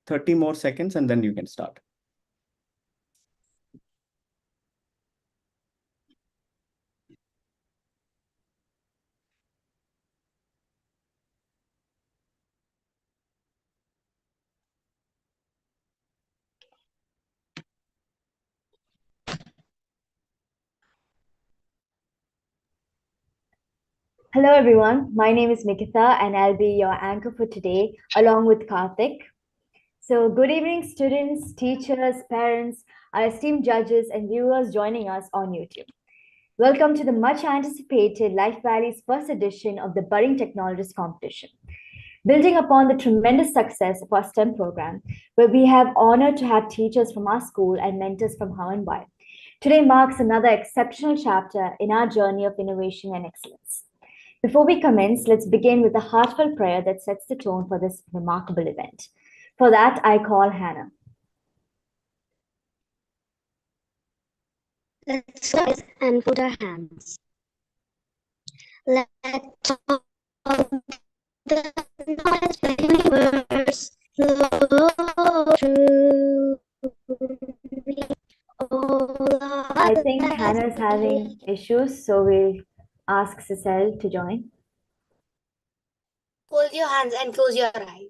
30 more seconds and then you can start. Hello everyone, my name is Mikitha and I'll be your anchor for today along with Karthik. So good evening students, teachers, parents, our esteemed judges and viewers joining us on YouTube. Welcome to the much anticipated LVIS first edition of the Budding Technologist competition. Building upon the tremendous success of our STEM program, where we have honored to have teachers from our school and mentors from Hawaii. Today marks another exceptional chapter in our journey of innovation and excellence. Before we commence, let's begin with a heartfelt prayer that sets the tone for this remarkable event. For that, I call Hannah. Let's rise and put our hands. Let all the knowledge of the universe flow through me. I think Hannah is having issues, so we'll ask Cecile to join. Hold your hands and close your eyes.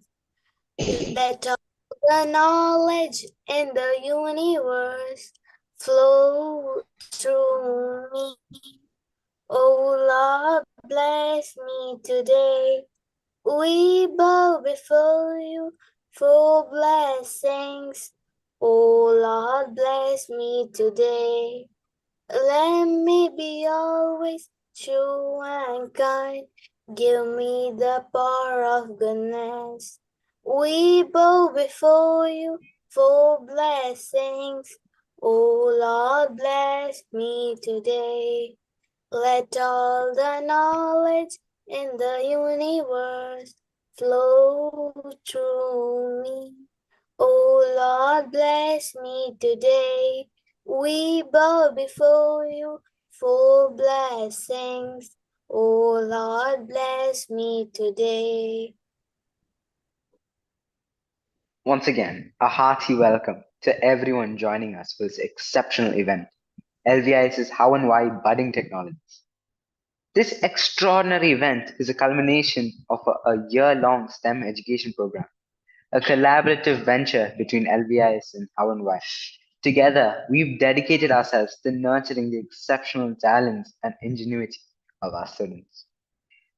Let all the knowledge in the universe flow through me. Oh Lord, bless me today. We bow before you for blessings. Oh Lord, bless me today. Let me be always true and kind. Give me the power of goodness. We bow before you for blessings. Oh Lord, bless me today. Let all the knowledge in the universe flow through me. Oh Lord, bless me today. We bow before you for blessings. Oh Lord, bless me today. Once again, a hearty welcome to everyone joining us for this exceptional event, LVIS's How and Why Budding Technologies. This extraordinary event is a culmination of a year-long STEM education program, a collaborative venture between LVIS and How and Why. Together, we've dedicated ourselves to nurturing the exceptional talents and ingenuity of our students.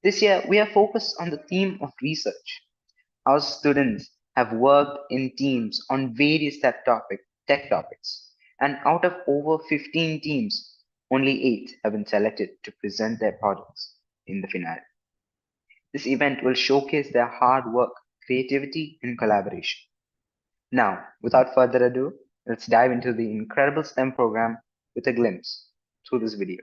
This year, we are focused on the theme of research. Our students have worked in teams on various tech topics, and out of over 15 teams, only 8 have been selected to present their projects in the finale. This event will showcase their hard work, creativity, and collaboration. Now, without further ado, let's dive into the incredible STEM program with a glimpse through this video.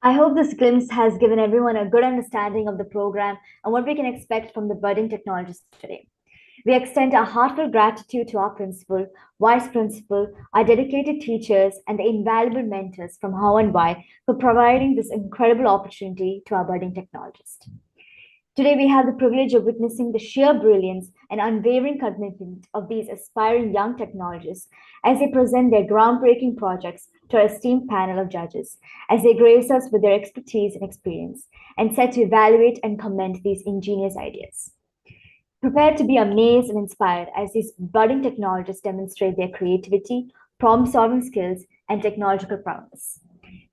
I hope this glimpse has given everyone a good understanding of the program and what we can expect from the budding technologists today. We extend our heartfelt gratitude to our principal, vice principal, our dedicated teachers, and the invaluable mentors from How and Why for providing this incredible opportunity to our budding technologists. Today, we have the privilege of witnessing the sheer brilliance and unwavering commitment of these aspiring young technologists as they present their groundbreaking projects to our esteemed panel of judges, as they grace us with their expertise and experience, and set to evaluate and comment these ingenious ideas. Prepare to be amazed and inspired as these budding technologists demonstrate their creativity, problem-solving skills, and technological prowess.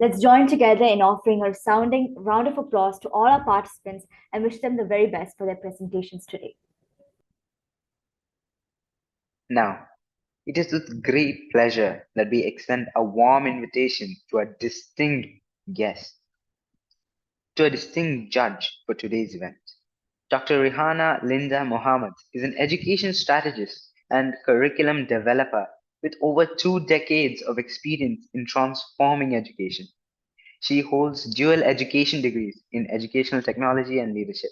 Let's join together in offering a resounding round of applause to all our participants and wish them the very best for their presentations today. Now, it is with great pleasure that we extend a warm invitation to a distinct guest, to a distinct judge for today's event. Dr. Rihanna Linda Mohammed is an education strategist and curriculum developer with over 2 decades of experience in transforming education. She holds dual education degrees in educational technology and leadership,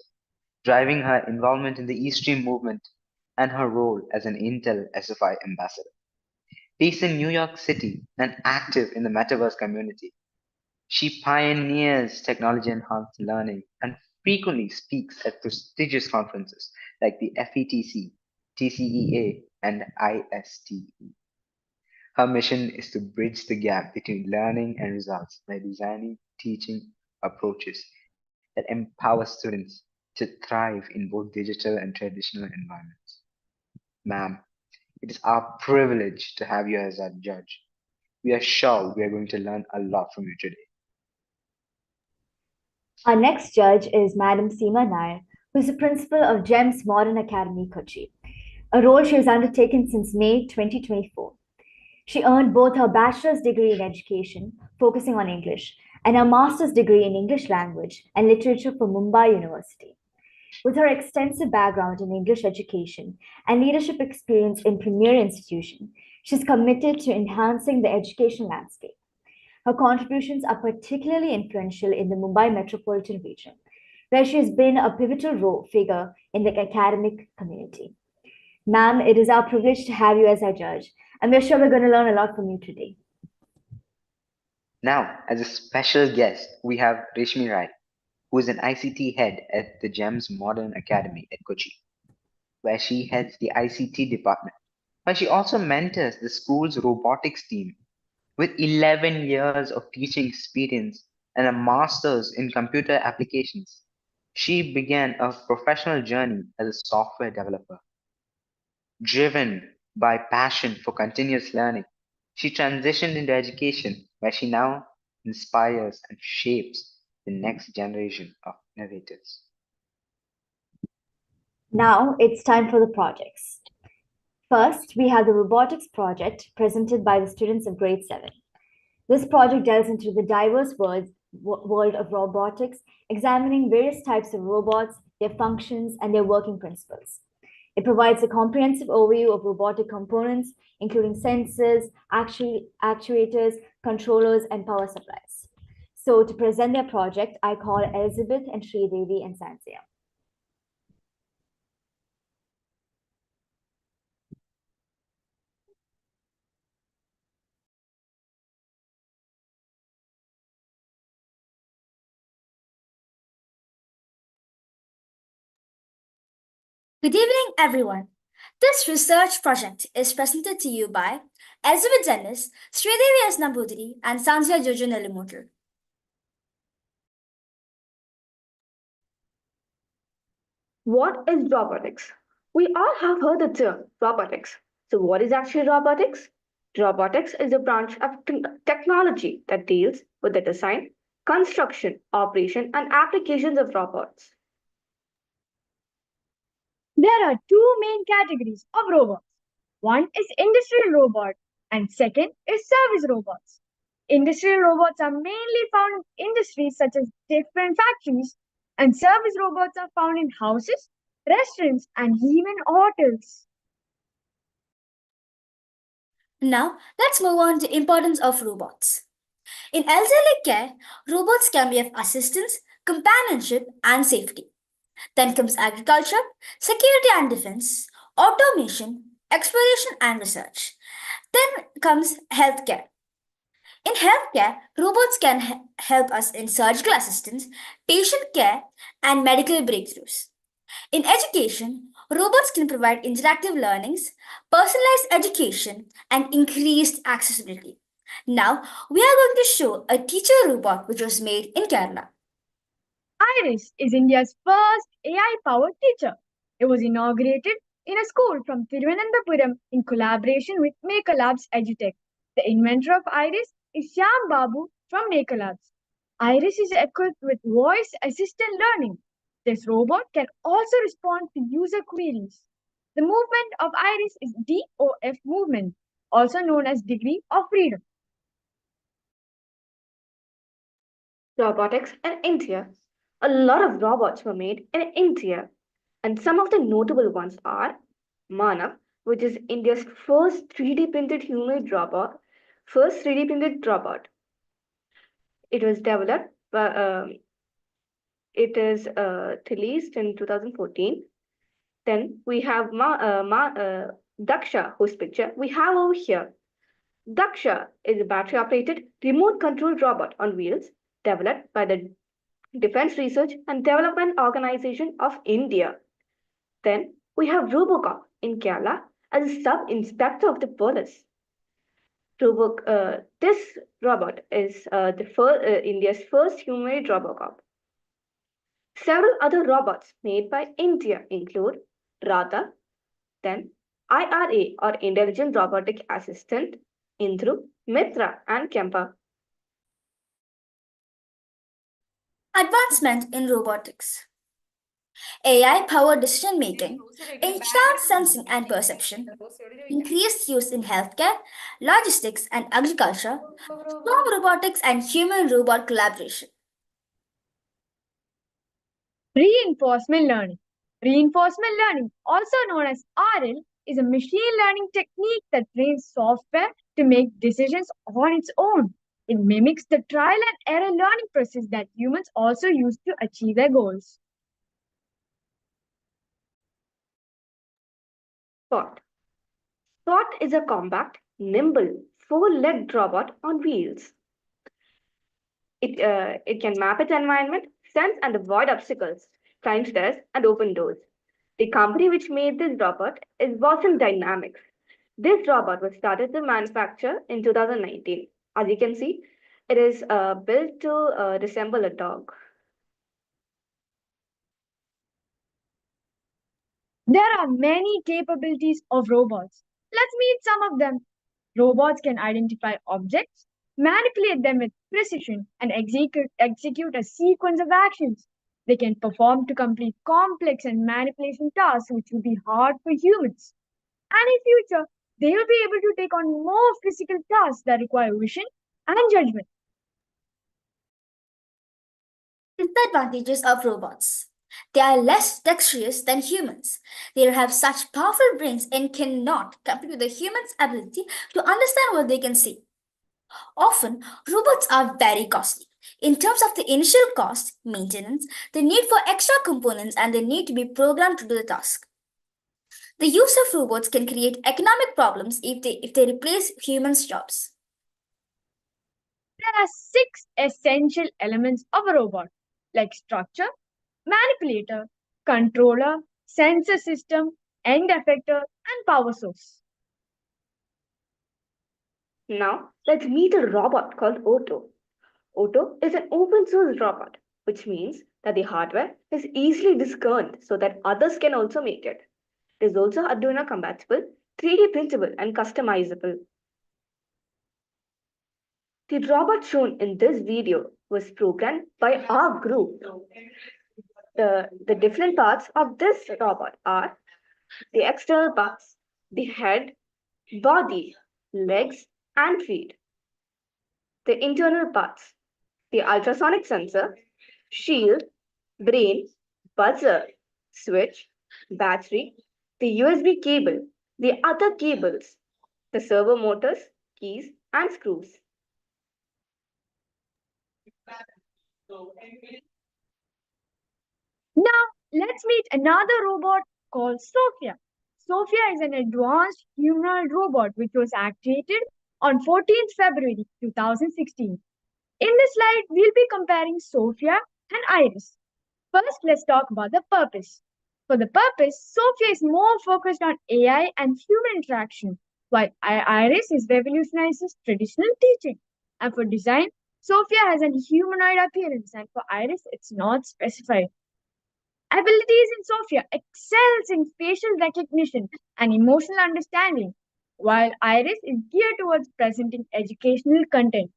driving her involvement in the eStream movement and her role as an Intel SFI ambassador. Based in New York City and active in the metaverse community, she pioneers technology enhanced learning and frequently speaks at prestigious conferences like the FETC, TCEA, and ISTE. Her mission is to bridge the gap between learning and results by designing teaching approaches that empower students to thrive in both digital and traditional environments. Ma'am, it is our privilege to have you as our judge. We are sure we are going to learn a lot from you today. Our next judge is Madam Seema Nair, who is the principal of GEMS Modern Academy, Kochi, a role she has undertaken since May 2024. She earned both her bachelor's degree in education, focusing on English, and her master's degree in English language and literature from Mumbai University. With her extensive background in English education and leadership experience in premier institutions, she's committed to enhancing the education landscape. Her contributions are particularly influential in the Mumbai metropolitan region, where she has been a pivotal figure in the academic community. Ma'am, it is our privilege to have you as our judge, and we're sure we're going to learn a lot from you today. Now, as a special guest, we have Rishmi Rai, who is an ICT head at the GEMS Modern Academy at Kochi, where she heads the ICT department, but she also mentors the school's robotics team. With 11 years of teaching experience and a master's in computer applications, she began a professional journey as a software developer. Driven by passion for continuous learning, she transitioned into education, where she now inspires and shapes the next generation of innovators. Now it's time for the projects. First, we have the robotics project presented by the students of grade 7. This project delves into the diverse world of robotics, examining various types of robots, their functions, and their working principles. It provides a comprehensive overview of robotic components, including sensors, actuators, controllers, and power supplies. So to present their project, I call Elizabeth and Sridevi and Sansia. Good evening, everyone. This research project is presented to you by Elizabeth Dennis, Sridevi S. Nambudiri, and Sanjay Jojo Nelimutu. What is robotics? We all have heard the term robotics. So, what is actually robotics? Robotics is a branch of technology that deals with the design, construction, operation, and applications of robots. There are two main categories of robots. One is industrial robot and second is service robots. Industrial robots are mainly found in industries such as different factories, and service robots are found in houses, restaurants, and even hotels. Now, let's move on to importance of robots. In elderly care, robots can be of assistance, companionship, and safety. Then comes agriculture, security and defense, automation, exploration and research. Then comes healthcare. In healthcare, robots can help us in surgical assistance, patient care, and medical breakthroughs. In education, robots can provide interactive learnings, personalized education, and increased accessibility. Now, we are going to show a teacher robot which was made in Kerala. Iris is India's first AI-powered teacher. It was inaugurated in a school from Thiruvananthapuram in collaboration with Maker Labs EduTech. The inventor of Iris is Shyam Babu from Maker Labs. Iris is equipped with voice assistant learning. This robot can also respond to user queries. The movement of Iris is DOF movement, also known as degree of freedom. Robotics in India. A lot of robots were made in India, and some of the notable ones are Manav, which is India's first 3D printed humanoid robot. First 3D printed robot. It was developed by, it is released in 2014. Then we have Daksha, whose picture we have over here. Daksha is a battery operated remote controlled robot on wheels developed by the Defense Research and Development Organization of India. Then we have Robocop in Kerala as a sub-inspector of the police. This robot is India's first humanoid Robocop. Several other robots made by India include Radha, then IRA or Intelligent Robotic Assistant, Indru, Mitra, and Kempa. Advancement in robotics. AI-powered decision making, enhanced sensing and perception, increased use in healthcare, logistics, and agriculture, strong robotics and human-robot collaboration. Reinforcement learning. Reinforcement learning, also known as RL, is a machine learning technique that trains software to make decisions on its own. It mimics the trial and error learning process that humans also use to achieve their goals. Spot. Spot is a compact, nimble, four-legged robot on wheels. It can map its environment, sense and avoid obstacles, climb stairs, and open doors. The company which made this robot is Boston Dynamics. This robot was started to manufacture in 2019. As you can see, it is built to resemble a dog. There are many capabilities of robots. Let's meet some of them. Robots can identify objects, manipulate them with precision, and execute a sequence of actions. They can perform to complete complex and manipulation tasks which would be hard for humans. And in future, they will be able to take on more physical tasks that require vision and judgment. Disadvantages of robots. They are less dexterous than humans. They have such powerful brains and cannot compete with the human's ability to understand what they can see. Often, robots are very costly. In terms of the initial cost, maintenance, the need for extra components, and the need to be programmed to do the task. The use of robots can create economic problems if they replace humans' jobs. There are 6 essential elements of a robot, like structure, manipulator, controller, sensor system, end effector, and power source. Now, let's meet a robot called Otto. Otto is an open source robot, which means that the hardware is easily discerned so that others can also make it. It is also Arduino compatible, 3D printable, and customizable. The robot shown in this video was programmed by our group. The different parts of this robot are the external parts, the head, body, legs, and feet. The internal parts, the ultrasonic sensor, shield, brain, buzzer, switch, battery, the USB cable, the other cables, the servo motors, keys, and screws. Now, let's meet another robot called Sophia. Sophia is an advanced humanoid robot which was activated on 14th February 2016. In this slide, we'll be comparing Sophia and Iris. First, let's talk about the purpose. For the purpose, Sophia is more focused on AI and human interaction, while Iris is revolutionizes traditional teaching. And for design, Sophia has a humanoid appearance, and for Iris, it's not specified. Abilities in Sophia excels in facial recognition and emotional understanding, while Iris is geared towards presenting educational content.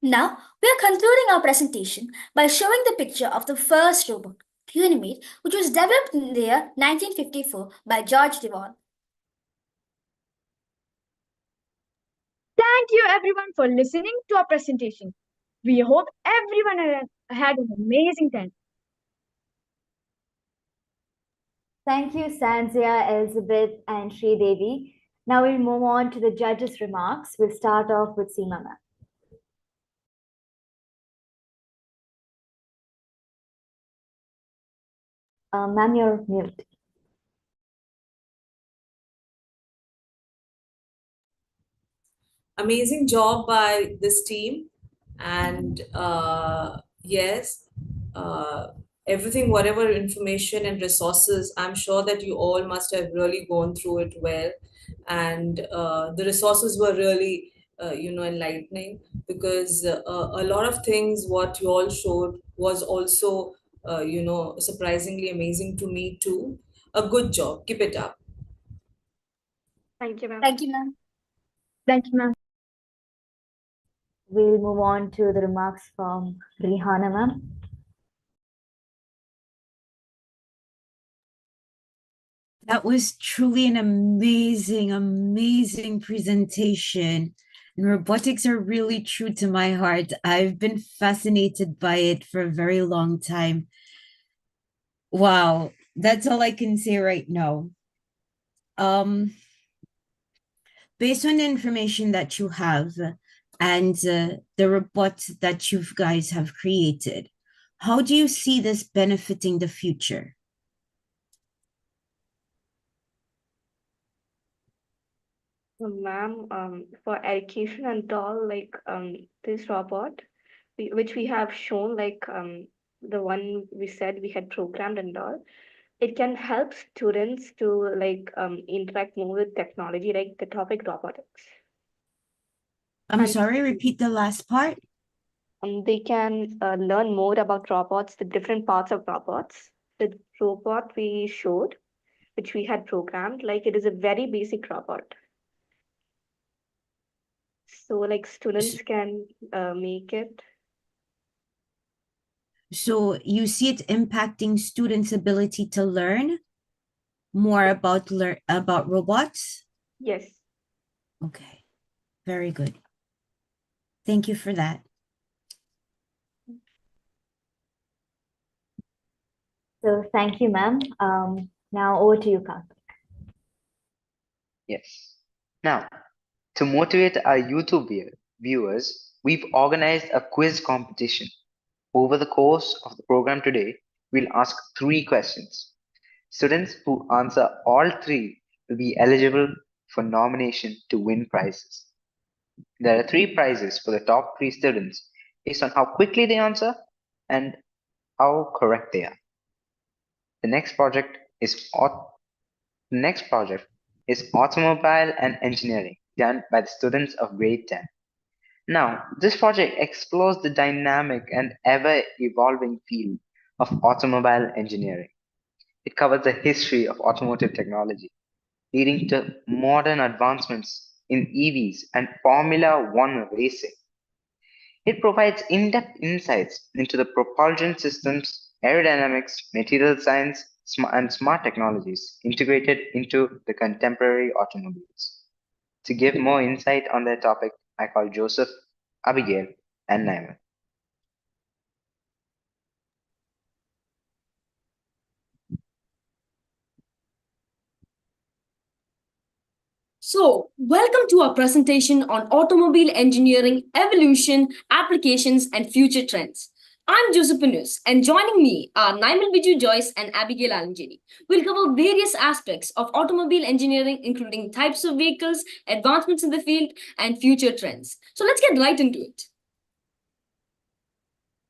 Now, we are concluding our presentation by showing the picture of the first robot, Unimate, which was developed in the year 1954 by George Devon. Thank you everyone for listening to our presentation. We hope everyone had an amazing time. Thank you, Sanzia, Elizabeth, and Sri Devi. Now we'll move on to the judges' remarks. We'll start off with Seema ma'am. Ma'am, you're mute. Amazing job by this team, and yes, everything, whatever information and resources, I'm sure that you all must have really gone through it well, and the resources were really enlightening, because a lot of things what you all showed was also surprisingly amazing to me too. A good job, keep it up. Thank you, ma'am. Thank you, ma'am. Thank you, ma'am. We'll move on to the remarks from Rihana ma'am. That was truly an amazing presentation. And robotics are really true to my heart. I've been fascinated by it for a very long time. Wow, that's all I can say right now. Based on the information that you have and the robot that you guys have created, how do you see this benefiting the future? Ma'am, for education and all, like this robot, which we have shown, like the one we said we had programmed and all, it can help students to like interact more with technology, like the topic robotics. I'm And sorry, repeat the last part. they can learn more about robots, the different parts of robots. The robot we showed, which we had programmed, like it is a very basic robot. So like students can make it. So you see it impacting students' ability to learn more about robots? Yes. Okay, very good. Thank you for that. So thank you, ma'am. Now over to you, Karthik. Yes. Now, to motivate our YouTube viewers, we've organized a quiz competition. Over the course of the program today, we'll ask 3 questions. Students who answer all 3 will be eligible for nomination to win prizes. There are 3 prizes for the top 3 students based on how quickly they answer and how correct they are. The next project is automobile and engineering, done by the students of grade 10. Now, this project explores the dynamic and ever evolving field of automobile engineering. It covers the history of automotive technology, leading to modern advancements in EVs and Formula One racing. It provides in-depth insights into the propulsion systems, aerodynamics, material science, and smart technologies integrated into the contemporary automobiles. To give more insight on that topic, I call Joseph, Abigail, and Naiman. So, welcome to our presentation on automobile engineering, evolution, applications, and future trends. I'm Josephine, and joining me are Naimal Biju Joyce and Abigail Alanjeri. We'll cover various aspects of automobile engineering, including types of vehicles, advancements in the field, and future trends. So, let's get right into it.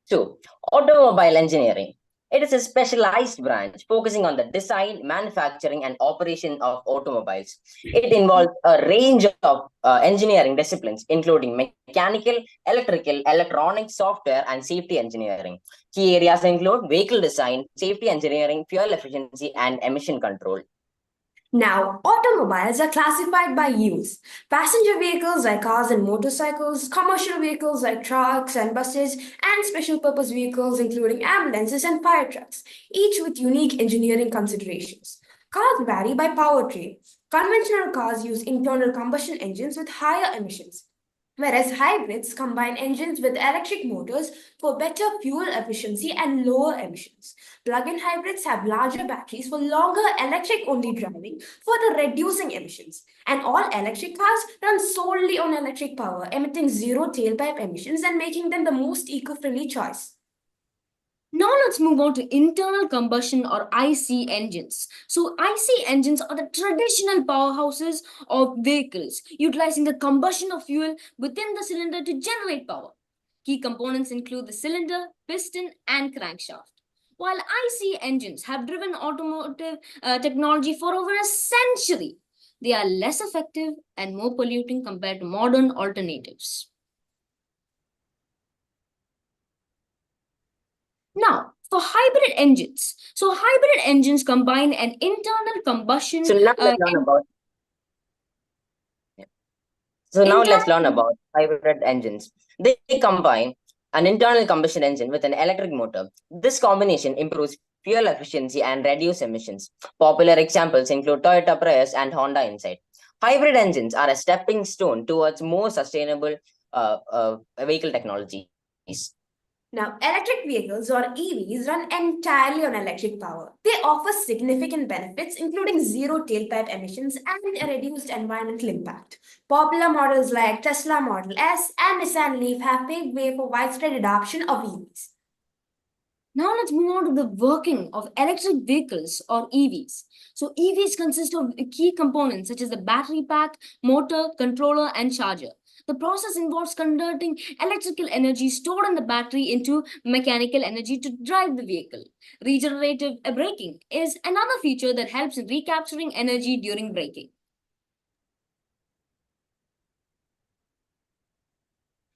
So, automobile engineering. It is a specialized branch focusing on the design, manufacturing, and operation of automobiles. It involves a range of engineering disciplines, including mechanical, electrical, electronics, software, and safety engineering. Key areas include vehicle design, safety engineering, fuel efficiency, and emission control. Now, automobiles are classified by use. Passenger vehicles like cars and motorcycles, commercial vehicles like trucks and buses, and special purpose vehicles including ambulances and fire trucks, each with unique engineering considerations. Cars vary by powertrain. Conventional cars use internal combustion engines with higher emissions, whereas hybrids combine engines with electric motors for better fuel efficiency and lower emissions. Plug-in hybrids have larger batteries for longer electric-only driving, further reducing emissions. And all electric cars run solely on electric power, emitting zero tailpipe emissions and making them the most eco-friendly choice. Now let's move on to internal combustion or IC engines. So IC engines are the traditional powerhouses of vehicles, utilizing the combustion of fuel within the cylinder to generate power. Key components include the cylinder, piston, and crankshaft. While IC engines have driven automotive technology for over a century, they are less effective and more polluting compared to modern alternatives. Now, for hybrid engines. So hybrid engines combine an internal combustion. So now let's learn about. Let's learn about hybrid engines. They combine an internal combustion engine with an electric motor. This combination improves fuel efficiency and reduce emissions. Popular examples include Toyota Prius and Honda Insight. Hybrid engines are a stepping stone towards more sustainable vehicle technologies. Now, electric vehicles or EVs run entirely on electric power. They offer significant benefits, including zero tailpipe emissions and a reduced environmental impact. Popular models like Tesla Model S and Nissan Leaf have paved way for widespread adoption of EVs. Now let's move on to the working of electric vehicles or EVs. So EVs consist of key components such as the battery pack, motor, controller, and charger. The process involves converting electrical energy stored in the battery into mechanical energy to drive the vehicle. Regenerative braking is another feature that helps in recapturing energy during braking.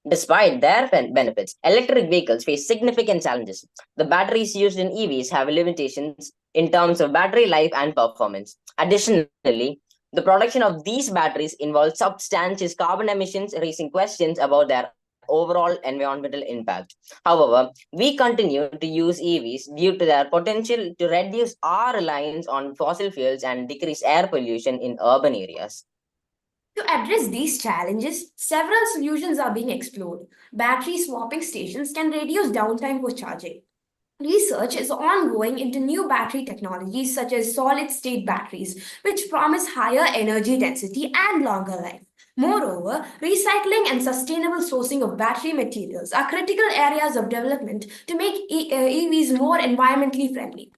Despite their benefits, electric vehicles face significant challenges. The batteries used in EVs have limitations in terms of battery life and performance. Additionally, the production of these batteries involves substantial carbon emissions, raising questions about their overall environmental impact. However, we continue to use EVs due to their potential to reduce our reliance on fossil fuels and decrease air pollution in urban areas. To address these challenges, several solutions are being explored. Battery swapping stations can reduce downtime for charging. Research is ongoing into new battery technologies such as solid-state batteries, which promise higher energy density and longer life. Moreover, recycling and sustainable sourcing of battery materials are critical areas of development to make EVs more environmentally friendly.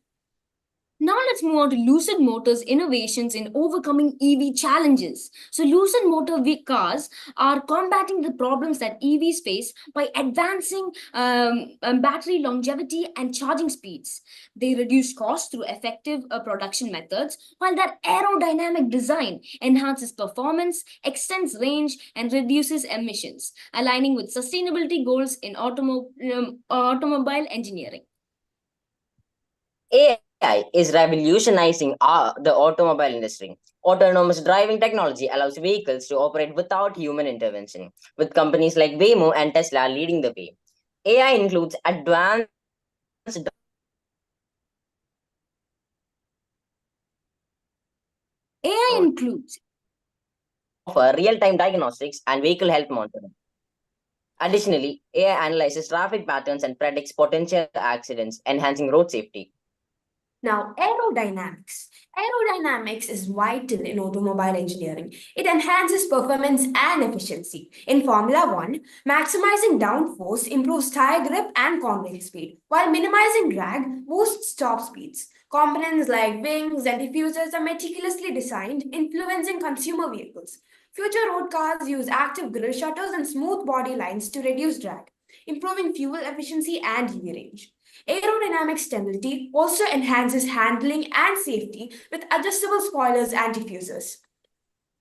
Now let's move on to Lucid Motors' innovations in overcoming EV challenges. So Lucid Motor cars are combating the problems that EVs face by advancing battery longevity and charging speeds. They reduce costs through effective production methods, while their aerodynamic design enhances performance, extends range, and reduces emissions, aligning with sustainability goals in automobile engineering. AI is revolutionizing the automobile industry. Autonomous driving technology allows vehicles to operate without human intervention, with companies like Waymo and Tesla leading the way. AI includes advanced offer real-time diagnostics and vehicle health monitoring. Additionally, AI analyzes traffic patterns and predicts potential accidents, enhancing road safety. Now, aerodynamics. Aerodynamics is vital in automobile engineering. It enhances performance and efficiency. In Formula One, maximizing downforce improves tire grip and contact speed, while minimizing drag boosts top speeds. Components like wings and diffusers are meticulously designed, influencing consumer vehicles. Future road cars use active grille shutters and smooth body lines to reduce drag, improving fuel efficiency and EV range. Aerodynamic stability also enhances handling and safety with adjustable spoilers and diffusers.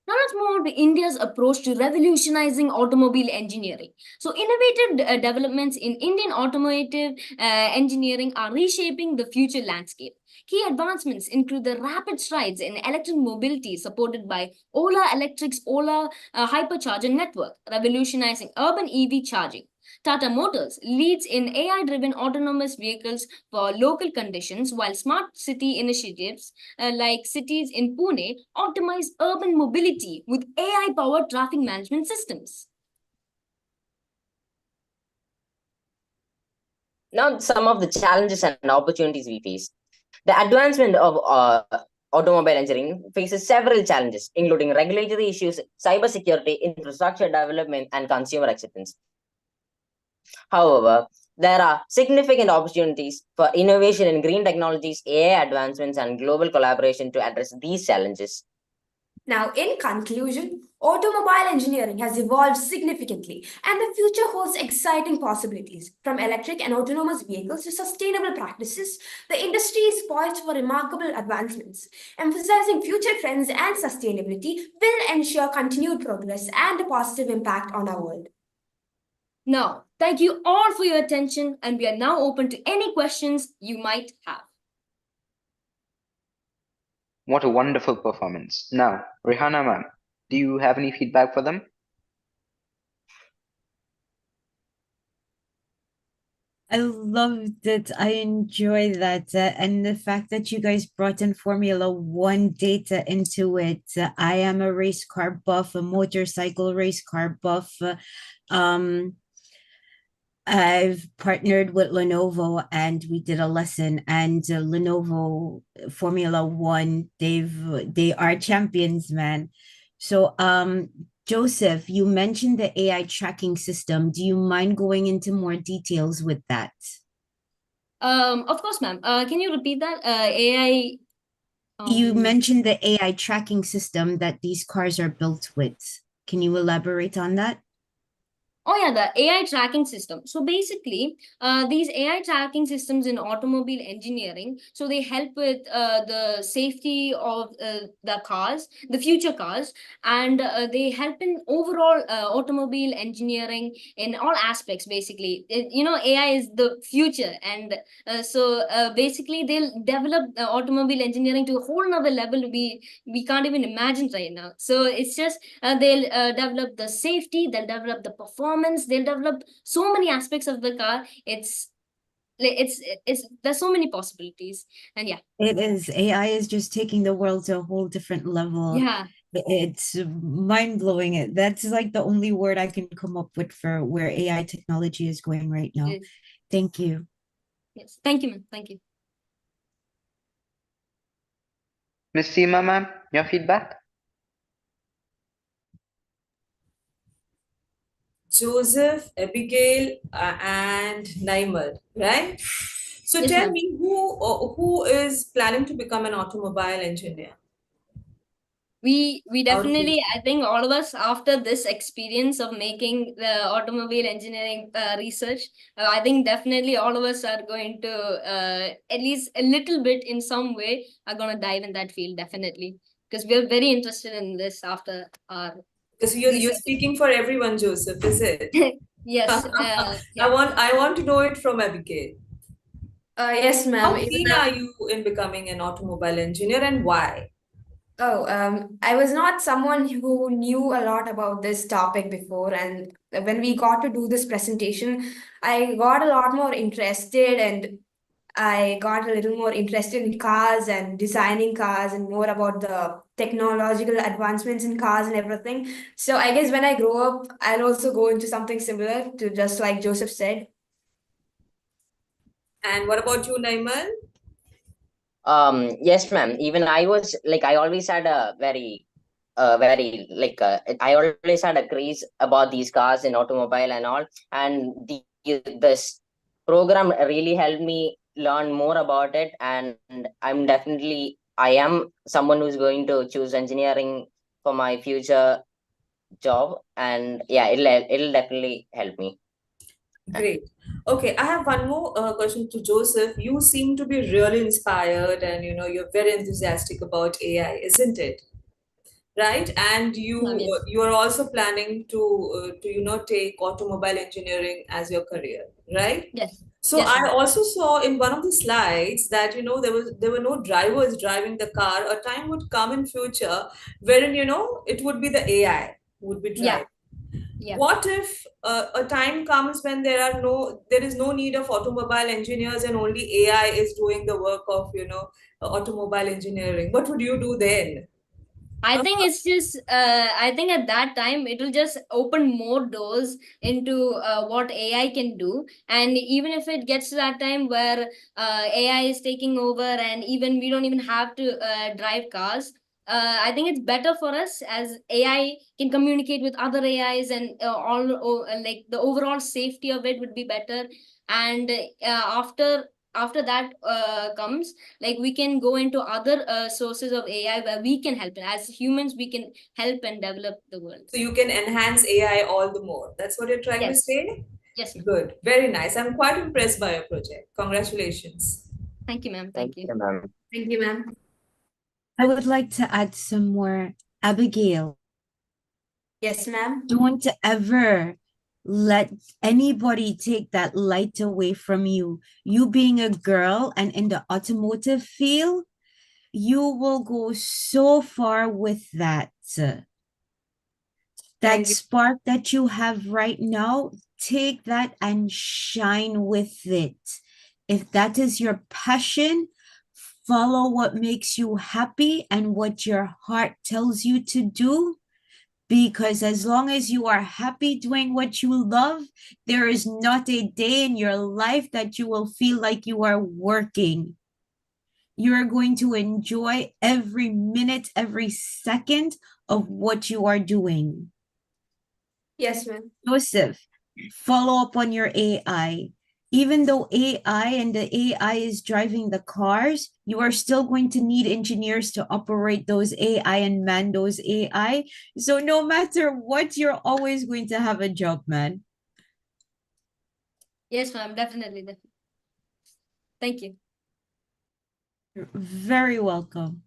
Now let's move on to India's approach to revolutionizing automobile engineering. So innovative developments in Indian automotive engineering are reshaping the future landscape. Key advancements include the rapid strides in electric mobility supported by Ola Electric's Ola hypercharger network, revolutionizing urban EV charging. Tata Motors leads in AI-driven autonomous vehicles for local conditions, while smart city initiatives like cities in Pune optimize urban mobility with AI-powered traffic management systems. Now, some of the challenges and opportunities we face. The advancement of automobile engineering faces several challenges, including regulatory issues, cybersecurity, infrastructure development, and consumer acceptance. However, there are significant opportunities for innovation in green technologies, AI advancements, and global collaboration to address these challenges. Now, in conclusion, automobile engineering has evolved significantly, and the future holds exciting possibilities. From electric and autonomous vehicles to sustainable practices, the industry is poised for remarkable advancements. Emphasizing future trends and sustainability will ensure continued progress and a positive impact on our world. Now, thank you all for your attention, and we are now open to any questions you might have. What a wonderful performance. Now, Rihanna ma'am, do you have any feedback for them? I loved it. I enjoy that. And the fact that you guys brought in Formula One data into it. I am a race car buff, a motorcycle race car buff. I've partnered with Lenovo and we did a lesson, and Lenovo Formula One, they are champions, man. So Joseph, you mentioned the AI tracking system. Do you mind going into more details with that? Of course, ma'am. Can you repeat that? AI. You mentioned the AI tracking system that these cars are built with. Can you elaborate on that? Oh yeah, the AI tracking system. So basically, these AI tracking systems in automobile engineering, so they help with the safety of the cars, the future cars, and they help in overall automobile engineering in all aspects. Basically, AI is the future, and so basically they'll develop automobile engineering to a whole nother level we can't even imagine right now. So it's just they'll develop the safety, they'll develop the performance, they'll develop so many aspects of the car. It's there's so many possibilities, and yeah, it is. AI is just taking the world to a whole different level. Yeah, it's mind-blowing. That's like the only word I can come up with for where AI technology is going right now. Yes. Thank you. Yes, thank you, ma'am. Thank you. Miss Seema ma'am, your feedback? Joseph, Abigail, and Naimal, right? So Yes, tell ma'am. me, who is planning to become an automobile engineer? We Out of definitely, you. I think all of us, after this experience of making the automobile engineering research, I think definitely all of us are going to at least a little bit in some way are going to dive in that field, definitely, because we're very interested in this after our Because you're research. speaking for everyone, Joseph, is it? Yes. Yeah. I want to know it from Abigail. Yes, ma'am. How keen are you in becoming an automobile engineer, and why? Oh, I was not someone who knew a lot about this topic before, and when we got to do this presentation, I got a lot more interested, and I got a little more interested in cars and designing cars and more about the technological advancements in cars and everything. So I guess when I grow up, I'll also go into something similar to just like Joseph said. And what about you, Naimal? Yes, ma'am. Even I was like, I always had a I always had a craze about these cars and automobile and all. And this program really helped me learn more about it. And I am someone who's going to choose engineering for my future job. And yeah, it'll definitely help me. Great. Okay, I have one more question to Joseph. You seem to be really inspired, and you're very enthusiastic about AI, isn't it? Right? And Yes. you are also planning to take automobile engineering as your career, right? Yes. So Yes, I ma'am. also saw in one of the slides that there were no drivers driving the car. A time would come in future wherein it would be the AI would be Yeah. driving. Yeah. What if a time comes when there is no need of automobile engineers and only AI is doing the work of automobile engineering? What would you do then? I think it's just, I think at that time it will just open more doors into what AI can do. And even if it gets to that time where AI is taking over and even we don't even have to drive cars, I think it's better for us as AI can communicate with other AIs and like the overall safety of it would be better. And after that comes, like we can go into other sources of AI where we can help. As humans we can help and develop the world. So you can enhance AI all the more. That's what you're trying to Yes. say? Yes, ma'am. Good. Very nice. I'm quite impressed by your project. Congratulations. Thank you, ma'am. Thank Thank you. you, ma'am. Thank you, ma'am. I would like to add some more. Abigail, Yes, ma'am. don't ever let anybody take that light away from you. You being a girl and in the automotive field, you will go so far with that. That Thank you. spark that you have right now, take that and shine with it. If that is your passion, follow what makes you happy and what your heart tells you to do. Because as long as you are happy doing what you love, there is not a day in your life that you will feel like you are working. You are going to enjoy every minute, every second of what you are doing. Yes, ma'am. Joseph, follow up on your AI. Even though AI and the AI is driving the cars, you are still going to need engineers to operate those AI and man those AI. So no matter what, you're always going to have a job, man. Yes, ma'am. Definitely. Thank you. You're very welcome.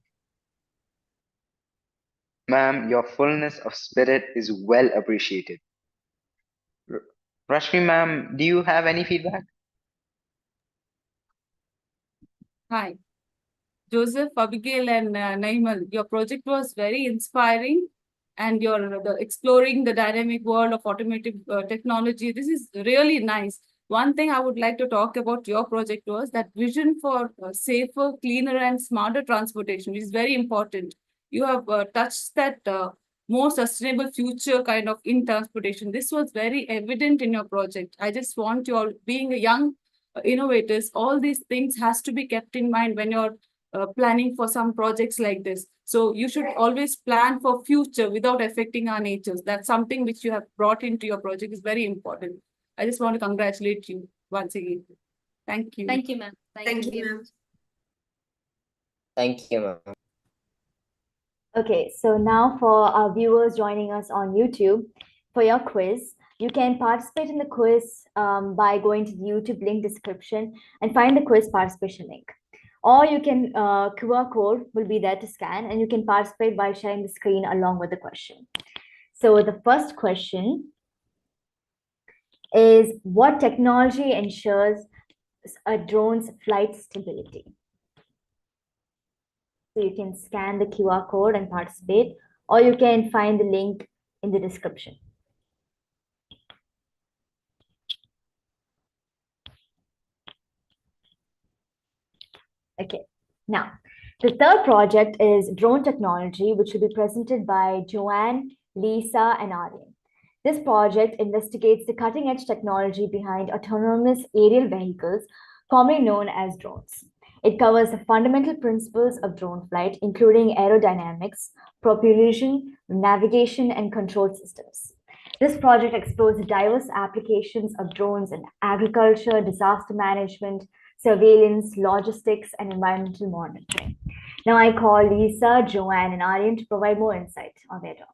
Ma'am, your fullness of spirit is well appreciated. Rashmi, ma'am, do you have any feedback? Hi, Joseph, Abigail, and Naimal. Your project was very inspiring, and you're exploring the dynamic world of automotive technology. This is really nice. One thing I would like to talk about your project was that vision for safer, cleaner, and smarter transportation, which is very important. You have touched that more sustainable future kind of in transportation. This was very evident in your project. I just want you all, being a young innovators, all these things has to be kept in mind when you're planning for some projects like this. So you should always plan for future without affecting our natures. That's something which you have brought into your project is very important. I just want to congratulate you once again. Thank you. Thank you, ma'am. Thank you, ma'am. Thank you, ma'am. Okay, so now for our viewers joining us on YouTube, for your quiz, you can participate in the quiz by going to the YouTube link description and find the quiz participation link. Or you can, QR code will be there to scan and you can participate by sharing the screen along with the question. So the first question is, what technology ensures a drone's flight stability? So you can scan the QR code and participate, or you can find the link in the description. Okay, now the third project is drone technology, which will be presented by Joanne, Lisa, and Aryan. This project investigates the cutting-edge technology behind autonomous aerial vehicles, commonly known as drones. It covers the fundamental principles of drone flight, including aerodynamics, propulsion, navigation, and control systems. This project explores the diverse applications of drones in agriculture, disaster management, surveillance, logistics, and environmental monitoring. Now I call Lisa, Joanne, and Aryan to provide more insight on their topic.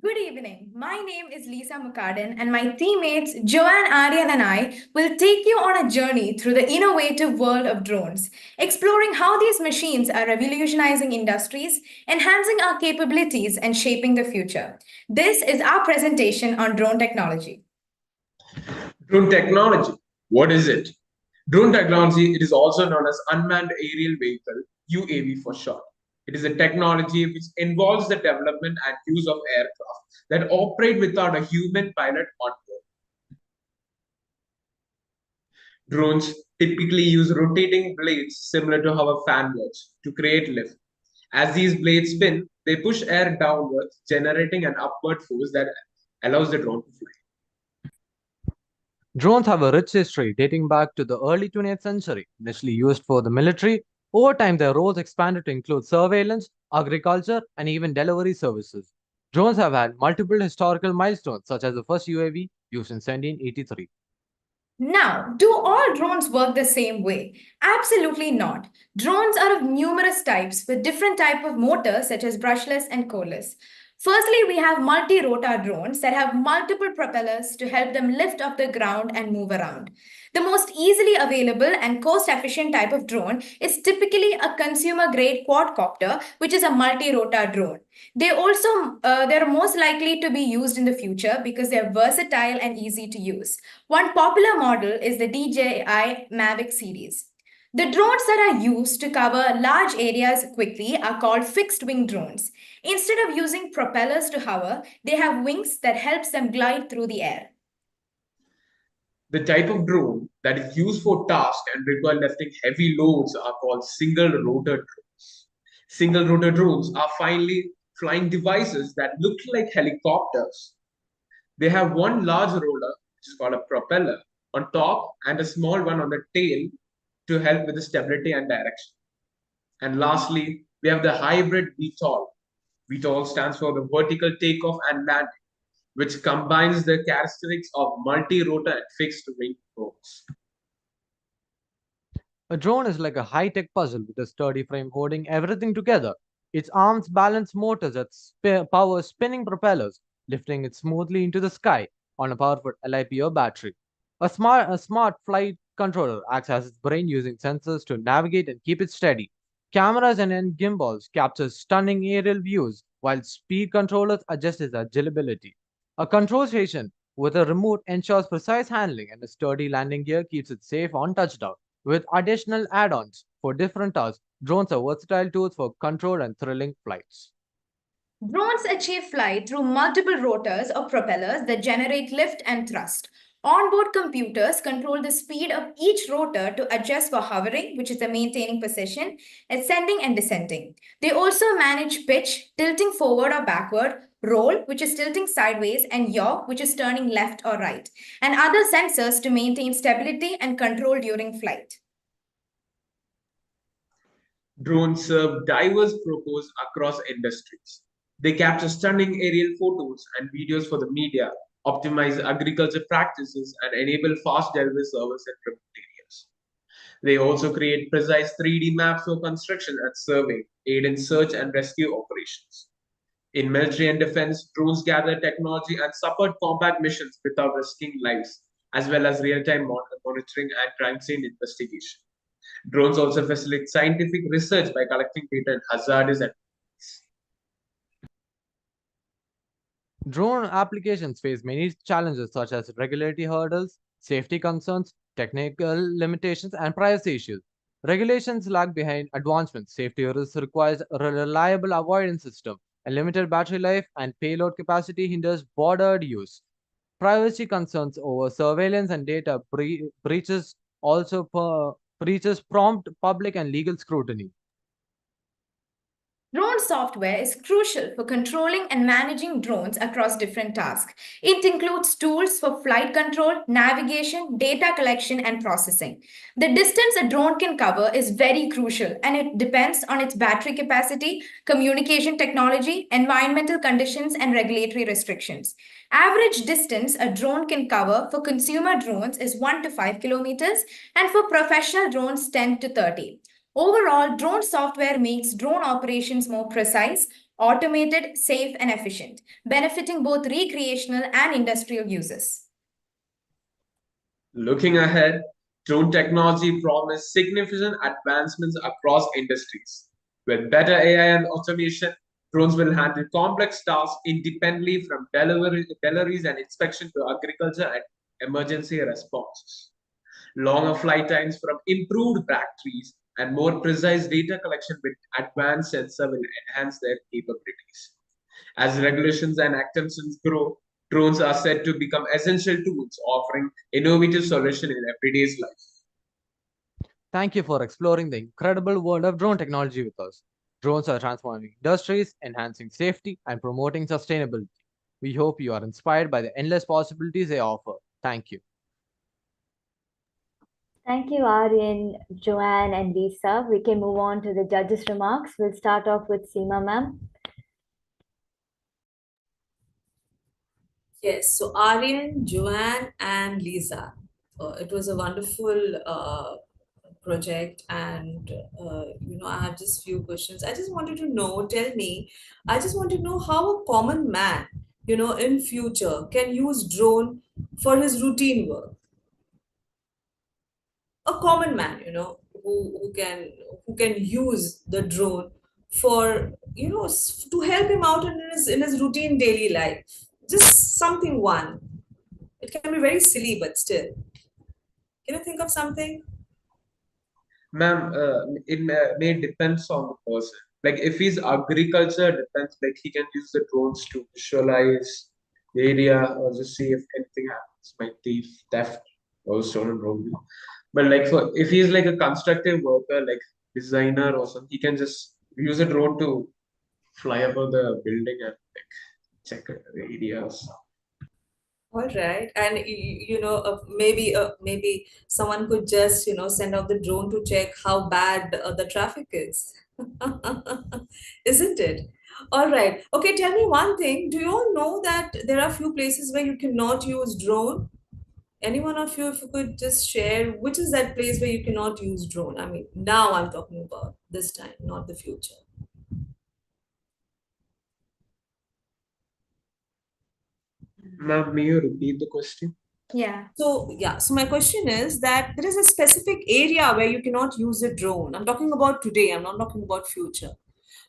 Good evening. My name is Lisa Mukardin, and my teammates Joanne, Aryan, and I will take you on a journey through the innovative world of drones, exploring how these machines are revolutionizing industries, enhancing our capabilities, and shaping the future. This is our presentation on drone technology. Drone technology. What is it? Drone technology, it is also known as unmanned aerial vehicle, UAV for short. It is a technology which involves the development and use of aircraft that operate without a human pilot on board. Drones typically use rotating blades similar to how a fan works to create lift. As these blades spin, they push air downwards, generating an upward force that allows the drone to fly. Drones have a rich history dating back to the early 20th century, initially used for the military. Over time, their roles expanded to include surveillance, agriculture, and even delivery services. Drones have had multiple historical milestones, such as the first UAV used in 1783. Now, do all drones work the same way? Absolutely not. Drones are of numerous types with different type of motors such as brushless and coreless. Firstly, we have multi-rotor drones that have multiple propellers to help them lift off the ground and move around. The most easily available and cost-efficient type of drone is typically a consumer-grade quadcopter, which is a multi-rotor drone. They're most likely to be used in the future because they're versatile and easy to use. One popular model is the DJI Mavic series. The drones that are used to cover large areas quickly are called fixed-wing drones. Instead of using propellers to hover, they have wings that helps them glide through the air. The type of drone that is used for tasks and require lifting heavy loads are called single-rotor drones. Single-rotor drones are finely flying devices that look like helicopters. They have one large roller, which is called a propeller, on top and a small one on the tail to help with the stability and direction. And lastly, we have the hybrid VTOL. VTOL stands for the vertical takeoff and landing, which combines the characteristics of multi-rotor and fixed-wing drones. A drone is like a high-tech puzzle with a sturdy frame holding everything together. Its arms balance motors that power spinning propellers, lifting it smoothly into the sky on a powerful LIP or battery. A smart flight controller acts as its brain using sensors to navigate and keep it steady. Cameras and gimbals capture stunning aerial views, while speed controllers adjust its agility. A control station with a remote ensures precise handling, and a sturdy landing gear keeps it safe on touchdown. With additional add-ons for different tasks, drones are versatile tools for controlled and thrilling flights. Drones achieve flight through multiple rotors or propellers that generate lift and thrust. Onboard computers control the speed of each rotor to adjust for hovering, which is the maintaining position, ascending and descending. They also manage pitch, tilting forward or backward, roll, which is tilting sideways, and yaw, which is turning left or right, and other sensors to maintain stability and control during flight. Drones serve diverse purposes across industries. They capture stunning aerial photos and videos for the media, optimize agriculture practices, and enable fast delivery service in remote areas. They also create precise 3D maps for construction and survey, aid in search and rescue operations. In military and defense, drones gather technology and support combat missions without risking lives, as well as real-time monitoring and crime scene investigation. Drones also facilitate scientific research by collecting data in hazardous environments. Drone applications face many challenges such as regulatory hurdles, safety concerns, technical limitations, and privacy issues. Regulations lag behind advancements. Safety risks requires a reliable avoidance system. A limited battery life and payload capacity hinders bordered use. Privacy concerns over surveillance and data breaches also breaches prompt public and legal scrutiny. Drone software is crucial for controlling and managing drones across different tasks. It includes tools for flight control, navigation, data collection, and processing. The distance a drone can cover is very crucial, and it depends on its battery capacity, communication technology, environmental conditions, and regulatory restrictions. Average distance a drone can cover for consumer drones is 1 to 5 kilometers, and for professional drones, 10 to 30. Overall, drone software makes drone operations more precise, automated, safe, and efficient, benefiting both recreational and industrial users. Looking ahead, drone technology promises significant advancements across industries. With better AI and automation, drones will handle complex tasks independently from deliveries and inspection to agriculture and emergency responses. Longer flight times from improved batteries and more precise data collection with advanced sensor will enhance their capabilities. As regulations and acceptance grow, drones are said to become essential tools offering innovative solutions in everyday's life. Thank you for exploring the incredible world of drone technology with us. Drones are transforming industries, enhancing safety, and promoting sustainability. We hope you are inspired by the endless possibilities they offer. Thank you. Thank you, Aryan, Joanne, and Lisa. We can move on to the judges' remarks. We'll start off with Seema, ma'am. Yes, so Aryan, Joanne, and Lisa. It was a wonderful project, and I have just few questions. I just wanted to know, I just want to know how a common man, in future can use drone for his routine work. A common man, who can use the drone for, to help him out in his routine daily life. Just something one. It can be very silly, but still. Can you think of something? Ma'am, it may depends on the person. Like if he's agriculture, depends. Like he can use the drones to visualize the area or just see if anything happens, might thief, theft, or stolen drone. But like for if he's like a constructive worker, like designer or something, he can just use a drone to fly above the building and like check the areas. All right, and maybe someone could just send out the drone to check how bad the traffic is, isn't it? All right. Okay, tell me one thing. Do you all know that there are few places where you cannot use drone? Any one of you, if you could just share, which is that place where you cannot use drone? I mean, now I'm talking about this time, not the future. Ma'am, may you repeat the question? Yeah. So my question is that there is a specific area where you cannot use a drone. I'm talking about today. I'm not talking about future.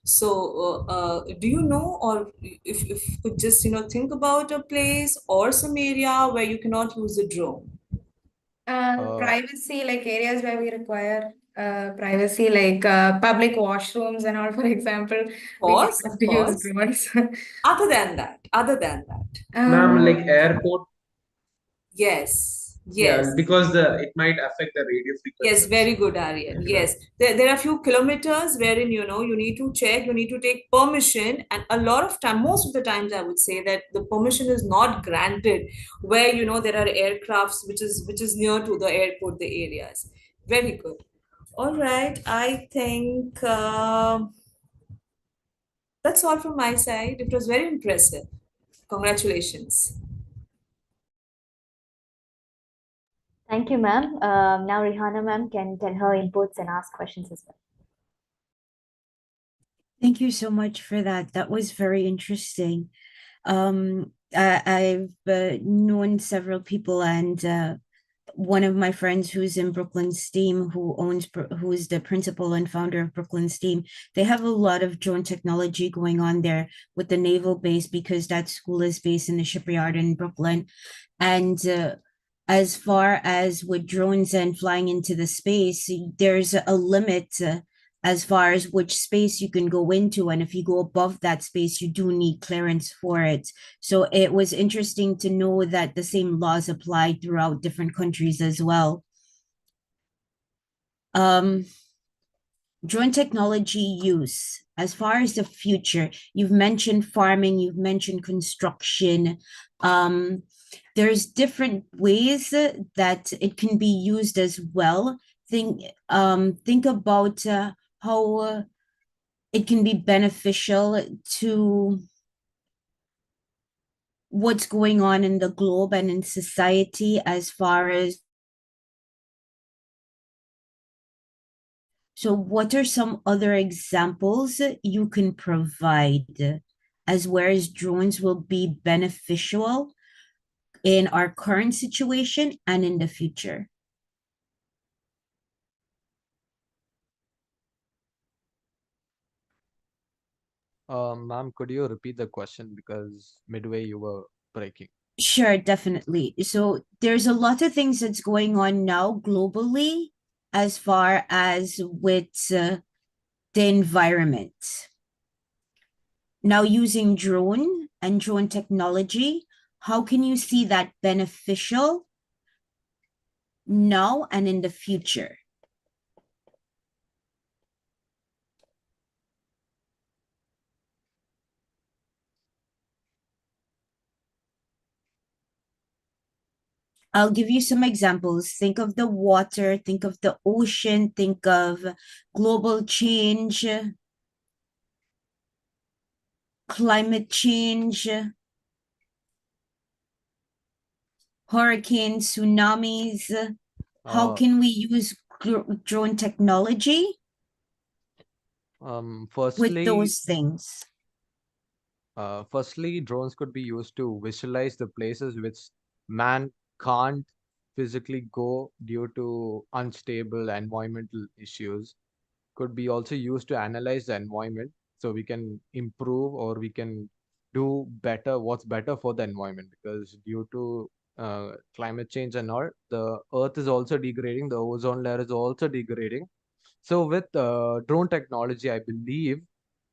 So do you know, or if you could just think about a place or some area where you cannot use a drone? Privacy, like areas where we require privacy, like public washrooms and all, for example, we Pause, have to use drones. Other than that. Ma'am, like airport. Yes. Yeah, because it might affect the radio frequency. Yes, very good, Aryan. Yes, there are few kilometers wherein you need to check, you need to take permission, and a lot of time, most of the times, I would say that the permission is not granted where there are aircrafts which is near to the airport, the areas. Very good. All right, I think that's all from my side. It was very impressive. Congratulations. Thank you, ma'am. Now Rihanna, ma'am, can tell her inputs and ask questions as well. Thank you so much for that. That was very interesting. I've known several people, and one of my friends who's in Brooklyn STEAM, who is the principal and founder of Brooklyn STEAM, they have a lot of drone technology going on there with the naval base, because that school is based in the shipyard in Brooklyn. And as far as with drones and flying into the space, there's a limit as far as which space you can go into. And if you go above that space, you do need clearance for it. So it was interesting to know that the same laws apply throughout different countries as well. drone technology use as far as the future. You've mentioned farming, you've mentioned construction. There's different ways that it can be used as well. Think about how it can be beneficial to what's going on in the globe and in society as far as. So what are some other examples you can provide as whereas drones will be beneficial in our current situation and in the future? Ma'am, could you repeat the question because midway you were breaking? Sure, definitely. So there's a lot of things that's going on now globally as far as with the environment. Now using drone and drone technology, how can you see that beneficial now and in the future? I'll give you some examples. Think of the water, think of the ocean, think of global change, climate change, hurricanes, tsunamis. How can we use drone technology with Firstly, those things? Firstly, drones could be used to visualize the places which man can't physically go due to unstable environmental issues. Could be also used to analyze the environment so we can improve or we can do better what's better for the environment, because due to climate change and all, the earth is also degrading, the ozone layer is also degrading. So with drone technology, I believe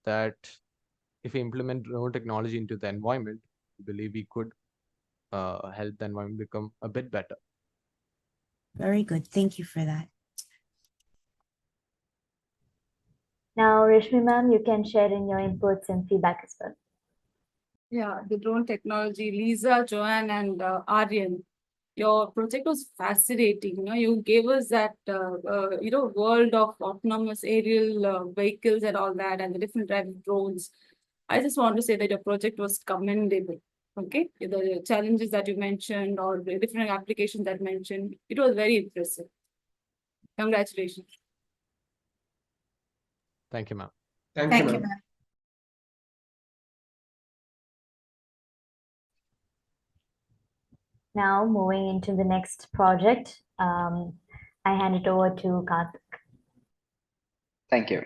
that if we implement drone technology into the environment, I believe we could help the environment become a bit better. Very good. Thank you for that. Now, Rishmi ma'am, you can share in your inputs and feedback as well. Yeah, the drone technology, Lisa, Joanne, and Aryan. Your project was fascinating. You gave us that world of autonomous aerial vehicles and all that, and the different types of drones. I just want to say that your project was commendable. Okay, the challenges that you mentioned or the different applications that mentioned, it was very impressive. Congratulations. Thank you, ma'am. Thank you, ma'am. Now, moving into the next project, I hand it over to Karthik. Thank you.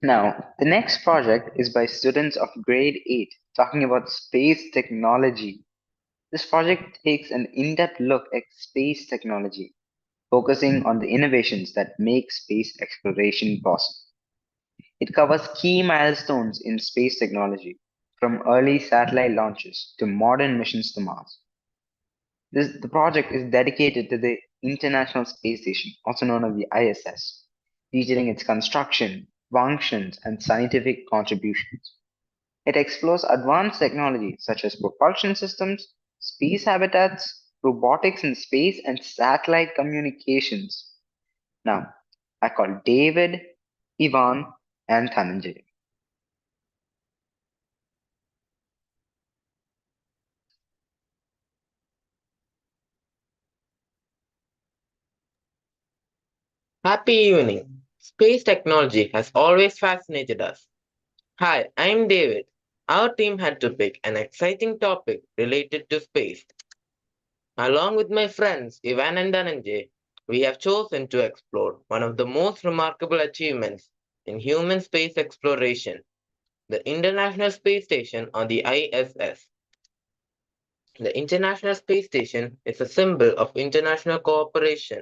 Now, the next project is by students of grade 8 talking about space technology. This project takes an in-depth look at space technology, focusing on the innovations that make space exploration possible. It covers key milestones in space technology, from early satellite launches to modern missions to Mars. The project is dedicated to the International Space Station, also known as the ISS, featuring its construction, functions, and scientific contributions. It explores advanced technologies such as propulsion systems, space habitats, robotics in space, and satellite communications. Now, I call David, Ivan, and Dhananjay. Happy evening. Space technology has always fascinated us. Hi, I'm David. Our team had to pick an exciting topic related to space. Along with my friends Ivan and Dhananjay, we have chosen to explore one of the most remarkable achievements in human space exploration, the International Space Station or the ISS. The International Space Station is a symbol of international cooperation.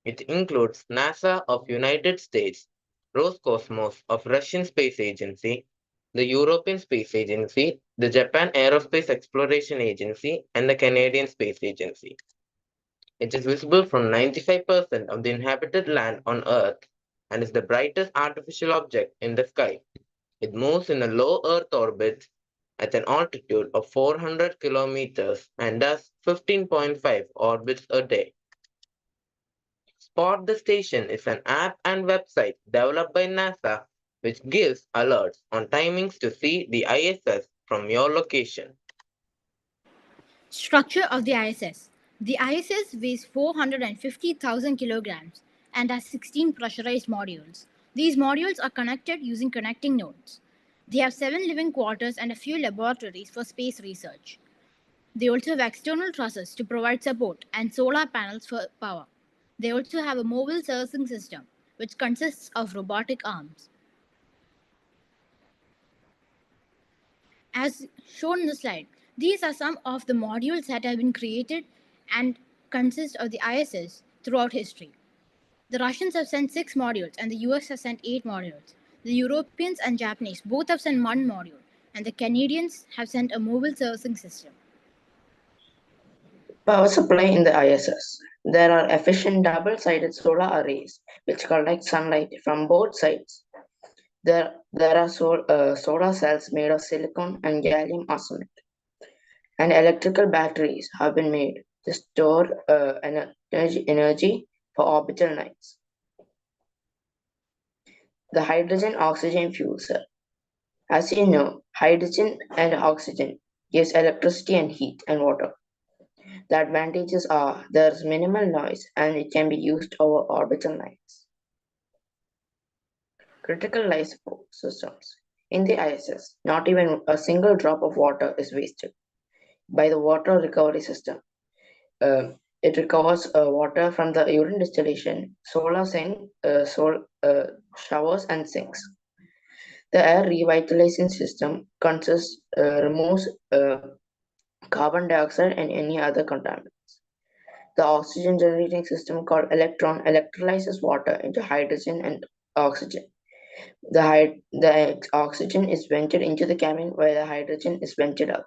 It includes NASA of United States, Roscosmos of Russian Space Agency, the European Space Agency, the Japan Aerospace Exploration Agency, and the Canadian Space Agency. It is visible from 95% of the inhabited land on Earth and is the brightest artificial object in the sky. It moves in a low Earth orbit at an altitude of 400 kilometers and does 15.5 orbits a day. Spot the Station is an app and website developed by NASA which gives alerts on timings to see the ISS from your location. Structure of the ISS. The ISS weighs 450,000 kilograms and has 16 pressurized modules. These modules are connected using connecting nodes. They have 7 living quarters and a few laboratories for space research. They also have external trusses to provide support and solar panels for power. They also have a mobile servicing system, which consists of robotic arms. As shown in the slide, these are some of the modules that have been created and consist of the ISS throughout history. The Russians have sent 6 modules and the US has sent 8 modules. The Europeans and Japanese both have sent 1 module, and the Canadians have sent a mobile servicing system. Power supply in the ISS. There are efficient double-sided solar arrays which collect sunlight from both sides. There are solar cells made of silicon and gallium arsenide, and electrical batteries have been made to store energy for orbital nights. The hydrogen-oxygen fuel cell. As you know, hydrogen and oxygen gives electricity and heat and water. The advantages are there's minimal noise and it can be used over orbital nights. Critical life support systems. In the ISS, not even a single drop of water is wasted by the water recovery system. It recovers water from the urine distillation, showers, and sinks. The air revitalizing system removes carbon dioxide and any other contaminants. The oxygen generating system called electron electrolyzes water into hydrogen and oxygen. The oxygen is vented into the cabin while the hydrogen is vented out.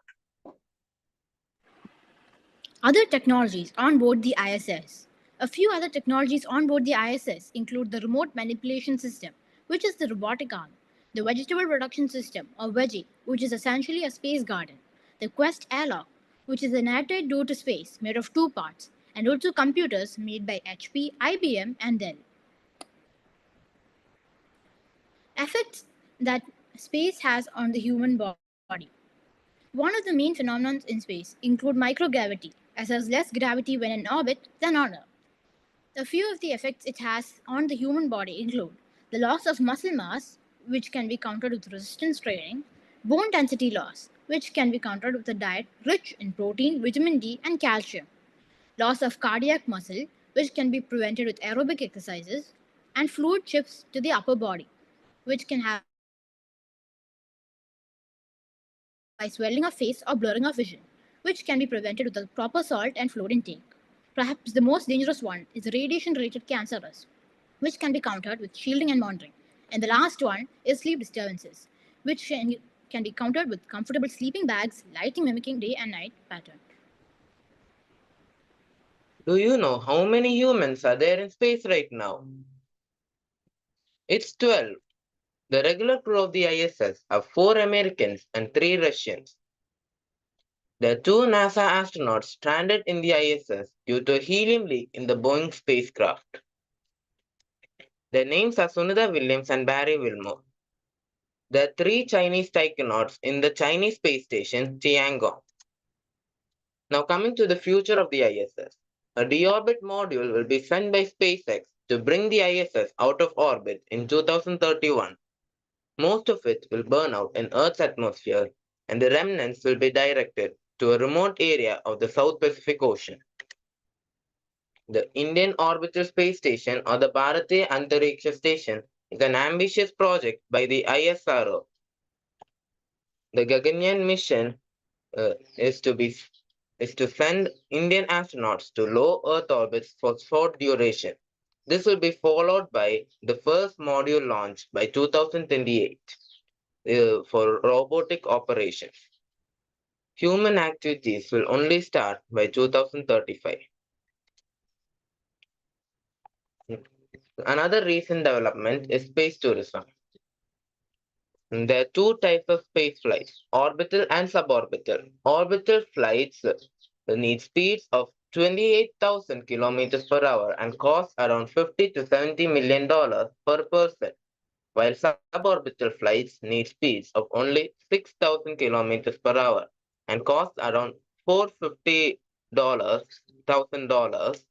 Other technologies on board the ISS. A few other technologies on board the ISS include the remote manipulation system, which is the robotic arm, the vegetable production system, or veggie, which is essentially a space garden, the Quest airlock, which is an airtight door to space made of 2 parts, and also computers made by HP, IBM, and Dell. Effects that space has on the human body. One of the main phenomena in space include microgravity, as there's less gravity when in orbit than on Earth. A few of the effects it has on the human body include the loss of muscle mass, which can be countered with resistance training, bone density loss, which can be countered with a diet rich in protein, vitamin D, and calcium, loss of cardiac muscle, which can be prevented with aerobic exercises, and fluid shifts to the upper body, which can have by swelling of face or blurring of vision, which can be prevented with a proper salt and fluid intake. Perhaps the most dangerous one is radiation-related cancer risk, which can be countered with shielding and monitoring. And the last one is sleep disturbances, which can be countered with comfortable sleeping bags, lighting mimicking day and night pattern. Do you know how many humans are there in space right now? It's 12. The regular crew of the ISS are 4 Americans and 3 Russians. There are 2 NASA astronauts stranded in the ISS due to a helium leak in the Boeing spacecraft. Their names are Sunita Williams and Barry Wilmore. There are 3 Chinese taikonauts in the Chinese space station Tiangong. Now coming to the future of the ISS. A deorbit module will be sent by SpaceX to bring the ISS out of orbit in 2031. Most of it will burn out in Earth's atmosphere, and the remnants will be directed to a remote area of the South Pacific Ocean. The Indian Orbital Space Station, or the Bharatiya Antariksha Station, is an ambitious project by the ISRO. The Gaganyaan mission is to send Indian astronauts to low Earth orbits for short duration. This will be followed by the first module launch by 2028 for robotic operations. Human activities will only start by 2035. Another recent development is space tourism. There are two types of space flights, orbital and suborbital. Orbital flights need speeds of 28,000 kilometers per hour and cost around $50 to $70 million per person, while suborbital flights need speeds of only 6,000 kilometers per hour and cost around $450,000,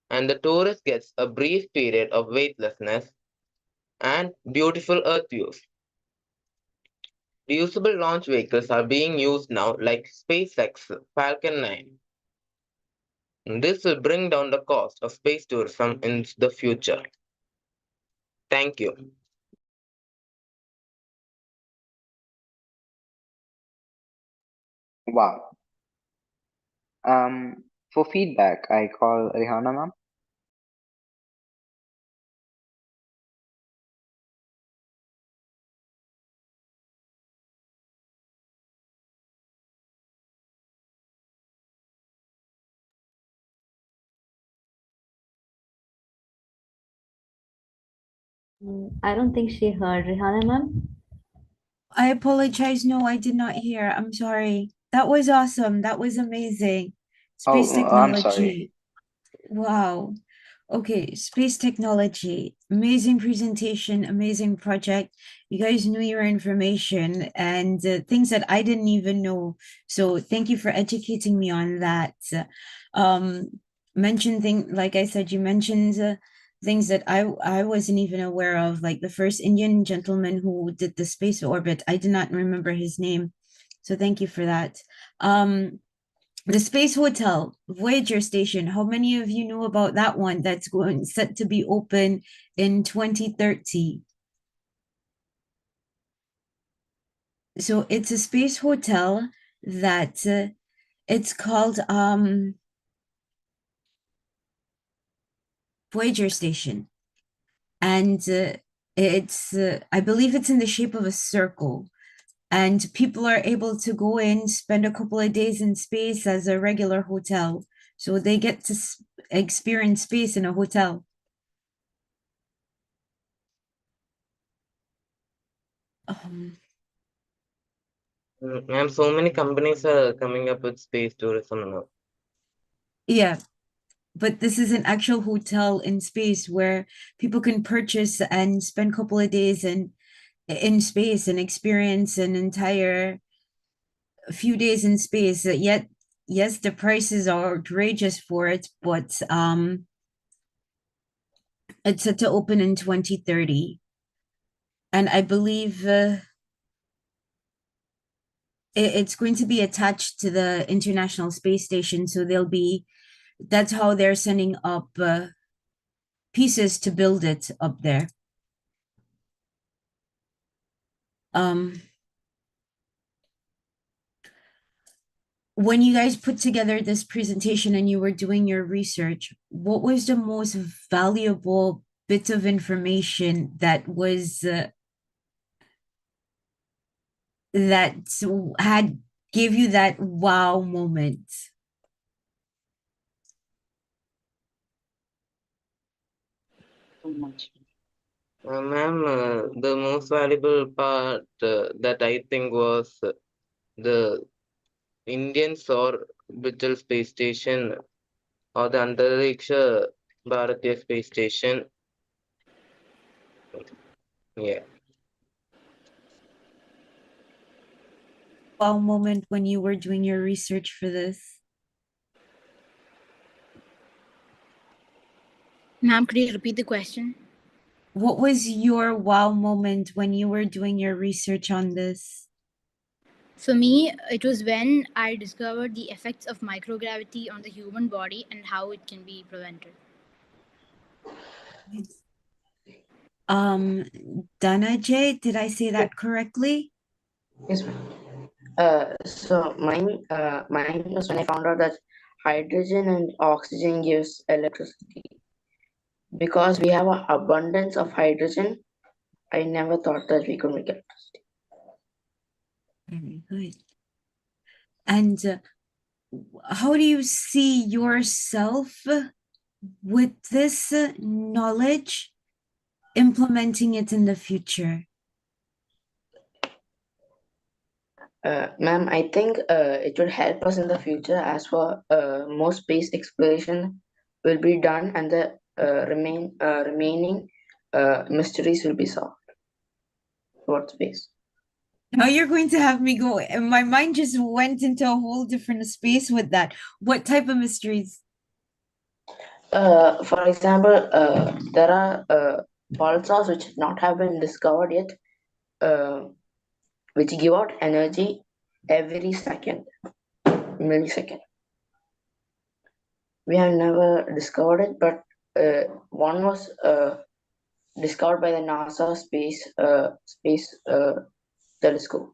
and the tourist gets a brief period of weightlessness and beautiful Earth views. Reusable launch vehicles are being used now, like SpaceX Falcon 9. This will bring down the cost of space tourism in the future. Thank you. Wow. For feedback, I call Rihanna ma'am. I don't think she heard. Rihanna, ma'am? I apologize. No, I did not hear. I'm sorry. That was awesome. That was amazing. Space Oh, I'm sorry. technology. Wow. Okay, space technology. Amazing presentation, amazing project. You guys knew your information and things that I didn't even know. So thank you for educating me on that. Mention thing, like I said, you mentioned things that I wasn't even aware of, like the first Indian gentleman who did the space orbit. I did not remember his name. So thank you for that. The Space Hotel, Voyager Station. How many of you know about that one that's set to be open in 2030? So it's a space hotel that it's called Voyager Station. And it's, I believe it's in the shape of a circle. And people are able to go in, spend a couple of days in space as a regular hotel. So they get to experience space in a hotel. And so many companies are coming up with space tourism now. Yeah, but this is an actual hotel in space where people can purchase and spend a couple of days in space and experience an entire few days in space. Yet, yes, the prices are outrageous for it, but it's set to open in 2030. And I believe it's going to be attached to the International Space Station. So that's how they're sending up pieces to build it up there. When you guys put together this presentation and you were doing your research, what was the most valuable bit of information that was that had gave you that wow moment? Ma'am, the most valuable part that I think was the Indian orbital space station or the Antariksha Bharatiya space station. Yeah. Wow moment when you were doing your research for this? Ma'am, could you repeat the question? What was your wow moment when you were doing your research on this? For me, it was when I discovered the effects of microgravity on the human body and how it can be prevented. Dhananjay, did I say that correctly? Yes, ma'am. Mine was when I found out that hydrogen and oxygen gives electricity. Because we have an abundance of hydrogen, I never thought that we could make electricity. Very good. And how do you see yourself with this knowledge, implementing it in the future? Ma'am, I think it will help us in the future as for more space exploration will be done and the remaining mysteries will be solved towards space. Now you're going to have me go, and my mind just went into a whole different space with that. What type of mysteries? For example, there are pulsars which not have been discovered yet, which give out energy every second, millisecond. We have never discovered it, but one was discovered by the NASA space telescope.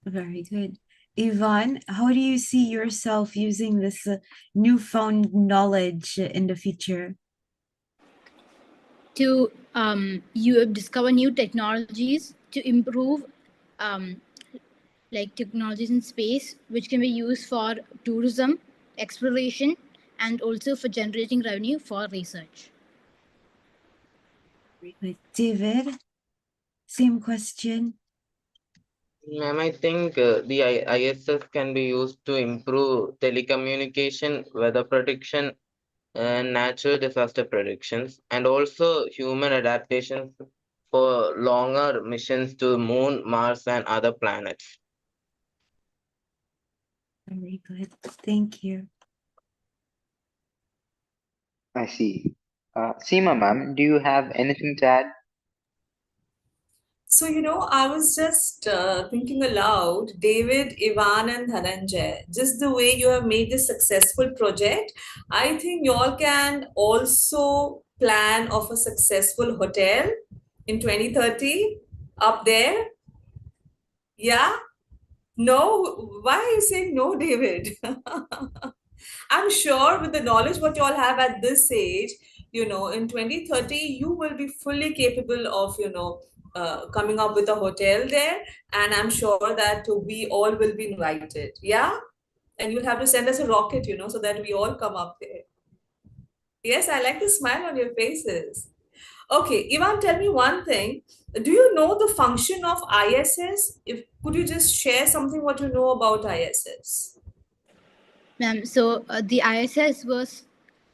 Very good. Yvonne, how do you see yourself using this newfound knowledge in the future? To you discover new technologies to improve like technologies in space, which can be used for tourism, exploration, and also for generating revenue for research. David, same question. Ma'am, I think the ISS can be used to improve telecommunication, weather prediction, and natural disaster predictions, and also human adaptations for longer missions to Moon, Mars, and other planets. Very good. Thank you. I see. Seema ma'am, do you have anything to add? So, I was just thinking aloud, David, Ivan, and Dhananjay, just the way you have made this successful project, I think you all can also plan of a successful hotel in 2030 up there. Yeah? No? Why are you saying no, David? I'm sure with the knowledge what you all have at this age, in 2030, you will be fully capable of, coming up with a hotel there. And I'm sure that we all will be invited. Yeah? And you'll have to send us a rocket, so that we all come up there. Yes, I like the smile on your faces. Okay, Ivan, tell me one thing. Do you know the function of ISS? Could you just share something what you know about ISS? Ma'am, so the ISS was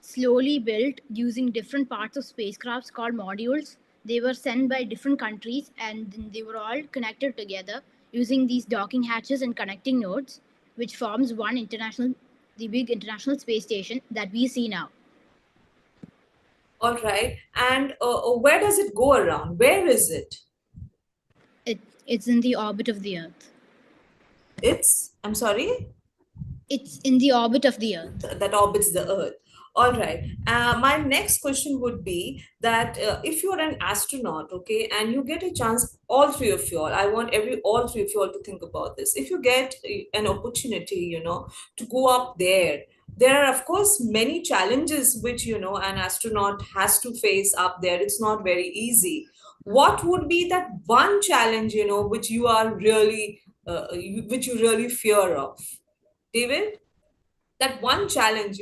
slowly built using different parts of spacecrafts called modules. They were sent by different countries and then they were all connected together using these docking hatches and connecting nodes, which forms the big international space station that we see now. All right. And where does it go around? Where is it? It's in the orbit of the Earth. I'm sorry? It's in the orbit of the Earth. That orbits the Earth. All right. My next question would be that if you're an astronaut, okay, and you get a chance, all three of you all, I want all three of you all to think about this. If you get an opportunity, to go up there, there are of course many challenges which an astronaut has to face up there. It's not very easy. What would be that one challenge which you are really which you really fear of, David? That one challenge,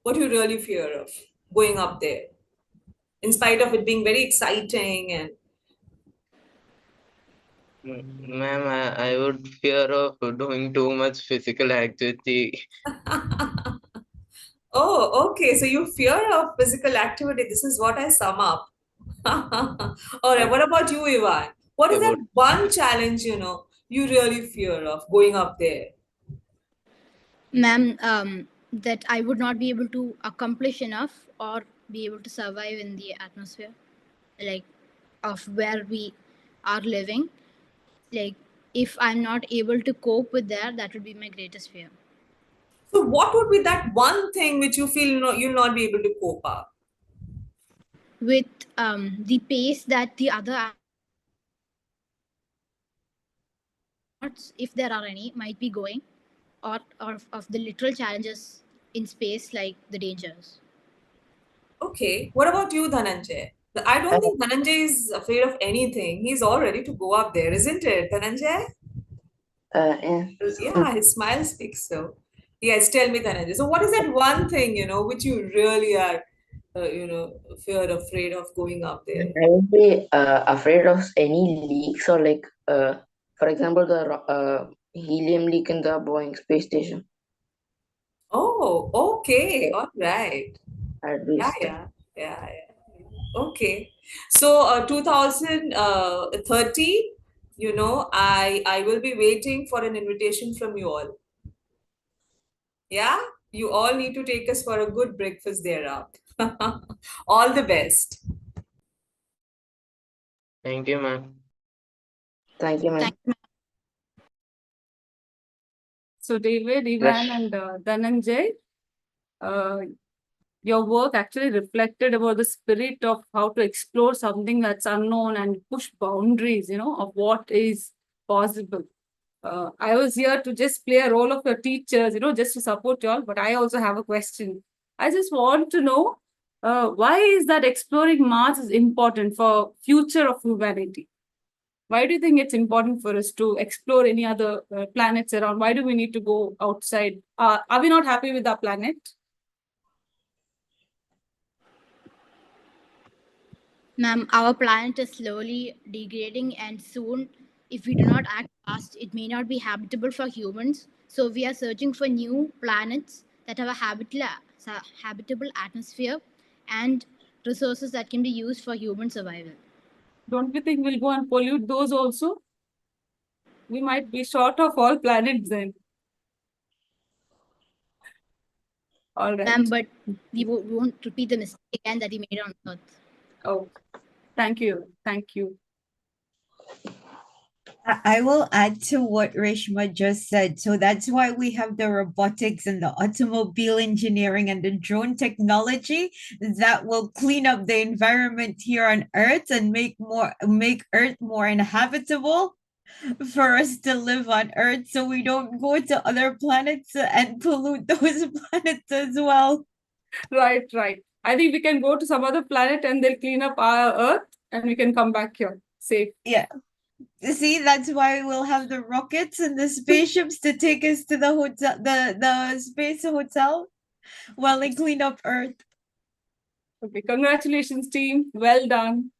what you really fear of going up there, in spite of it being very exciting and. Ma'am, I would fear of doing too much physical activity. Oh, okay. So you fear of physical activity. This is what I sum up. All right. What about you, Ivan? What is that one challenge, you really fear of going up there? Ma'am, that I would not be able to accomplish enough or be able to survive in the atmosphere, like of where we are living. Like if I'm not able to cope with that would be my greatest fear. So what would be that one thing which you feel you'll not be able to cope up? With the pace that the other astronauts, if there are any, might be going, or of the literal challenges in space, like the dangers. Okay. What about you, Dhananjay? I don't think Dhananjay is afraid of anything. He's all ready to go up there, isn't it, Dhananjay? Yeah. Yeah, his smile speaks so. Yes, tell me, Dhananjay. So what is that one thing, which you really are, afraid of going up there? I would be afraid of any leaks or like, for example, the helium leak in the Boeing space station. Oh, okay. All right. I'd be Yeah, scared. yeah. Okay. So 2030, I will be waiting for an invitation from you all. Yeah? You all need to take us for a good breakfast thereafter. All the best. Thank you, ma'am. Thank you, ma'am. So David, Ivan, and Dhananjay, your work actually reflected about the spirit of how to explore something that's unknown and push boundaries, of what is possible. I was here to just play a role of your teachers, just to support you all, but I also have a question. I just want to know, why is that exploring Mars is important for future of humanity? Why do you think it's important for us to explore any other planets around? Why do we need to go outside? Are we not happy with our planet? Ma'am, our planet is slowly degrading, and soon, if we do not act fast, it may not be habitable for humans. So, we are searching for new planets that have a habitable atmosphere and resources that can be used for human survival. Don't we think we'll go and pollute those also? We might be short of all planets then. All right. Ma'am, but we won't repeat the mistake again that we made on Earth. Oh, thank you. Thank you. I will add to what Reshma just said. So that's why we have the robotics and the automobile engineering and the drone technology that will clean up the environment here on Earth and make Earth more inhabitable for us to live on Earth, so we don't go to other planets and pollute those planets as well. Right. I think we can go to some other planet and they'll clean up our Earth and we can come back here safe. Yeah. See, that's why we'll have the rockets and the spaceships to take us to the hotel, the space hotel, while they clean up Earth. Okay, congratulations, team. Well done.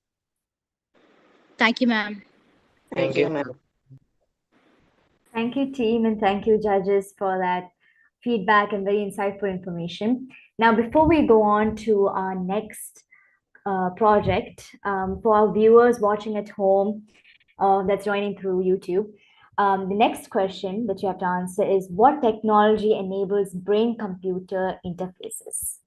Thank you, ma'am. Thank you, ma'am. Thank you, team, and thank you, judges, for that feedback and very insightful information. Now, before we go on to our next project, for our viewers watching at home that's joining through YouTube, the next question that you have to answer is, what technology enables brain-computer interfaces?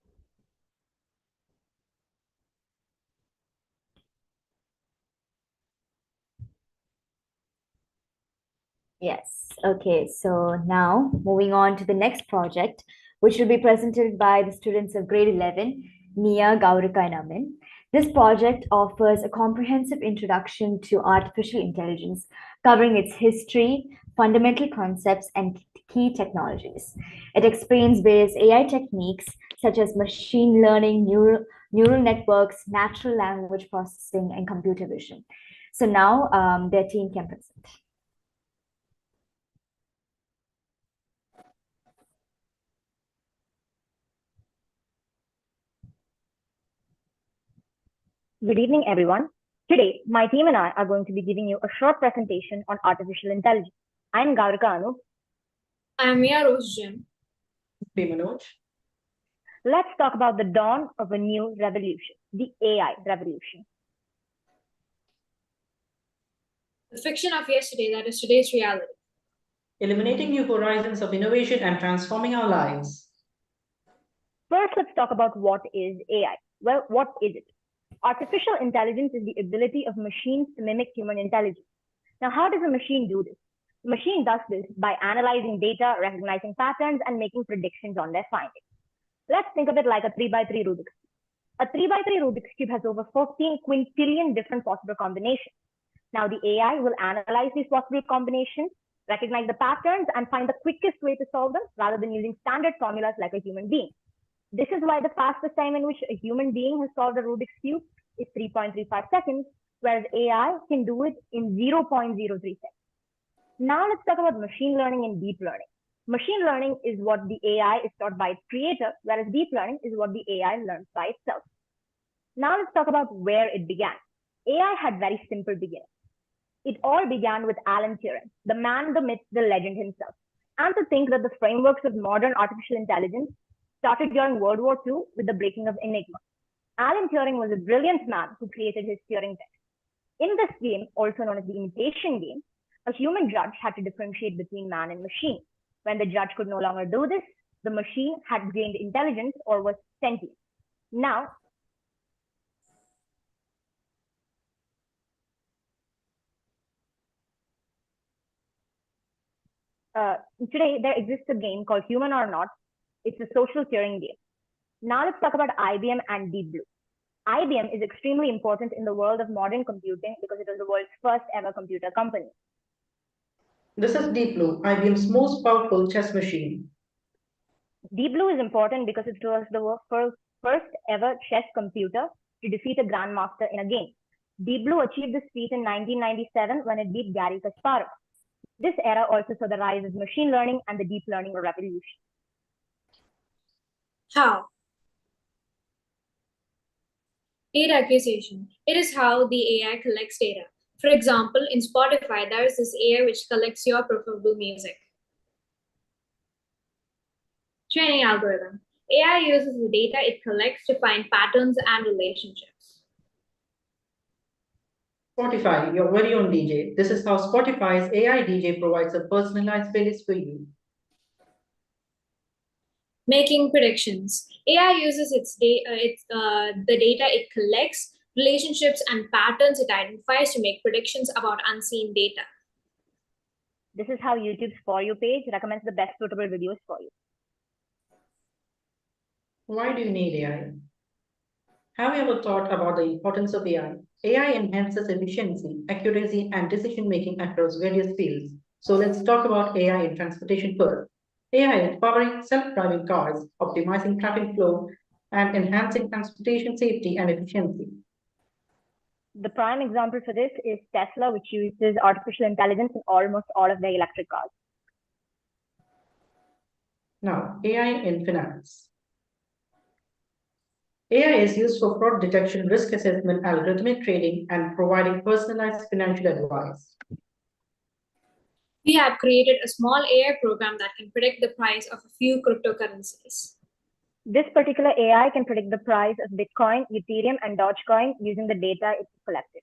Yes. Okay. So now moving on to the next project, which will be presented by the students of grade 11, Nia, Gaurika, and Amin. This project offers a comprehensive introduction to artificial intelligence, covering its history, fundamental concepts, and key technologies. It explains various AI techniques such as machine learning, neural networks, natural language processing, and computer vision. So now their team can present. Good evening, everyone. Today, my team and I are going to be giving you a short presentation on artificial intelligence. I'm Gaurika Anu. I'm Mia Rose Jim. Manoj. Let's talk about the dawn of a new revolution, the AI revolution. The fiction of yesterday that is today's reality. Illuminating new horizons of innovation and transforming our lives. First, let's talk about what is AI. Well, what is it? Artificial intelligence is the ability of machines to mimic human intelligence. Now, how does a machine do this? The machine does this by analyzing data, recognizing patterns, and making predictions on their findings. Let's think of it like a 3x3 Rubik's Cube. A 3x3 Rubik's Cube has over 14 quintillion different possible combinations. Now, the AI will analyze these possible combinations, recognize the patterns, and find the quickest way to solve them rather than using standard formulas like a human being. This is why the fastest time in which a human being has solved a Rubik's Cube is 3.35 seconds, whereas AI can do it in 0.03 seconds. Now let's talk about machine learning and deep learning. Machine learning is what the AI is taught by its creator, whereas deep learning is what the AI learns by itself. Now let's talk about where it began. AI had very simple beginnings. It all began with Alan Turing, the man, the myth, the legend himself. And to think that the frameworks of modern artificial intelligence started during World War II with the breaking of Enigma. Alan Turing was a brilliant man who created his Turing test. In this game, also known as the imitation game, a human judge had to differentiate between man and machine. When the judge could no longer do this, the machine had gained intelligence or was sentient. Now, today there exists a game called Human or Not. It's a social Turing game. Now let's talk about IBM and Deep Blue. IBM is extremely important in the world of modern computing because it was the world's first ever computer company. This is Deep Blue, IBM's most powerful chess machine. Deep Blue is important because it was the first ever chess computer to defeat a grandmaster in a game. Deep Blue achieved this feat in 1997 when it beat Garry Kasparov. This era also saw the rise of machine learning and the deep learning revolution. How? Data acquisition. It is how the AI collects data. For example, in Spotify, there is this AI which collects your preferable music. Training algorithm. AI uses the data it collects to find patterns and relationships. Spotify, your very own DJ. This is how Spotify's AI DJ provides a personalized playlist for you. Making predictions. AI uses the data it collects, relationships and patterns it identifies to make predictions about unseen data. This is how YouTube's For You page recommends the best suitable videos for you. Why do you need AI? Have you ever thought about the importance of AI? AI enhances efficiency, accuracy, and decision-making across various fields. So let's talk about AI in transportation first. AI is powering self-driving cars, optimizing traffic flow, and enhancing transportation safety and efficiency. The prime example for this is Tesla, which uses artificial intelligence in almost all of their electric cars. Now, AI in finance. AI is used for fraud detection, risk assessment, algorithmic trading, and providing personalized financial advice. We have created a small AI program that can predict the price of a few cryptocurrencies. This particular AI can predict the price of Bitcoin, Ethereum, and Dogecoin using the data it's collected.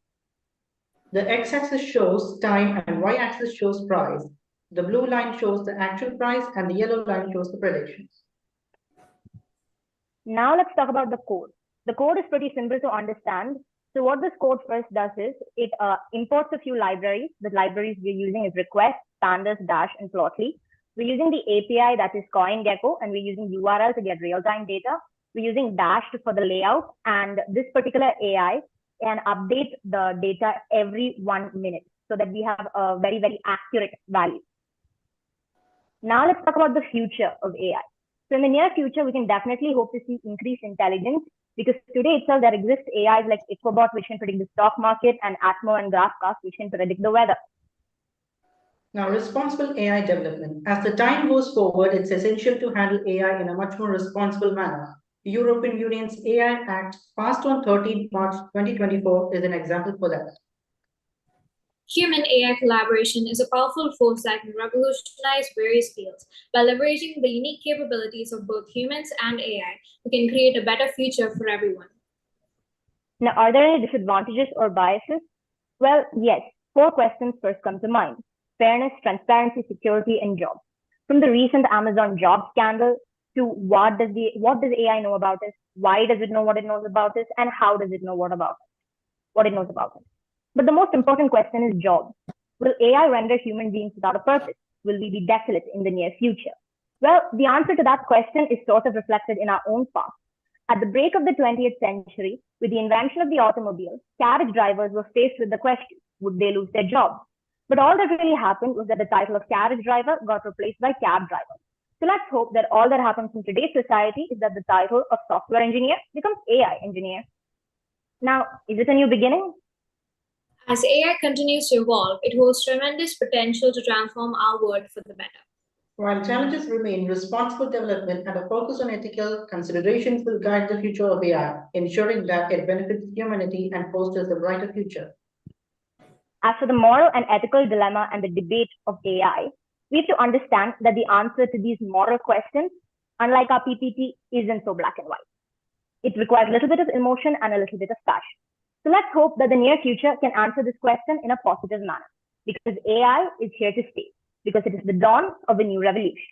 The x-axis shows time and y-axis shows price. The blue line shows the actual price and the yellow line shows the predictions. Now let's talk about the code. The code is pretty simple to understand. So what this code first does is it imports a few libraries. The libraries we're using is request, pandas, dash, and plotly. We're using the API that is CoinGecko, and we're using URL to get real-time data. We're using dash for the layout, and this particular AI can update the data every 1 minute so that we have a very, very accurate value. Now let's talk about the future of AI. So in the near future, we can definitely hope to see increased intelligence because today itself there exists AIs like Ecobot, which can predict the stock market, and Atmo and GraphCast, which can predict the weather. Now, responsible AI development. As the time goes forward, it's essential to handle AI in a much more responsible manner. The European Union's AI Act, passed on 13 March 2024, is an example for that. Human-AI collaboration is a powerful force that can revolutionize various fields. By leveraging the unique capabilities of both humans and AI, we can create a better future for everyone. Now, are there any disadvantages or biases? Well, yes. 4 questions first come to mind: fairness, transparency, security, and jobs. From the recent Amazon job scandal to what does AI know about us? Why does it know what it knows about us? And how does it know what it knows about us? But the most important question is jobs. Will AI render human beings without a purpose? Will we be desolate in the near future? Well, the answer to that question is sort of reflected in our own past. At the break of the 20th century, with the invention of the automobile, carriage drivers were faced with the question, would they lose their jobs? But all that really happened was that the title of carriage driver got replaced by cab driver. So let's hope that all that happens in today's society is that the title of software engineer becomes AI engineer. Now, is it a new beginning? As AI continues to evolve, it holds tremendous potential to transform our world for the better. While challenges remain, responsible development and a focus on ethical considerations will guide the future of AI, ensuring that it benefits humanity and fosters a brighter future. As for the moral and ethical dilemma and the debate of AI, we have to understand that the answer to these moral questions, unlike our PPT, isn't so black and white. It requires a little bit of emotion and a little bit of passion. So let's hope that the near future can answer this question in a positive manner, because AI is here to stay, because it is the dawn of a new revolution.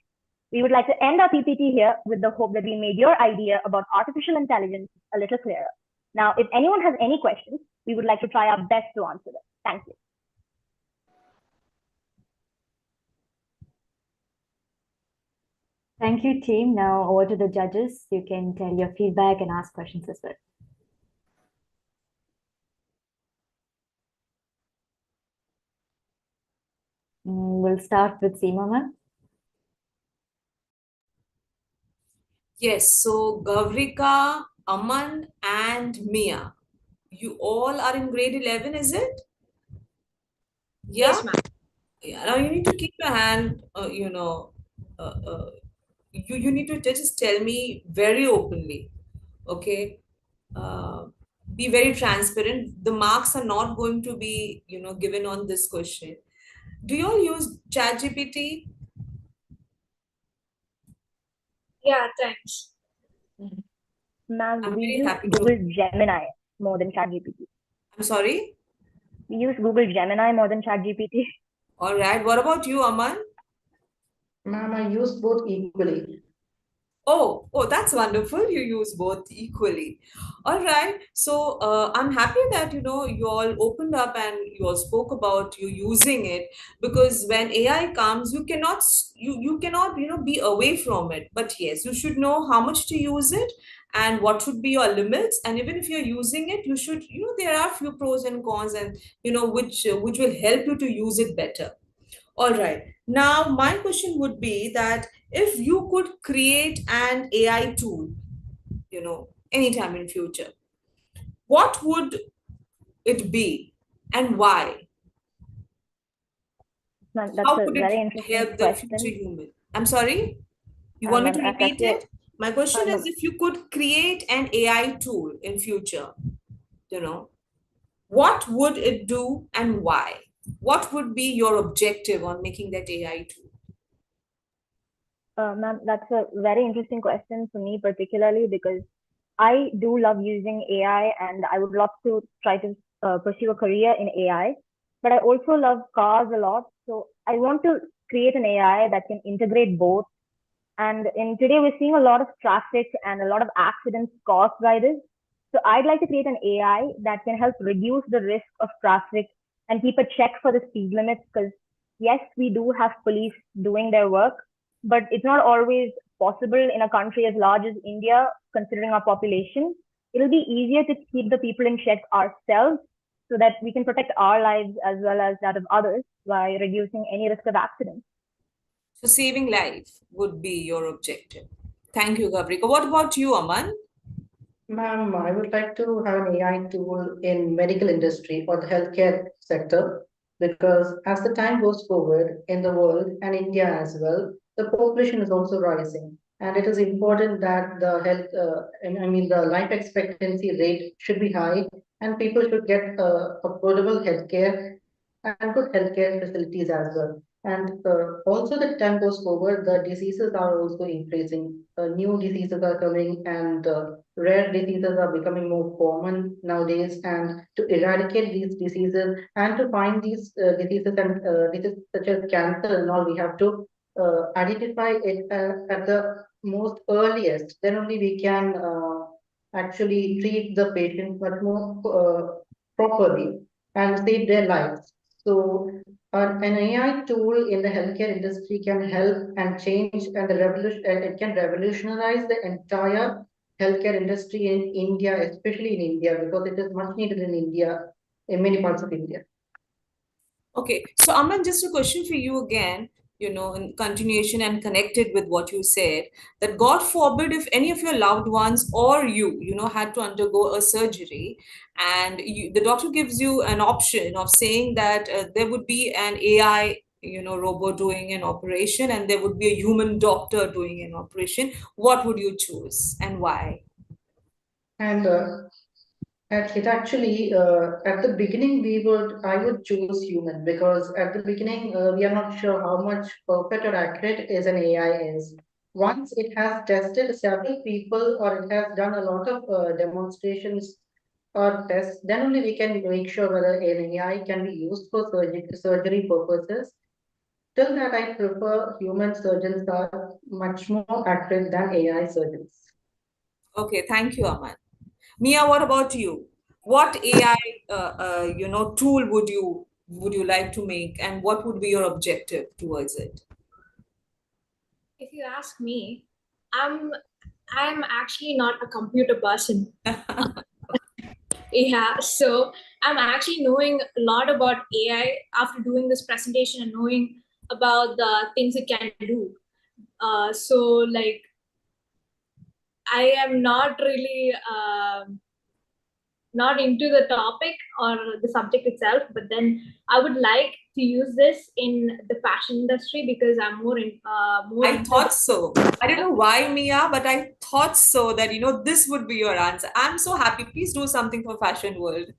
We would like to end our PPT here with the hope that we made your idea about artificial intelligence a little clearer. Now, if anyone has any questions, we would like to try our best to answer them. Thank you. Thank you, team. Now over to the judges. You can tell your feedback and ask questions as well. We'll start with Seema, ma'am. Yes, so Gavrika, Aman, and Mia, you all are in grade 11, is it? Yeah? Yes, ma'am. Yeah, now you need to keep your hand, you need to just tell me very openly, okay? Be very transparent. The marks are not going to be, given on this question. Do you all use ChatGPT? Yeah, thanks. Ma'am, I'm we very use happy to. Google Gemini more than ChatGPT. I'm sorry? We use Google Gemini more than ChatGPT. All right. What about you, Aman? Ma'am, I use both equally. Oh, that's wonderful. You use both equally. All right. So I'm happy that you all opened up and you all spoke about you using it, because when AI comes, you cannot be away from it. But yes, you should know how much to use it and what should be your limits. And even if you're using it, you should there are few pros and cons, and which will help you to use it better. All right. Now, my question would be that if you could create an AI tool, anytime in future, what would it be and why? Ma'am, that's How a could very it interesting help the question. future human? I'm sorry? You want me to Ma'am, repeat it? My question no. is, if you could create an AI tool in future, what would it do and why? What would be your objective on making that AI tool? Ma'am, that's a very interesting question for me, particularly because I do love using AI and I would love to try to pursue a career in AI. But I also love cars a lot. So I want to create an AI that can integrate both. And in today, we're seeing a lot of traffic and a lot of accidents caused by this. So I'd like to create an AI that can help reduce the risk of traffic and keep a check for the speed limits. Because yes, we do have police doing their work, but it's not always possible in a country as large as India, considering our population. It'll be easier to keep the people in check ourselves so that we can protect our lives as well as that of others by reducing any risk of accidents. So saving life would be your objective. Thank you, Gabrika. What about you, Aman? Ma'am, I would like to have an AI tool in medical industry or the healthcare sector, because as the time goes forward in the world and India as well, the population is also rising. And it is important that the the life expectancy rate should be high and people should get affordable healthcare and good healthcare facilities as well. And also, the time goes forward, the diseases are also increasing. New diseases are coming, and rare diseases are becoming more common nowadays. And to eradicate these diseases and to find these diseases and diseases such as cancer and all, we have to identify it at the most earliest. Then only we can actually treat the patient much more properly and save their lives. So an AI tool in the healthcare industry can help and change and it can revolutionize the entire healthcare industry in India, especially in India, because it is much needed in India, in many parts of India. Okay, so Aman, just a question for you again, in continuation and connected with what you said, that God forbid if any of your loved ones or had to undergo a surgery, and the doctor gives you an option of saying that there would be an AI robot doing an operation, and there would be a human doctor doing an operation, what would you choose and why? And it actually, at the beginning, I would choose human because at the beginning, we are not sure how much perfect or accurate is an AI is. Once it has tested several people or it has done a lot of demonstrations or tests, then only we can make sure whether an AI can be used for surgery purposes. Till that, I prefer human surgeons are much more accurate than AI surgeons. Okay, thank you, Aman. Mia, what about you? What AI, tool would you like to make, and what would be your objective towards it? If you ask me, I'm actually not a computer person. Yeah, so I'm actually knowing a lot about AI after doing this presentation and knowing about the things it can do. So like I am not really not into the topic or the subject itself, but then I would like to use this in the fashion industry because I'm more I thought so. I don't know why, Mia, but I thought so that this would be your answer. I'm so happy. Please do something for fashion world.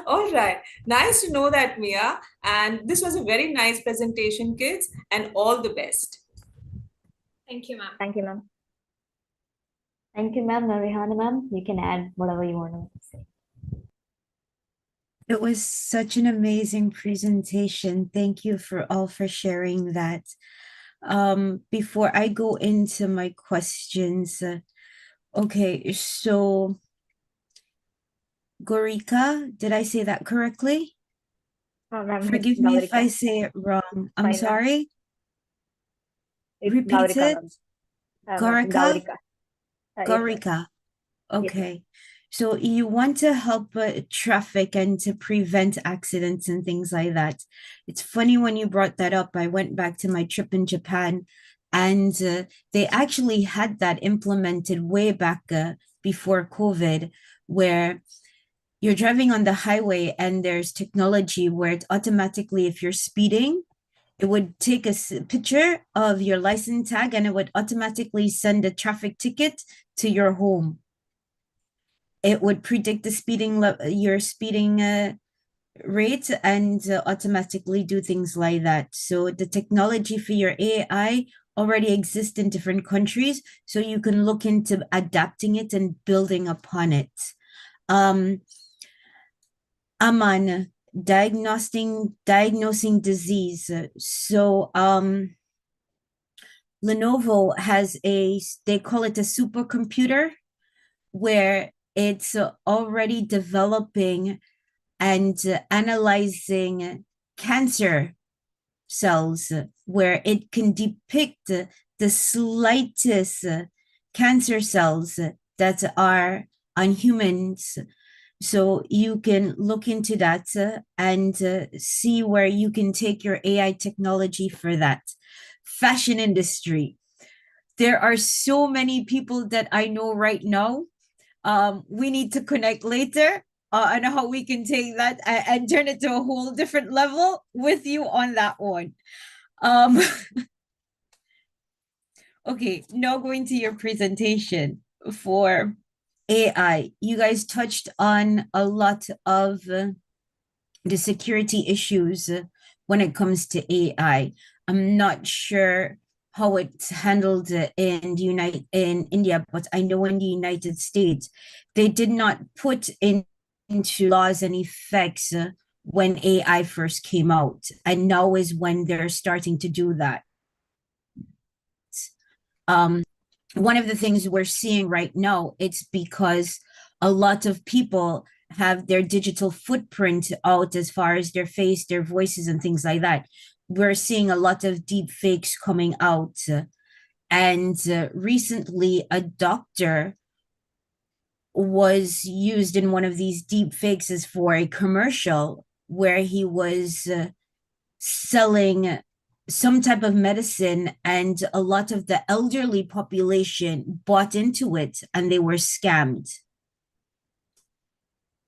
All right. Nice to know that, Mia. And this was a very nice presentation, kids, and all the best. Thank you, ma'am. Thank you, ma'am. Thank you, ma'am. Now, Rihanna, ma'am, you can add whatever you want to say. It was such an amazing presentation. Thank you for all for sharing that. Before I go into my questions, okay, so Gorika, did I say that correctly? Forgive me if I say it wrong. I'm sorry. Repeat it. Gorika? Gorika. Okay. So you want to help traffic and to prevent accidents and things like that. It's funny when you brought that up. I went back to my trip in Japan, and they actually had that implemented way back before COVID, where you're driving on the highway and there's technology where it automatically, if you're speeding, it would take a picture of your license tag and it would automatically send a traffic ticket to your home. It would predict the your speeding rate and automatically do things like that. So the technology for your AI already exists in different countries, so you can look into adapting it and building upon it. Aman, diagnosing disease. So Lenovo has they call it a supercomputer, where it's already developing and analyzing cancer cells, where it can depict the slightest cancer cells that are on humans. So you can look into that and see where you can take your AI technology for that. Fashion industry. There are so many people that I know right now. We need to connect later on how we can take that and turn it to a whole different level with you on that one. Okay, now going to your presentation for AI. You guys touched on a lot of the security issues when it comes to AI. I'm not sure how it's handled in India, but I know in the United States, they did not put into laws and effects when AI first came out. And now is when they're starting to do that. One of the things we're seeing right now, it's because a lot of people have their digital footprint out as far as their face, their voices, and things like that. We're seeing a lot of deep fakes coming out. And recently, a doctor was used in one of these deep fakes as for a commercial where he was selling some type of medicine, and a lot of the elderly population bought into it and they were scammed.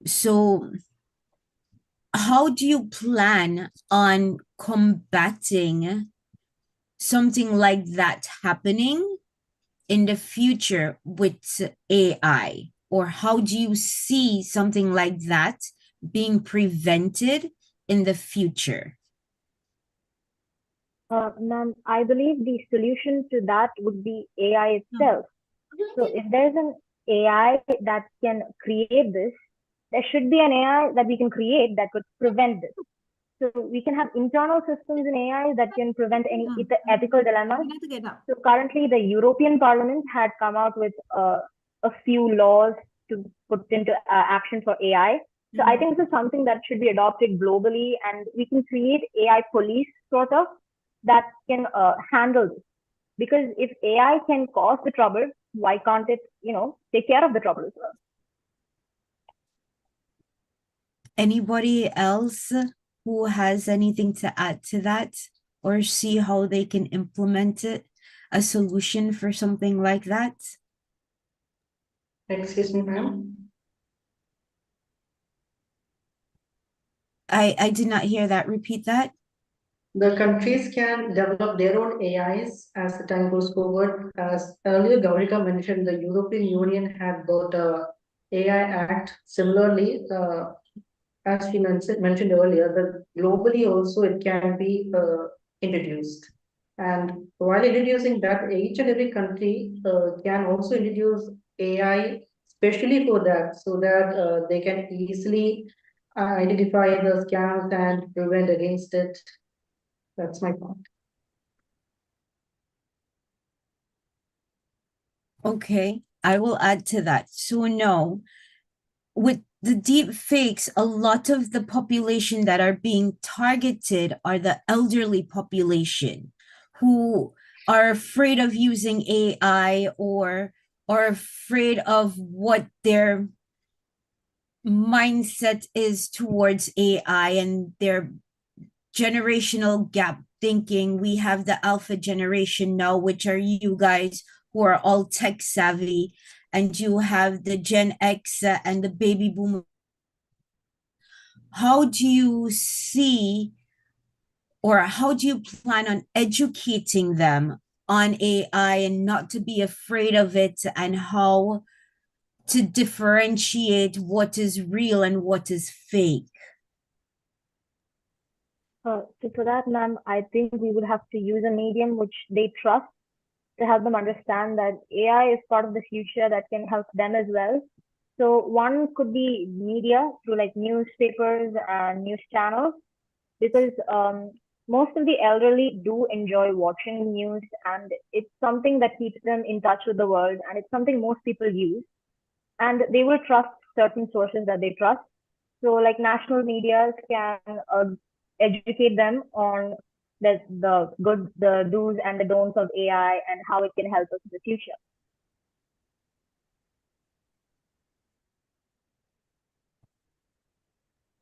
So how do you plan on combating something like that happening in the future with AI? Or how do you see something like that being prevented in the future? Ma'am, I believe the solution to that would be AI itself. So if there's an AI that can create this, there should be an AI that we can create that could prevent this. So we can have internal systems in AI that can prevent any ethical dilemmas. So currently, the European Parliament had come out with a few laws to put into action for AI. So I think this is something that should be adopted globally, and we can create AI police sort of that can handle this. Because if AI can cause the trouble, why can't it, take care of the trouble as well? Anybody else who has anything to add to that or see how they can implement it, a solution for something like that? Excuse me, ma'am. I did not hear that. Repeat that. The countries can develop their own AIs as the time goes forward. As earlier Gaurika mentioned, the European Union had got a AI Act. Similarly, as she mentioned earlier, that globally also it can be introduced. And while introducing that, each and every country can also introduce AI especially for that, so that they can easily identify the scams and prevent against it. That's my point. Okay, I will add to that. So no, with the deep fakes, a lot of the population that are being targeted are the elderly population who are afraid of using AI or are afraid of what their mindset is towards AI and their generational gap thinking. We have the alpha generation now, which are you guys who are all tech savvy, and you have the Gen X and the baby boomer. How do you see, or how do you plan on educating them on AI and not to be afraid of it, and how to differentiate what is real and what is fake? So for that, ma'am, I think we would have to use a medium which they trust to help them understand that AI is part of the future that can help them as well. So one could be media through like newspapers and news channels, because most of the elderly do enjoy watching news, and it's something that keeps them in touch with the world, and it's something most people use, and they will trust certain sources that they trust. So like national medias can educate them on the do's and the don'ts of AI and how it can help us in the future.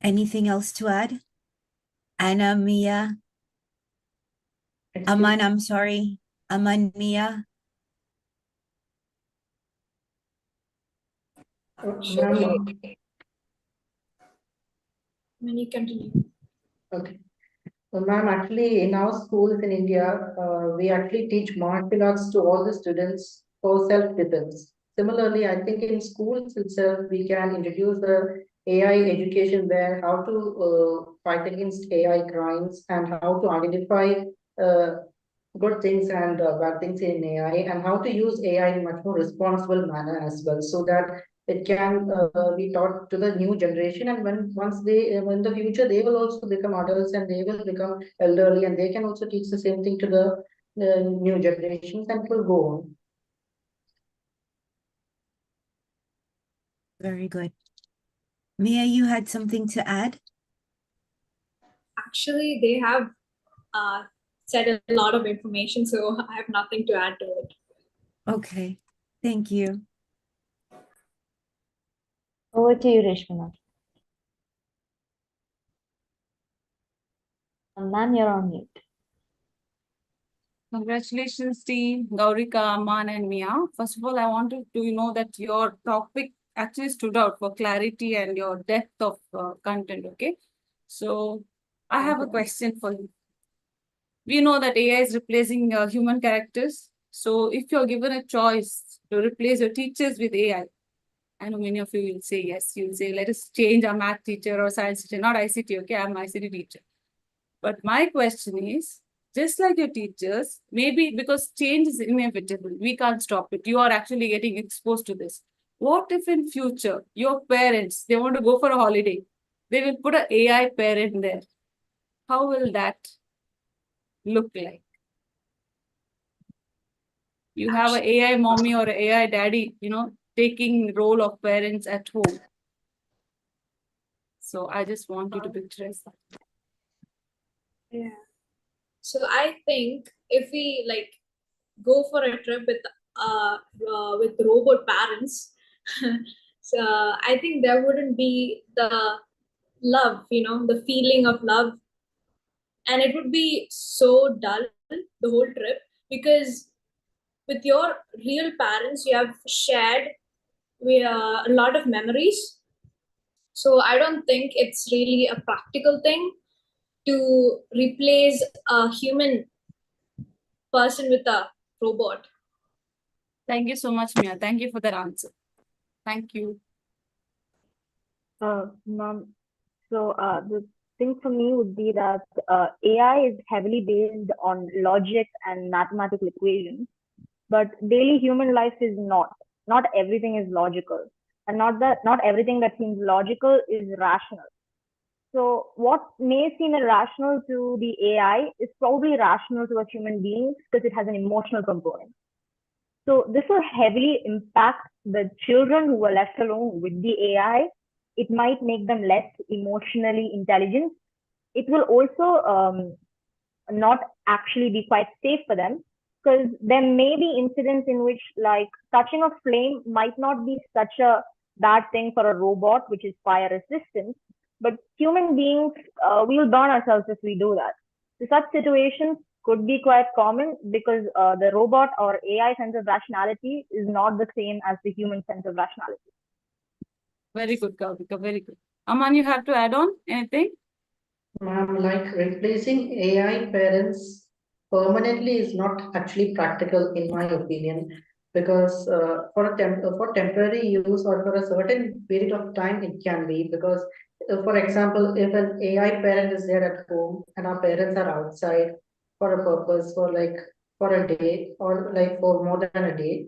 Anything else to add? Anna, Mia, Aman, I'm sorry. Aman, Mia. Ma'am, When you continue. okay. So, ma'am, actually, in our schools in India, we actually teach martial arts to all the students for self-defense. Similarly, I think in schools itself, we can introduce the AI education there, how to fight against AI crimes and how to identify uh, good things and bad things in AI, and how to use AI in much more responsible manner as well, so that it can be taught to the new generation. And once they in the future they will also become adults and they will become elderly, and they can also teach the same thing to the new generations, and it will go on. Very good. Mia, you had something to add? Actually, they have said a lot of information, so I have nothing to add to it. Okay, thank you. Over to you, Reshmana. Ma'am, you're on mute. Congratulations, team, Gaurika, Aman, and Mia. First of all, I wanted to know that your topic actually stood out for clarity and your depth of content, okay? So I have a question for you. We know that AI is replacing human characters. So if you're given a choice to replace your teachers with AI, I know many of you will say yes. You'll say, let us change our math teacher or science teacher, not ICT, okay? I'm an ICT teacher. But my question is, just like your teachers, maybe because change is inevitable, we can't stop it. You are actually getting exposed to this. What if in future, your parents, they want to go for a holiday, they will put an AI parent there? How will that look like? You have an AI mommy or an AI daddy, taking role of parents at home. So I just want you to picture that. Yeah. So I think if we go for a trip with robot parents, so I think there wouldn't be the love, the feeling of love, and it would be so dull the whole trip, because with your real parents you have shared a lot of memories. So I don't think it's really a practical thing to replace a human person with a robot. Thank you so much, Mia. Thank you for that answer. Thank you. Ma'am, the thing for me would be that AI is heavily based on logic and mathematical equations, but daily human life is not. Not everything is logical, and not everything that seems logical is rational. So what may seem irrational to the AI is probably rational to a human being because it has an emotional component. So this will heavily impact the children who are left alone with the AI. It might make them less emotionally intelligent. It will also not actually be quite safe for them, because there may be incidents in which like touching a flame might not be such a bad thing for a robot, which is fire resistant, but human beings, we'll burn ourselves if we do that. So such situations could be quite common because the robot or AI sense of rationality is not the same as the human sense of rationality. Very good, Kauvika, very good. Aman, you have to add on anything? Ma'am, like replacing AI parents permanently is not actually practical in my opinion, because for temporary use or for a certain period of time it can be, because for example, if an AI parent is there at home and our parents are outside for a purpose for a day or like for more than a day,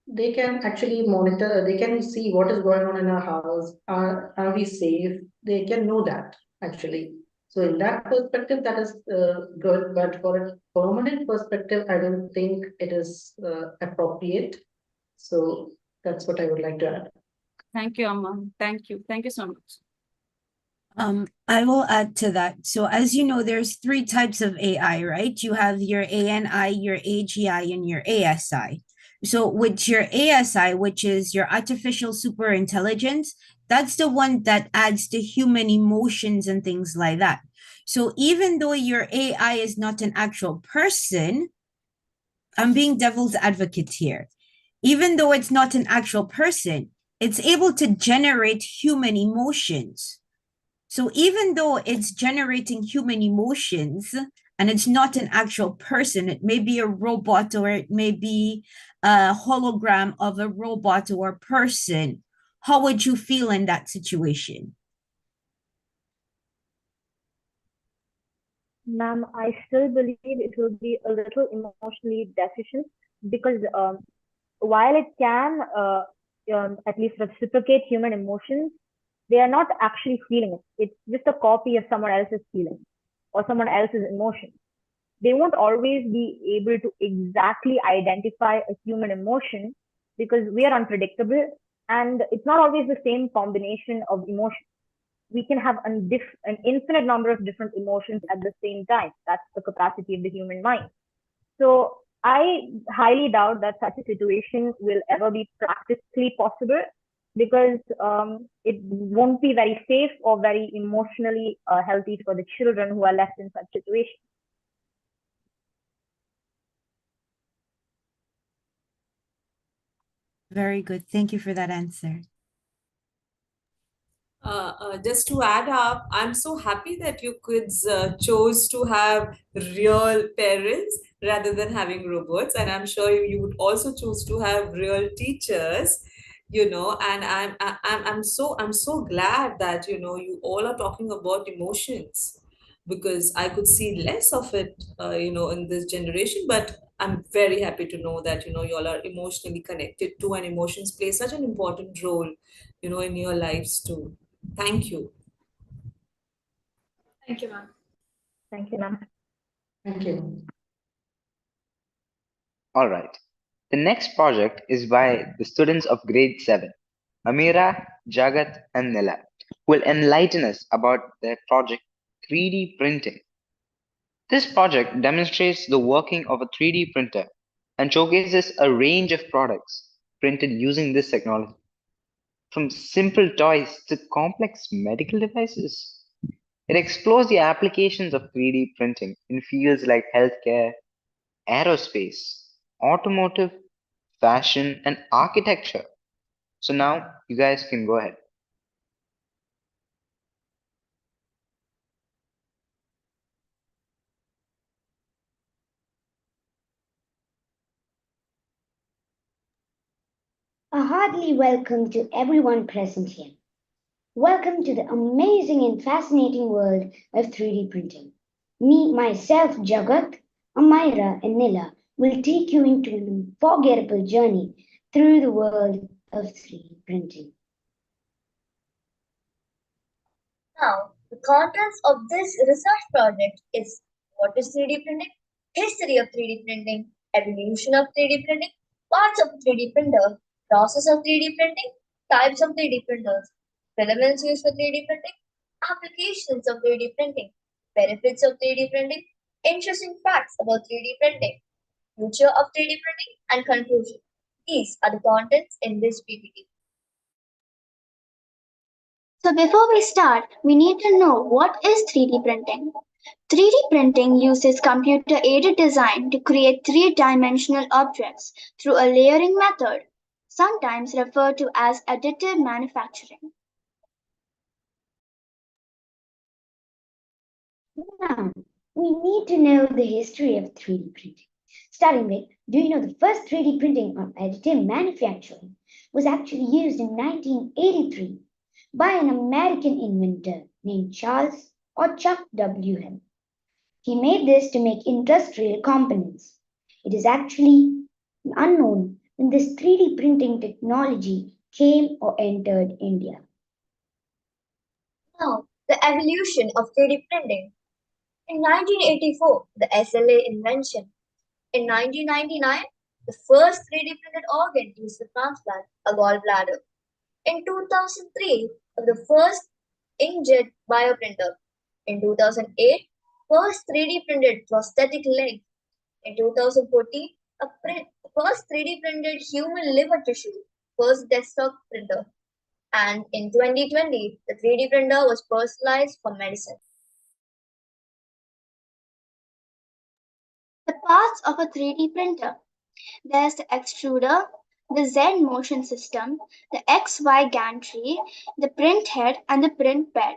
they can actually monitor, they can see what is going on in our house. Are we safe? They can know that actually. So in that perspective, that is good. But for a permanent perspective, I don't think it is appropriate. So that's what I would like to add. Thank you, Aman. Thank you. Thank you so much. I will add to that. So as you know, there's 3 types of AI, right? You have your ANI, your AGI, and your ASI. So with your ASI, which is your artificial super intelligence, that's the one that adds the human emotions and things like that. So even though your AI is not an actual person, I'm being devil's advocate here. Even though it's not an actual person, it's able to generate human emotions. So even though it's generating human emotions and it's not an actual person, it may be a robot or it may be a hologram of a robot or a person. How would you feel in that situation? Ma'am, I still believe it will be a little emotionally deficient because while it can at least reciprocate human emotions, they are not actually feeling it. It's just a copy of someone else's feeling or someone else's emotion. They won't always be able to exactly identify a human emotion because we are unpredictable and it's not always the same combination of emotions. We can have an infinite number of different emotions at the same time. That's the capacity of the human mind. So I highly doubt that such a situation will ever be practically possible because it won't be very safe or very emotionally healthy for the children who are left in such situations. Very good. Thank you for that answer. just to add up, I'm so happy that you kids chose to have real parents rather than having robots, and I'm sure you would also choose to have real teachers. And I'm so glad that you all are talking about emotions, because I could see less of it in this generation. But I'm very happy to know that you all are emotionally connected to, and emotions play such an important role in your lives too. Thank you. Thank you, ma'am. Thank you, ma'am. Thank you. All right. The next project is by the students of grade 7, Amira, Jagat, and Nila, who will enlighten us about their project 3D printing. This project demonstrates the working of a 3D printer and showcases a range of products printed using this technology, from simple toys to complex medical devices. It explores the applications of 3D printing in fields like healthcare, aerospace, automotive, fashion, and architecture. So now you guys can go ahead. A hearty welcome to everyone present here. Welcome to the amazing and fascinating world of 3D printing. Me, myself, Jagat, Amira, and Nila will take you into an unforgettable journey through the world of 3D printing. Now, the contents of this research project is: what is 3D printing, history of 3D printing, evolution of 3D printing, parts of 3D printer, process of 3D printing, types of 3D printers, filaments used for 3D printing, applications of 3D printing, benefits of 3D printing, interesting facts about 3D printing, future of 3D printing, and conclusion. These are the contents in this PPT. So before we start, we need to know what is 3D printing. 3D printing uses computer-aided design to create three-dimensional objects through a layering method, sometimes referred to as additive manufacturing. Now, we need to know the history of 3D printing. Starting with, do you know the first 3D printing or additive manufacturing was actually used in 1983 by an American inventor named Charles or Chuck W. Hill. He made this to make industrial components. It is actually unknown when this 3D printing technology came or entered India. Now, the evolution of 3D printing. In 1984, the SLA invention. In 1999, the first 3D printed organ used to transplant, a gallbladder. In 2003, the first inkjet bioprinter. In 2008, first 3D printed prosthetic leg. In 2014, first 3D printed human liver tissue, first desktop printer. And in 2020, the 3D printer was personalized for medicine. The parts of a 3D printer. There's the extruder, the Z motion system, the XY gantry, the print head, and the print bed.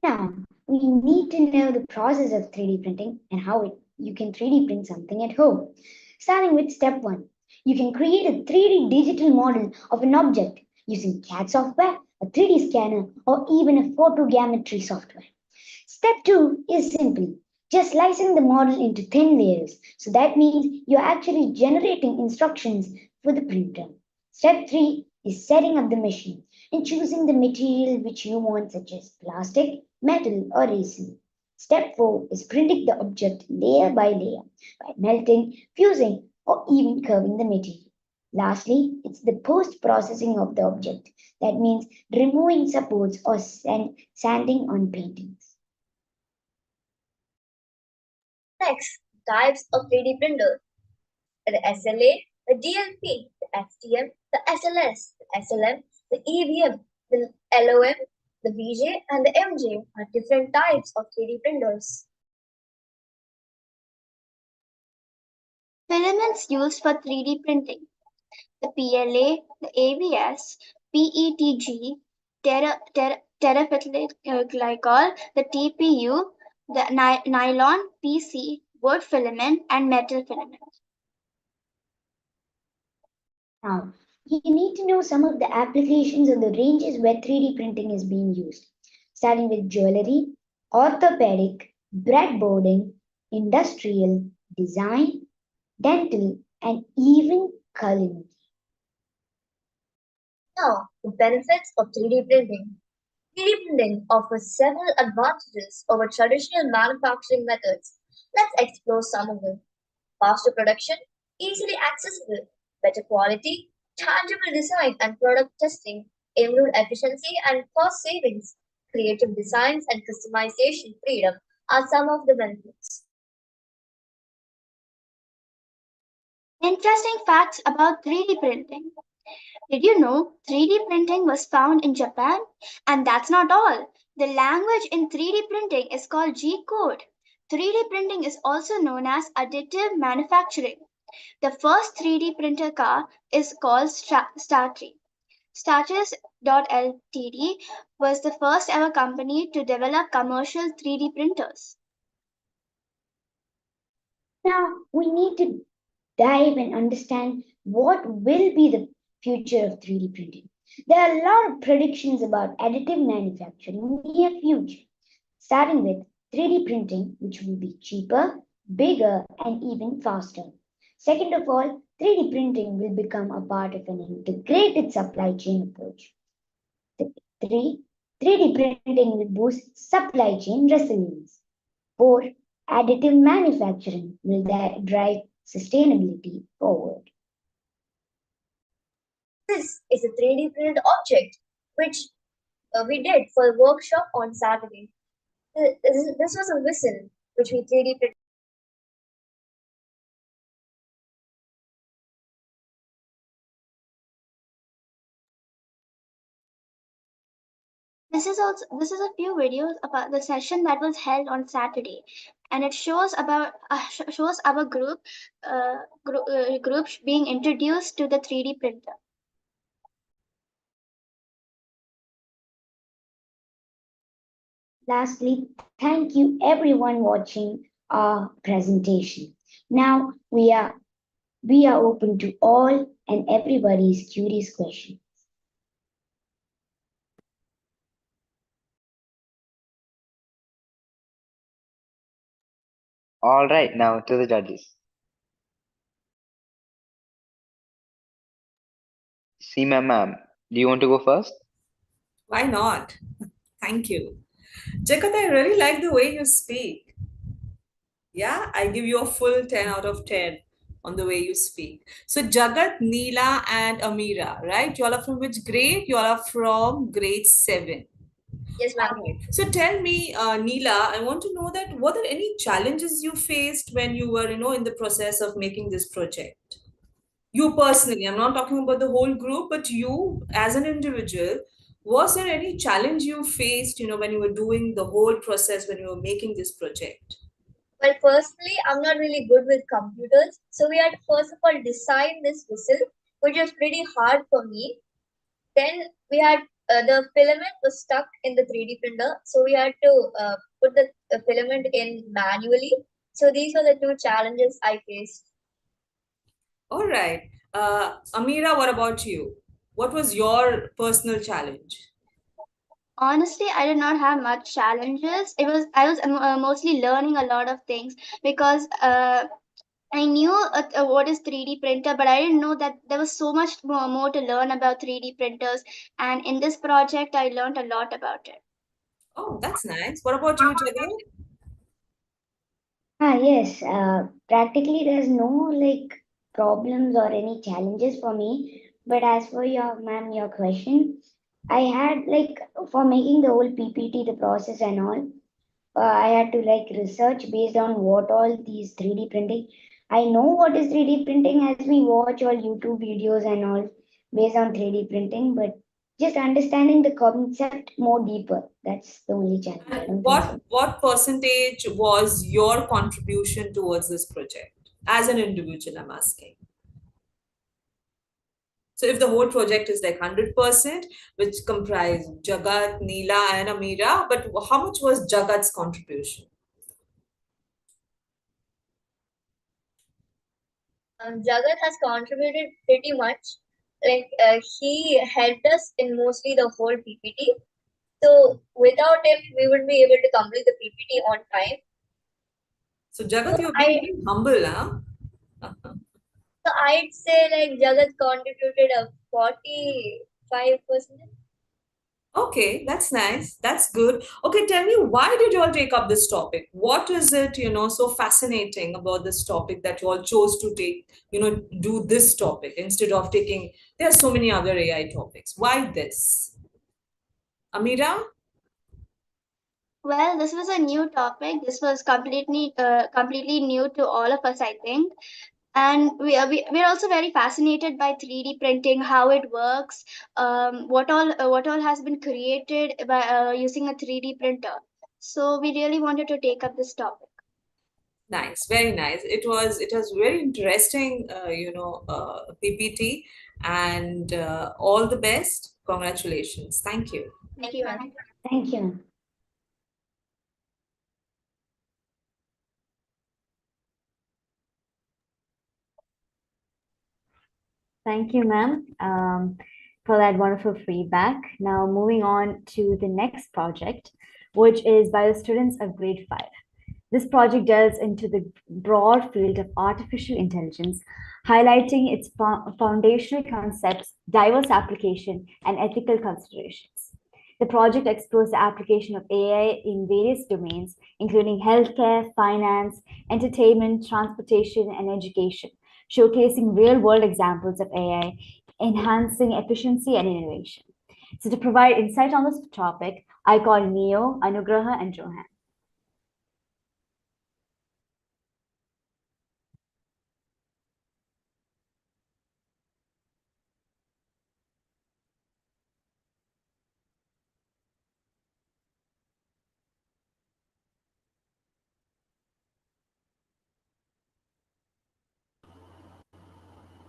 Now, we need to know the process of 3D printing and how you can 3D print something at home. Starting with step 1, you can create a 3D digital model of an object using CAD software, a 3D scanner, or even a photogrammetry software. Step 2 is simple, just slicing the model into thin layers. So that means you're actually generating instructions for the printer. Step 3 is setting up the machine and choosing the material which you want, such as plastic, metal, or resin. Step 4 is printing the object layer by layer by melting, fusing, or even curving the material. Lastly, it's the post-processing of the object. That means removing supports or sanding on paintings. Next, types of 3D printers. The SLA, the DLP, the STM, the SLS, the SLM, the EVM, the LOM, the VJ, and the MJ are different types of 3D printers. Filaments used for 3D printing. The PLA, the ABS, PETG, terephthalate glycol, the TPU, the nylon, PC, wood filament, and metal filament. Now, you need to know some of the applications and the ranges where 3D printing is being used, starting with jewelry, orthopedic, breadboarding, industrial, design, dental, and even culinary. Now, the benefits of 3D printing. 3D printing offers several advantages over traditional manufacturing methods. Let's explore some of them. Faster production, easily accessible, better quality, tangible design and product testing, improved efficiency and cost savings, creative designs and customization freedom are some of the benefits. Interesting facts about 3D printing. Did you know 3D printing was found in Japan? And that's not all. The language in 3D printing is called G code. 3D printing is also known as additive manufacturing. The first 3D printer car is called Startree. Starters.ltd was the first ever company to develop commercial 3D printers. Now, we need to dive and understand what will be the future of 3D printing. There are a lot of predictions about additive manufacturing in the near future, starting with 3D printing, which will be cheaper, bigger, and even faster. Second of all, 3D printing will become a part of an integrated supply chain approach. Three, 3D printing will boost supply chain resilience. Four, additive manufacturing will drive sustainability forward. This is a 3D printed object which we did for a workshop on Saturday. This was a whistle which we 3D printed. This is a few videos about the session that was held on Saturday, and it shows about shows our group being introduced to the 3D printer. Lastly, thank you everyone watching our presentation. Now we are open to all and everybody's curious questions. All right, now to the judges. Seema ma'am, do you want to go first? Why not? Thank you. Jagat, I really like the way you speak. Yeah, I give you a full 10 out of 10 on the way you speak. So Jagat, Neela, and Amira, right? You all are from which grade? You all are from grade 7. Yes, ma'am. All right. So tell me, Neela, I want to know that were there any challenges you faced when you were, in the process of making this project? You personally, I'm not talking about the whole group, but you as an individual, was there any challenge you faced, when you were doing the whole process, when you were making this project? Well, personally, I'm not really good with computers, so we had to first of all design this whistle, which was pretty hard for me. Then we had the filament was stuck in the 3D printer, so we had to put the filament in manually. So these were the two challenges I faced. All right. Amira, what about you? What was your personal challenge? Honestly, I did not have much challenges. I was mostly learning a lot of things because I knew what is 3D printer, but I didn't know that there was so much more to learn about 3D printers. And in this project, I learned a lot about it. Oh, that's nice. What about you, Jagat? Yes, practically there's no like problems or any challenges for me. But as for your question, I had like for making the whole PPT, the process and all, I had to like research based on what all these 3D printing. I know what is 3D printing as we watch all YouTube videos and all based on 3D printing, but just understanding the concept more deeper. That's the only challenge. I don't think so. What percentage was your contribution towards this project as an individual? I'm asking. So if the whole project is like 100%, which comprise Jagat, Neela, and Amira, but how much was Jagat's contribution? Jagat has contributed pretty much. He helped us in mostly the whole PPT. So without him, we wouldn't be able to complete the PPT on time. So Jagat, you're being very humble, huh? So I'd say like Jagat contributed a 45%. Okay, that's nice. That's good. Okay, tell me, why did you all take up this topic? What is it, so fascinating about this topic that you all chose to take, do this topic instead of taking, there are so many other AI topics. Why this? Amira? Well, this was a new topic. This was completely new to all of us, I think. And we're also very fascinated by 3D printing, how it works, what all has been created by using a 3D printer. So we really wanted to take up this topic. Nice, very nice. It was very interesting, PPT, and all the best. Congratulations. Thank you. Thank you, ma'am. Thank you. Thank you, ma'am, for that wonderful feedback. Now, moving on to the next project, which is by the students of grade 5. This project delves into the broad field of artificial intelligence, highlighting its foundational concepts, diverse application, and ethical considerations. The project explores the application of AI in various domains, including healthcare, finance, entertainment, transportation, and education, showcasing real-world examples of AI, enhancing efficiency and innovation. So to provide insight on this topic, I call Neo, Anugraha, and Johan.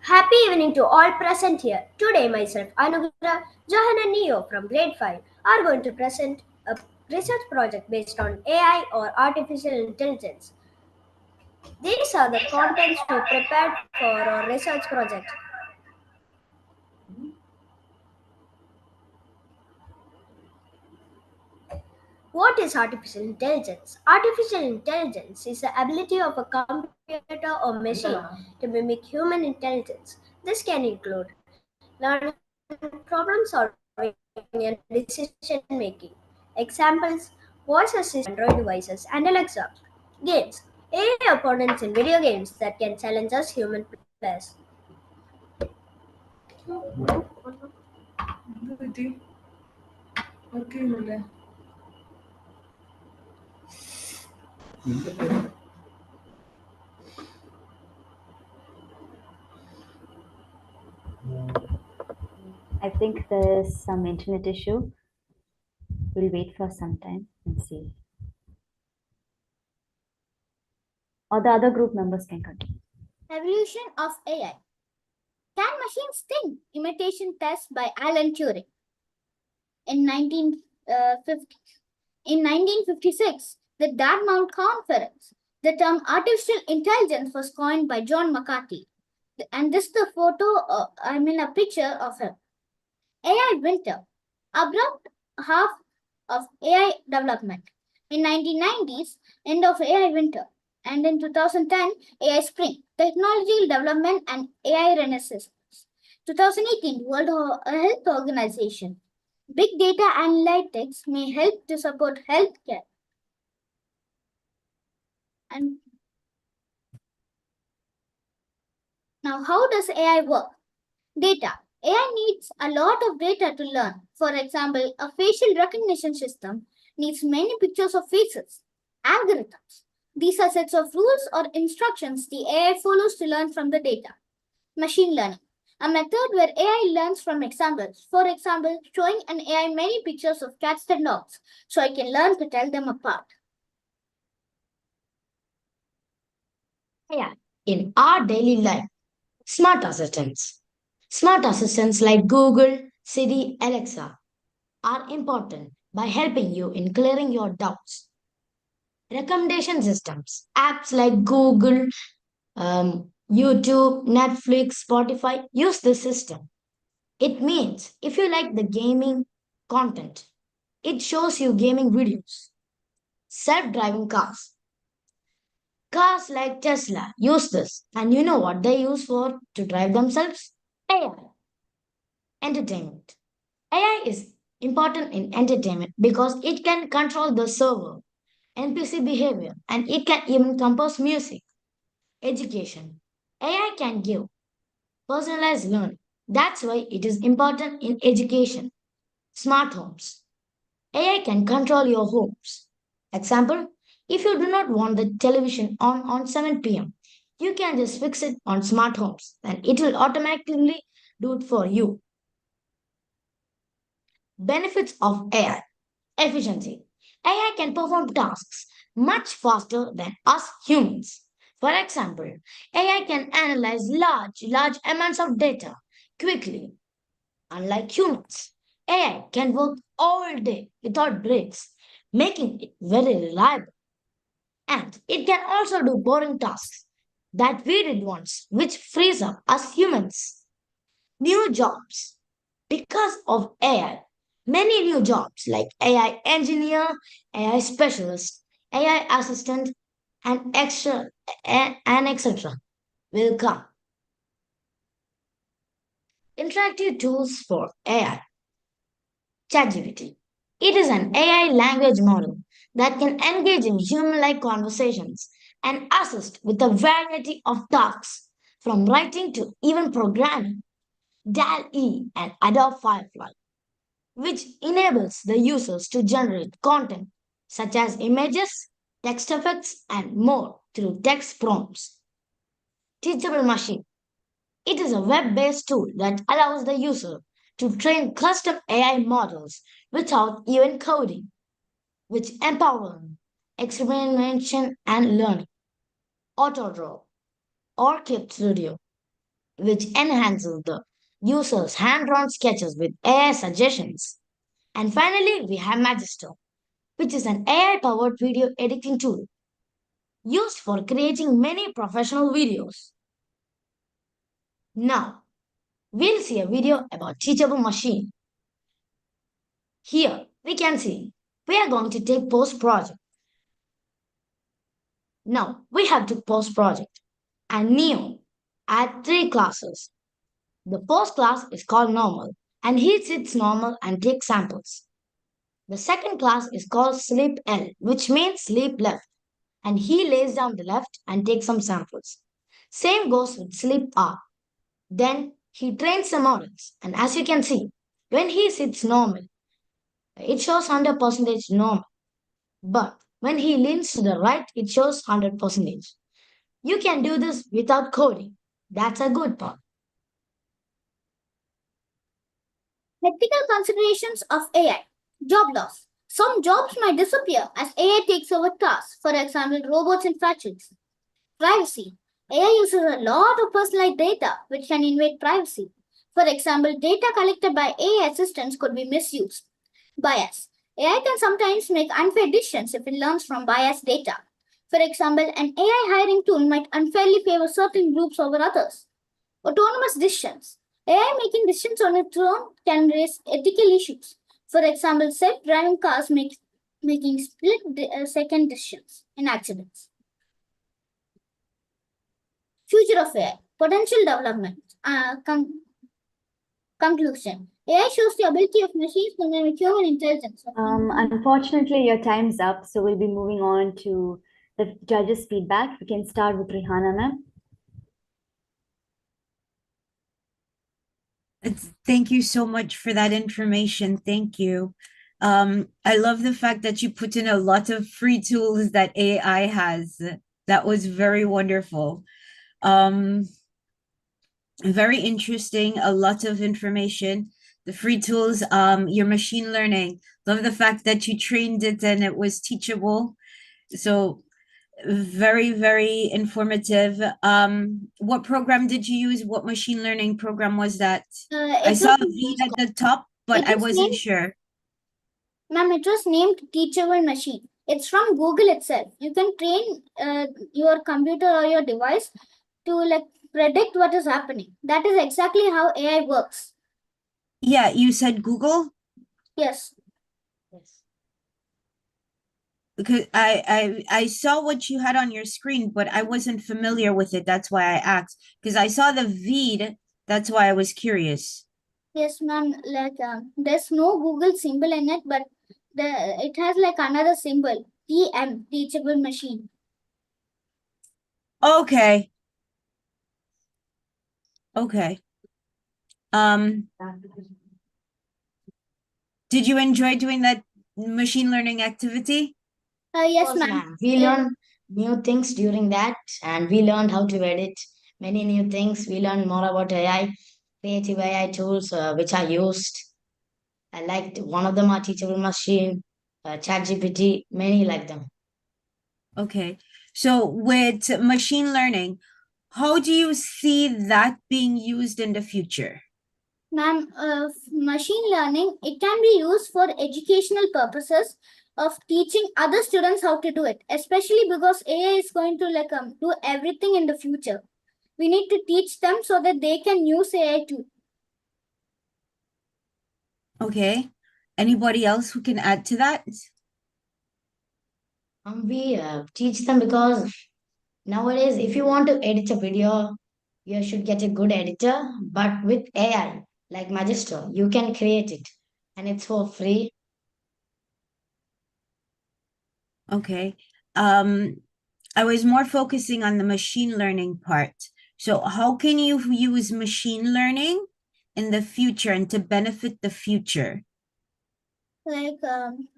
Happy evening to all present here. Today myself, Anugrah, Johan and Neo from grade 5 are going to present a research project based on AI or artificial intelligence. These are the contents we prepared for our research project. What is artificial intelligence? Artificial intelligence is the ability of a computer or machine to mimic human intelligence. This can include learning, problem solving, and decision making. Examples: voice assistant Android devices and Alexa. Games: AI opponents in video games that can challenge us human players. I think there's some internet issue. We'll wait for some time and see. Or the other group members can continue. Evolution of AI. Can machines think? Imitation test by Alan Turing. In 1956, the Dartmouth Conference, the term artificial intelligence was coined by John McCarthy. And this is the a picture of him. AI winter, abrupt half of AI development. In 1990s, end of AI winter. And in 2010, AI spring, technology development and AI renaissance. 2018, World Health Organization. Big data analytics may help to support healthcare. And now, how does AI work? Data. AI needs a lot of data to learn. For example, a facial recognition system needs many pictures of faces. Algorithms. These are sets of rules or instructions the AI follows to learn from the data. Machine learning. A method where AI learns from examples. For example, showing an AI many pictures of cats and dogs so I can learn to tell them apart. AI in our daily life. Smart assistants. Smart assistants like Google, Siri, Alexa are important by helping you in clearing your doubts. Recommendation systems, apps like Google, YouTube, Netflix, Spotify use this system. It means if you like the gaming content, it shows you gaming videos. Self driving cars. Cars like Tesla use this, and you know what they use for to drive themselves? AI. Entertainment. AI is important in entertainment because it can control the server, NPC behavior, and it can even compose music. Education. AI can give personalized learning. That's why it is important in education. Smart homes. AI can control your homes. Example, if you do not want the television on 7 p.m., you can just fix it on smart homes and it will automatically do it for you. Benefits of AI. Efficiency. AI can perform tasks much faster than us humans. For example, AI can analyze large amounts of data quickly. Unlike humans, AI can work all day without breaks, making it very reliable. And it can also do boring tasks that we did once, which frees up us humans. New jobs. Because of AI, many new jobs like AI engineer, AI specialist, AI assistant, and etc. will come. Interactive tools for AI. ChatGPT. It is an AI language model that can engage in human like conversations and assist with a variety of tasks, from writing to even programming. DAL-E and Adobe Firefly, which enables the users to generate content such as images, text effects, and more through text prompts. Teachable Machine. It is a web based tool that allows the user to train custom AI models without even coding, which empower experimentation and learning. Autodraw or Clip Studio, which enhances the user's hand drawn sketches with AI suggestions. And finally, we have Magister, which is an AI powered video editing tool used for creating many professional videos. Now, we'll see a video about Teachable Machine. Here, we can see we are going to take post project. Now, we have to post project and Neo add three classes. The first class is called normal and he sits normal and takes samples. The second class is called sleep L, which means sleep left, and he lays down the left and takes some samples. Same goes with sleep R. Then he trains the models, and as you can see, when he sits normal, it shows 100% normal. But when he leans to the right, it shows 100%. You can do this without coding. That's a good part. Ethical considerations of AI. Job loss. Some jobs might disappear as AI takes over tasks, for example, robots in factories. Privacy. AI uses a lot of personalized data which can invade privacy. For example, data collected by AI assistants could be misused. Bias. AI can sometimes make unfair decisions if it learns from biased data. For example, an AI hiring tool might unfairly favor certain groups over others. Autonomous decisions. AI making decisions on its own can raise ethical issues. For example, self-driving cars making split-second decisions in accidents. Future of AI. Potential development. Conclusion. AI shows the ability of machines to mimic human intelligence. Unfortunately, your time's up, so we'll be moving on to the judges' feedback. We can start with Rihanna, ma'am. Thank you so much for that information. Thank you. I love the fact that you put in a lot of free tools that AI has. That was very wonderful. Very interesting, a lot of information. The free tools, your machine learning. Love the fact that you trained it and it was teachable. So Very, very informative. What program did you use? What machine learning program was that? I It saw a was V at the top, but it I was wasn't named, sure. ma'am, it was named Teachable Machine. It's from Google itself. You can train your computer or your device to like predict what is happening. That is exactly how AI works. Yeah, you said Google? Yes. Because I saw what you had on your screen, but I wasn't familiar with it. That's why I asked. Because I saw the V, that's why I was curious. Yes, ma'am. Like there's no Google symbol in it, but it has like another symbol, TM, Teachable Machine. Okay. Okay. Did you enjoy doing that machine learning activity? Yes, Of course, ma'am. ma'am. We learned new things during that, and we learned how to edit many new things. We learned more about AI, creative AI tools which are used. I liked one of them are Teachable Machine, ChatGPT, many like them. Okay. So with machine learning, how do you see that being used in the future? Ma'am, machine learning, it can be used for educational purposes of teaching other students how to do it, especially because AI is going to like do everything in the future. We need to teach them so that they can use AI too. Okay. Anybody else who can add to that? We teach them because nowadays, if you want to edit a video, you should get a good editor. But with AI, like Magister, you can create it and it's for free. Okay. I was more focusing on the machine learning part. So how can you use machine learning in the future and to benefit the future? Like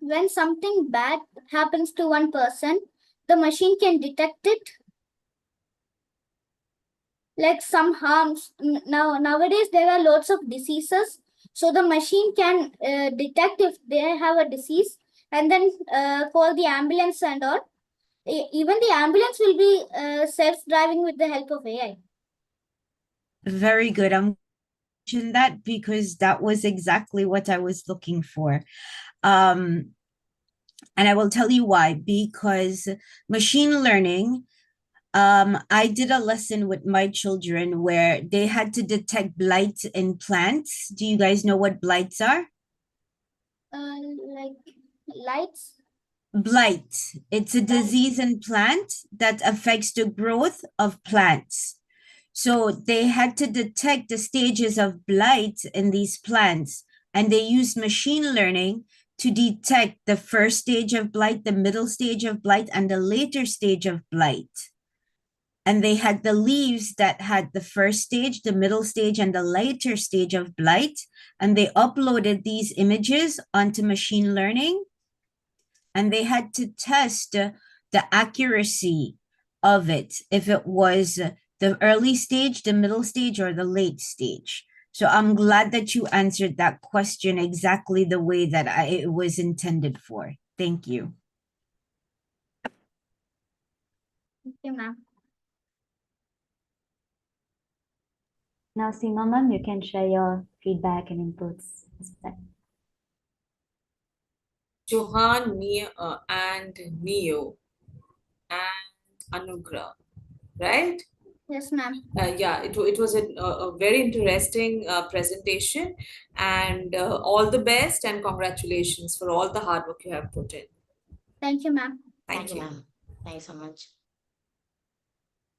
when something bad happens to one person, the machine can detect it. Like some harms. Nowadays there are lots of diseases, so the machine can detect if they have a disease and then call the ambulance and all. Even the ambulance will be self-driving with the help of AI. Very good. I'm mentioning that because that was exactly what I was looking for. And I will tell you why. Because machine learning, I did a lesson with my children where they had to detect blight in plants. Do you guys know what blights are? Like lights. Blight. It's a disease in plant that affects the growth of plants. So they had to detect the stages of blight in these plants, and they used machine learning to detect the first stage of blight, the middle stage of blight, and the later stage of blight. And they had the leaves that had the first stage, the middle stage, and the later stage of blight. And they uploaded these images onto machine learning. And they had to test the accuracy of it, if it was the early stage, the middle stage, or the late stage. So I'm glad that you answered that question exactly the way that it was intended for. Thank you. Thank you, ma'am. Now, Seema ma'am, you can share your feedback and inputs. Johan, and Neo and Anugrah, right? Yes, ma'am. Yeah, it was a very interesting presentation, and all the best and congratulations for all the hard work you have put in. Thank you, ma'am. Thank you. ma'am. Thank you so much.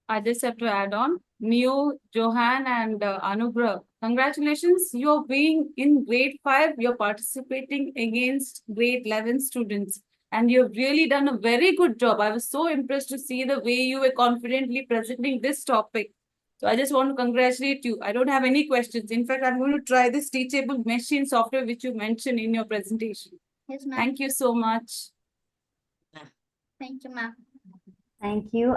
I just have to add on, Neo, Johan, and Anugrah. Congratulations, you're being in grade 5, you're participating against grade 11 students, and you've really done a very good job. I was so impressed to see the way you were confidently presenting this topic. So I just want to congratulate you. I don't have any questions. In fact, I'm going to try this teachable machine software which you mentioned in your presentation. Yes, ma'am. Thank you so much. Thank you, ma'am. Thank you.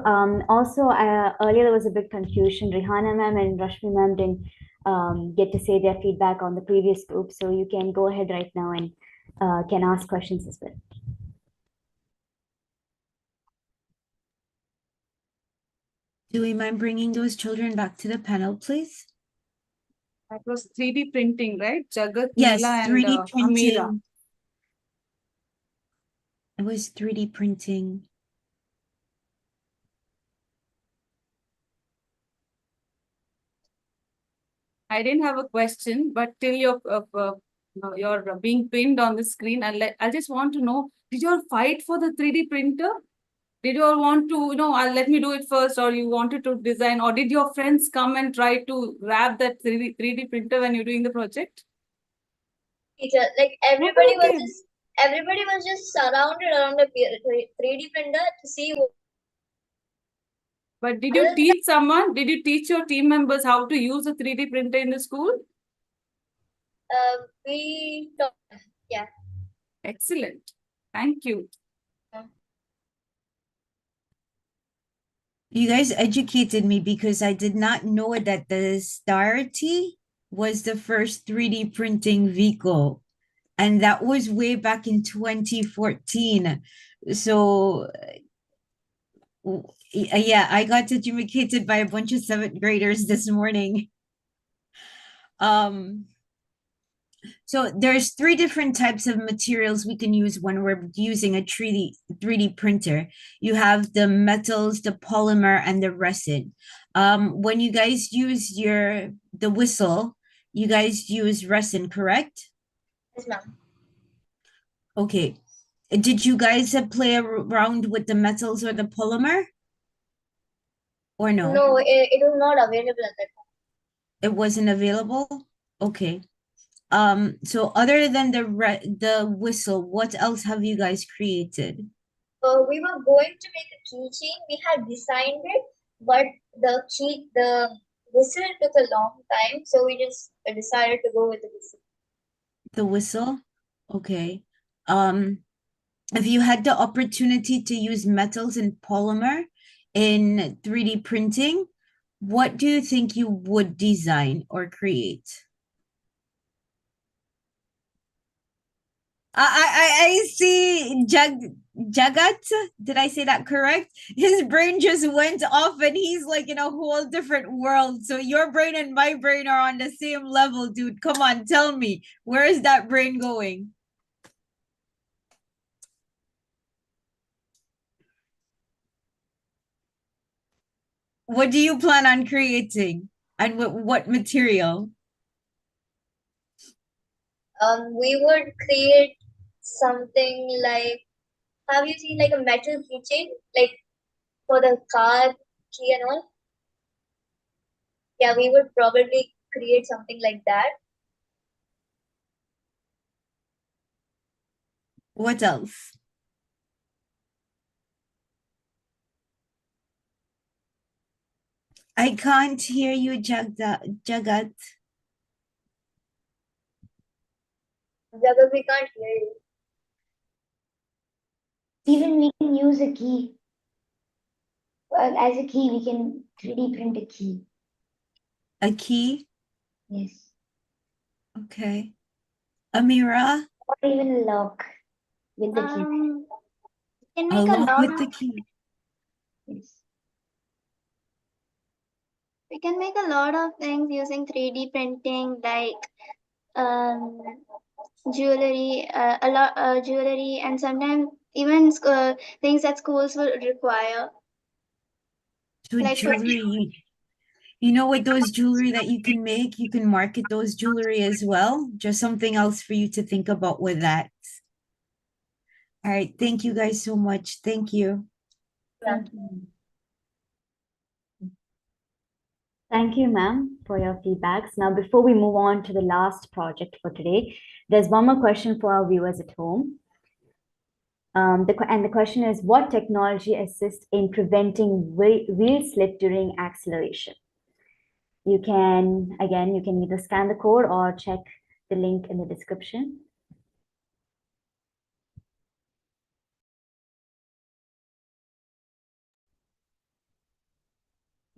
Also, earlier there was a big confusion. Rihanna ma'am and Rashmi ma'am didn't get to say their feedback on the previous group, so you can go ahead right now and can ask questions as well. Do we mind bringing those children back to the panel, please? That was 3D printing, right? Jagat, Yes, Neela, and 3D Amira. printing. It was 3D printing. I didn't have a question, but till you're being pinned on the screen, I just want to know, did you all fight for the 3D printer? Did you all want to, let me do it first, or you wanted to design, or did your friends come and try to grab that 3D printer when you're doing the project? Teacher, like Nobody everybody came. was just surrounded around the 3D printer to see. But did you teach someone? Did you teach your team members how to use a 3D printer in the school? We taught, yeah. Excellent. Thank you. You guys educated me because I did not know that the Starity was the first 3D printing vehicle. And that was way back in 2014. So yeah, I got educated by a bunch of 7th graders this morning. So there's 3 different types of materials we can use when we're using a 3D printer. You have the metals, the polymer, and the resin. When you guys use the whistle, you guys use resin, correct? Yes, ma'am. Okay. Did you guys play around with the metals or the polymer? Or no? No, it was not available at that time. It wasn't available? Okay. So other than the whistle, what else have you guys created? We were going to make a keychain. We had designed it, but the whistle took a long time, so we just decided to go with the whistle. The whistle? Okay. If you had the opportunity to use metals and polymer in 3D printing, what do you think you would design or create? I see Jagat. Did I say that correct? His brain just went off and he's like in a whole different world. So your brain and my brain are on the same level, dude. Come on, tell me, where is that brain going? What do you plan on creating? And what material? We would create something like, have you seen like a metal keychain, like for the car key and all? Yeah, we would probably create something like that. What else? I can't hear you, Jagat. Jagat, we can't hear you. Even we can use a key. Well, as a key, we can 3D print a key. A key? Yes. Okay. Amira? Or even a lock with the key. Can A make a lock lot with of, the key. Yes. we can make a lot of things using 3D printing, like jewelry, jewelry, and sometimes even things that schools will require. So Like jewelry, you know what those jewelry that you can make? You can market those jewelry as well. Just something else for you to think about with that. All right. Thank you guys so much. Thank you. Thank you. Thank you, ma'am, for your feedbacks. Now, before we move on to the last project for today, there's one more question for our viewers at home. The question is, what technology assists in preventing wheel slip during acceleration? You can either scan the code or check the link in the description.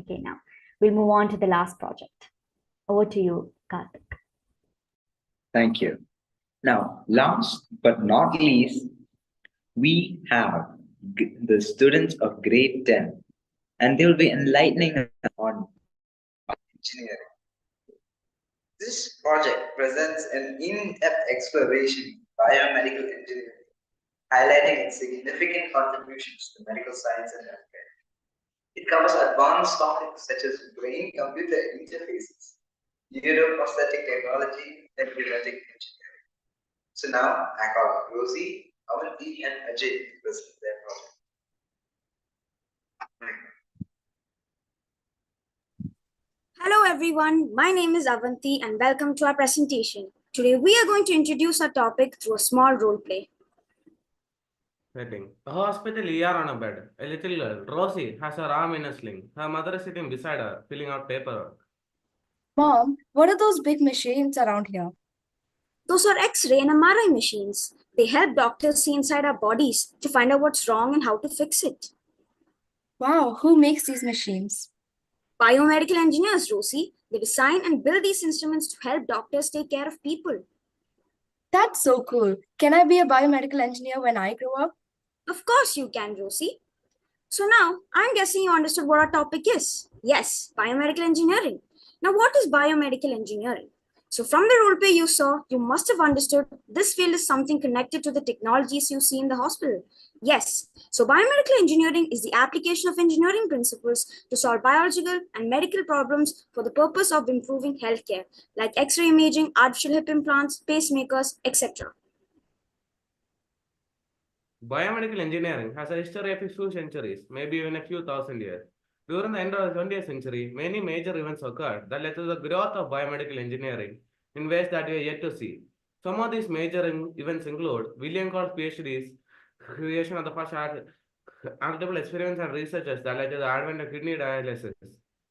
Okay, now we'll move on to the last project. Over to you, Karthik. Thank you. Now, last but not least, we have the students of grade 10, and they will be enlightening us on engineering. This project presents an in-depth exploration in biomedical engineering, highlighting its significant contributions to medical science and healthcare. It covers advanced topics such as brain-computer interfaces, neuroprosthetic technology, and genetic engineering. So now I call Rosie, Avanti, and Ajay to present their project. Hello everyone, my name is Avanti and welcome to our presentation. Today we are going to introduce our topic through a small role play. Setting. A hospital ER on a bed. A little girl, Rosie, has her arm in a sling. Her mother is sitting beside her, filling out paperwork. Mom, what are those big machines around here? Those are X-ray and MRI machines. They help doctors see inside our bodies to find out what's wrong and how to fix it. Wow, who makes these machines? Biomedical engineers, Rosie. They design and build these instruments to help doctors take care of people. That's so cool. Can I be a biomedical engineer when I grow up? Of course you can, Rosie. So now, I'm guessing you understood what our topic is. Yes, biomedical engineering. Now, what is biomedical engineering? So from the role play you saw, you must have understood this field is something connected to the technologies you see in the hospital. Yes, so biomedical engineering is the application of engineering principles to solve biological and medical problems for the purpose of improving healthcare, like X-ray imaging, artificial hip implants, pacemakers, etc. Biomedical engineering has a history of a few centuries, maybe even a few thousand years. During the end of the 20th century, many major events occurred that led to the growth of biomedical engineering in ways that we are yet to see. Some of these major events include William Coll's PhD's creation of the first artificial experiments and researches that led to the advent of kidney dialysis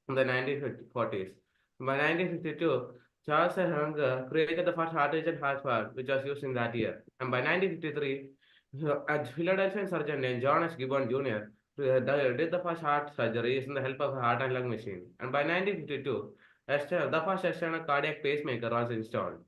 in the 1940s. By 1952, Charles Hunger created the first artificial heart, which was used in that year. And by 1953, a Philadelphia surgeon named John S. Gibbon Jr. Did the first heart surgery using the help of a heart and lung machine. And by 1952, the first external cardiac pacemaker was installed.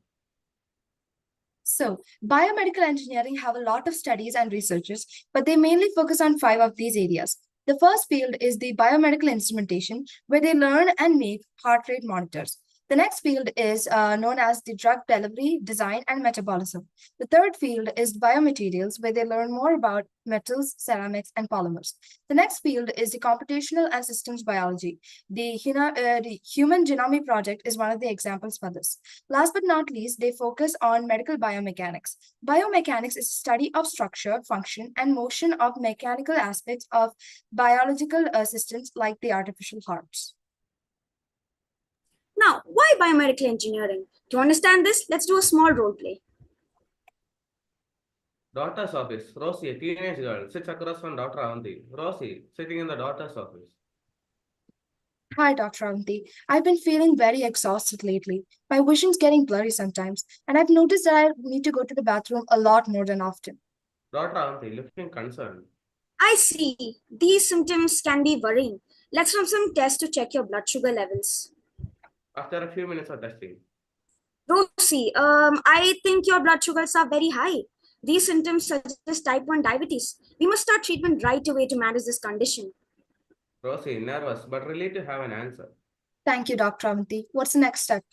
So, biomedical engineering have a lot of studies and researches, but they mainly focus on 5 of these areas. The first field is the biomedical instrumentation, where they learn and make heart rate monitors. The next field is known as the drug delivery, design, and metabolism. The third field is biomaterials, where they learn more about metals, ceramics, and polymers. The next field is the computational and systems biology. The Human Genome Project is one of the examples for this. Last but not least, they focus on medical biomechanics. Biomechanics is a study of structure, function, and motion of mechanical aspects of biological systems like the artificial hearts. Now, why biomedical engineering? To understand this, let's do a small role play. Doctor's office. Rosie, a teenage girl, sits across from Dr. Avanti. Rosie, sitting in the doctor's office. Hi, Dr. Avanti. I've been feeling very exhausted lately. My vision's getting blurry sometimes, and I've noticed that I need to go to the bathroom a lot more than often. Dr. Avanti, looking concerned. I see. These symptoms can be worrying. Let's run some tests to check your blood sugar levels. After a few minutes of testing. Rosie, I think your blood sugars are very high. These symptoms suggest type 1 diabetes. We must start treatment right away to manage this condition. Rosie, nervous but relieved to have an answer. Thank you, Dr. Avanti. What's the next step?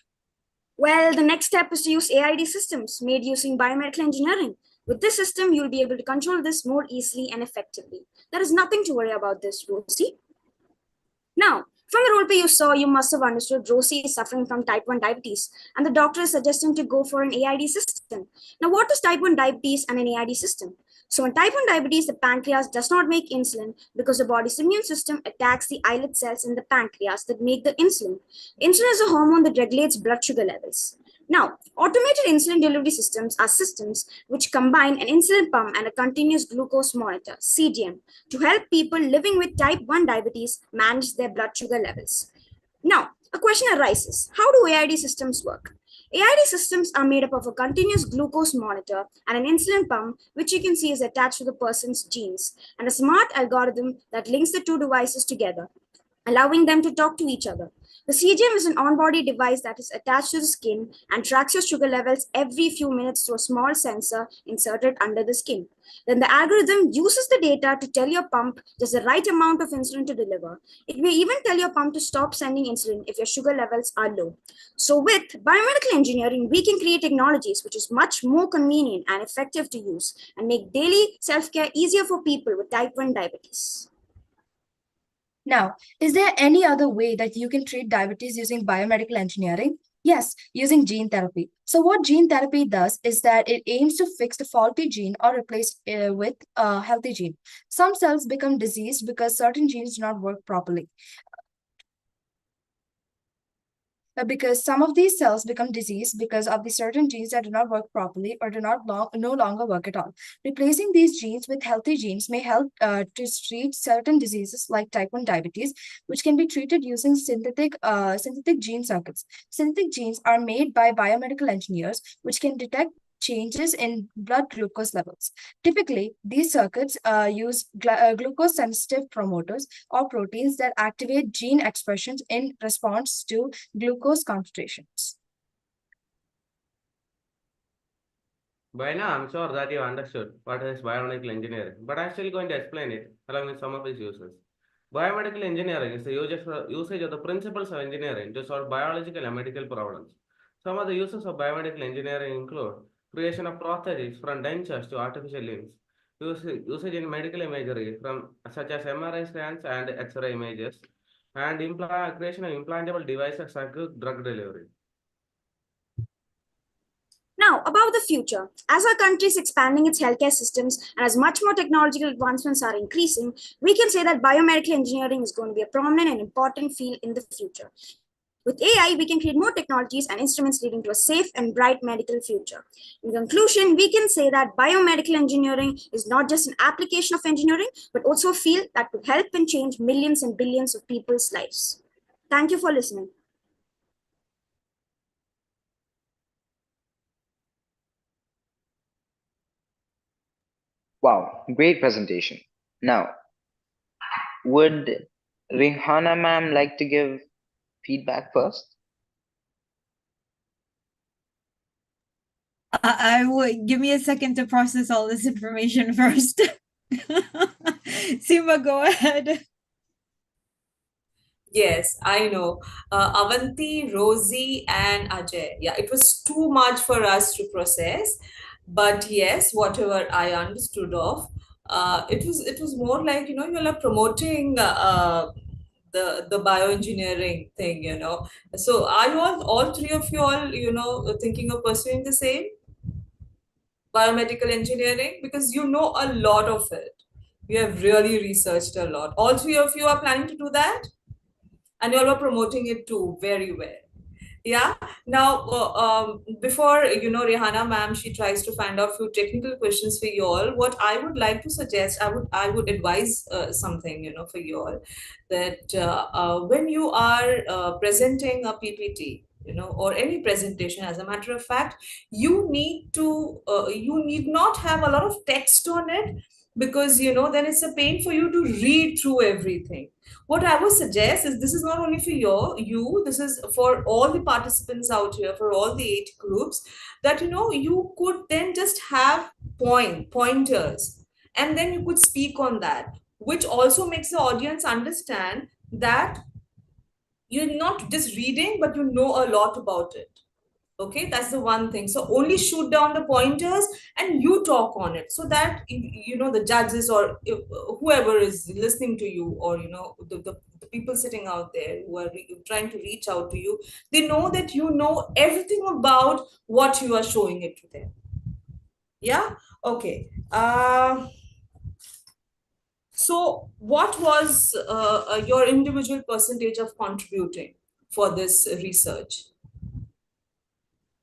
Well, the next step is to use AID systems made using biomedical engineering. With this system, you'll be able to control this more easily and effectively. There is nothing to worry about this, Rosie. Now, from the role play you saw, you must have understood Rosie is suffering from type 1 diabetes, and the doctor is suggesting to go for an AID system. Now, what is type 1 diabetes and an AID system? So in type 1 diabetes, the pancreas does not make insulin because the body's immune system attacks the islet cells in the pancreas that make the insulin. Insulin is a hormone that regulates blood sugar levels. Now, automated insulin delivery systems are systems which combine an insulin pump and a continuous glucose monitor, CGM, to help people living with type 1 diabetes manage their blood sugar levels. Now, a question arises, how do AID systems work? AID systems are made up of a continuous glucose monitor and an insulin pump, which you can see is attached to the person's genes, and a smart algorithm that links the two devices together. allowing them to talk to each other. The CGM is an on-body device that is attached to the skin and tracks your sugar levels every few minutes through a small sensor inserted under the skin. Then the algorithm uses the data to tell your pump just the right amount of insulin to deliver. It may even tell your pump to stop sending insulin if your sugar levels are low. So with biomedical engineering, we can create technologies which is much more convenient and effective to use and make daily self-care easier for people with type 1 diabetes. Now, is there any other way that you can treat diabetes using biomedical engineering? Yes, using gene therapy. So what gene therapy does is that it aims to fix the faulty gene or replace it with a healthy gene. Some cells become diseased because certain genes do not work properly. Because some of these cells become diseased because of the certain genes that do not work properly or no longer work at all. Replacing these genes with healthy genes may help to treat certain diseases like type 1 diabetes, which can be treated using synthetic gene circuits. Synthetic genes are made by biomedical engineers, which can detect changes in blood glucose levels. Typically, these circuits use glucose-sensitive promoters or proteins that activate gene expressions in response to glucose concentrations. By now, I'm sure that you understood what is biomedical engineering, but I'm still going to explain it along with some of its uses. Biomedical engineering is the usage of the principles of engineering to solve biological and medical problems. Some of the uses of biomedical engineering include creation of prosthetics from dentures to artificial limbs, usage in medical imagery from such as MRI scans and X-ray images, and creation of implantable devices like drug delivery. Now, about the future. As our country is expanding its healthcare systems and as much more technological advancements are increasing, we can say that biomedical engineering is going to be a prominent and important field in the future. With AI, we can create more technologies and instruments leading to a safe and bright medical future. In conclusion, we can say that biomedical engineering is not just an application of engineering, but also a field that could help and change millions and billions of people's lives. Thank you for listening. Wow, great presentation. Now, would Rinhana ma'am like to give feedback first? I would give me a second to process all this information first. Sima, go ahead. Yes, I know. Avanti, Rosie, and Ajay. Yeah, it was too much for us to process. But yes, whatever I understood of, it was more like, you all are promoting the bioengineering thing, So are you all three of you all, thinking of pursuing the same biomedical engineering? Because you know a lot of it. You have really researched a lot. All three of you are planning to do that? And you all are promoting it too very well. Yeah. Now, before Rihanna ma'am, she tries to find out few technical questions for you all. What I would like to suggest, I would advise something, for you all, that when you are presenting a PPT, or any presentation, as a matter of fact, you need not have a lot of text on it, because then it's a pain for you to read through everything. What I would suggest is, this is not only for you, this is for all the participants out here, for all the 8 groups, that you could then just have pointers, and then you could speak on that, which also makes the audience understand that you're not just reading, but you know a lot about it. Okay, that's the one thing. So only shoot down the pointers and you talk on it, so that the judges, or whoever is listening to you, or the people sitting out there who are trying to reach out to you, they know that you know everything about what you are showing it to them. Yeah. Okay. So what was your individual percentage of contributing for this research?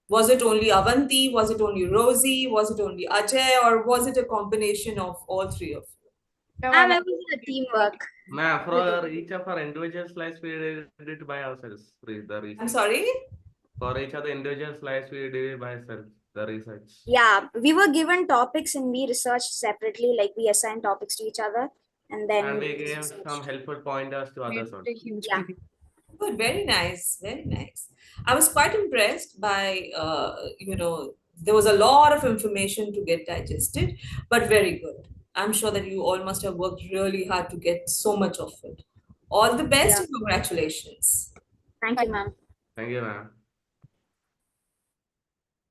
Was it only Avanti? Was it only Rosie? Was it only Ajay? Or was it a combination of all three of you? And it was a teamwork. Ma'am, for each of our individual slides, we did it by ourselves. The research. I'm sorry? For each of the individual slides, we did it by ourselves, the research. Yeah, we were given topics and we researched separately, like we assigned topics to each other. and then And we gave some helpful pointers to others also. yeah. Good, very nice, very nice. I was quite impressed by, there was a lot of information to get digested, but very good. I'm sure that you all must have worked really hard to get so much of it. All the best Yeah. and congratulations. Thank you, ma'am. Thank you, ma'am.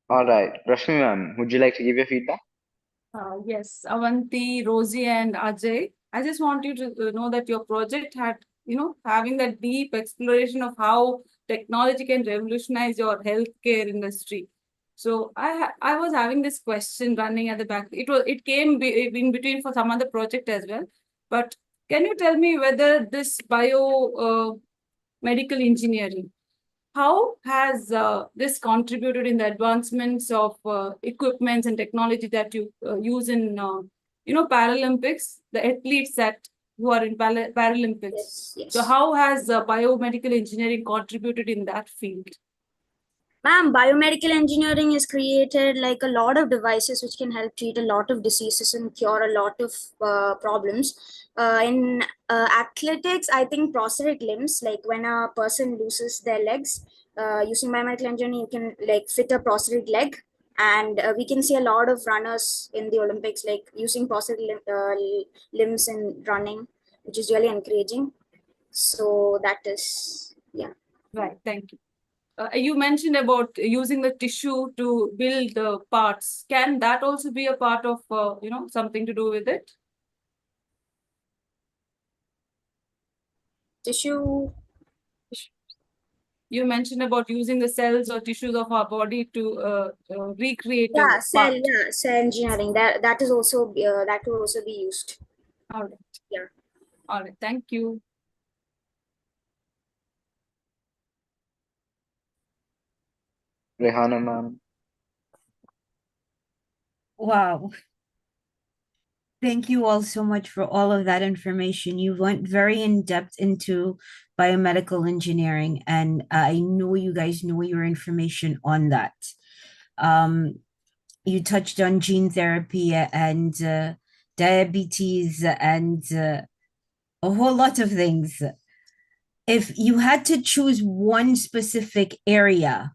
All right, Rashmi ma'am, would you like to give your feedback? Yes, Avanti, Rosie, and Ajay. I just want you to know that your project had, having that deep exploration of how technology can revolutionize your healthcare industry. So I was having this question running at the back. It came in between for some other project as well. But can you tell me whether this medical engineering, how has this contributed in the advancements of equipments and technology that you use in, Paralympics, the athletes who are in Paralympics? Yes, yes. So how has biomedical engineering contributed in that field? Ma'am, biomedical engineering has created like a lot of devices which can help treat a lot of diseases and cure a lot of problems. In athletics, I think prosthetic limbs, like when a person loses their legs, using biomedical engineering, you can like fit a prosthetic leg. And we can see a lot of runners in the Olympics, like using prosthetic limbs in running, which is really encouraging. So that is, yeah. Right, thank you. You mentioned about using the tissue to build the parts. Can that also be a part of, something to do with it? Tissue. You mentioned about using the cells or tissues of our body to recreate a Cell, part. cell engineering. That is also that will also be used. All right. Yeah. All right. Thank you. Rehana ma'am. Wow. Thank you all so much for all of that information. You went very in depth into biomedical engineering, and I know you guys know your information on that. You touched on gene therapy and diabetes and a whole lot of things. If you had to choose one specific area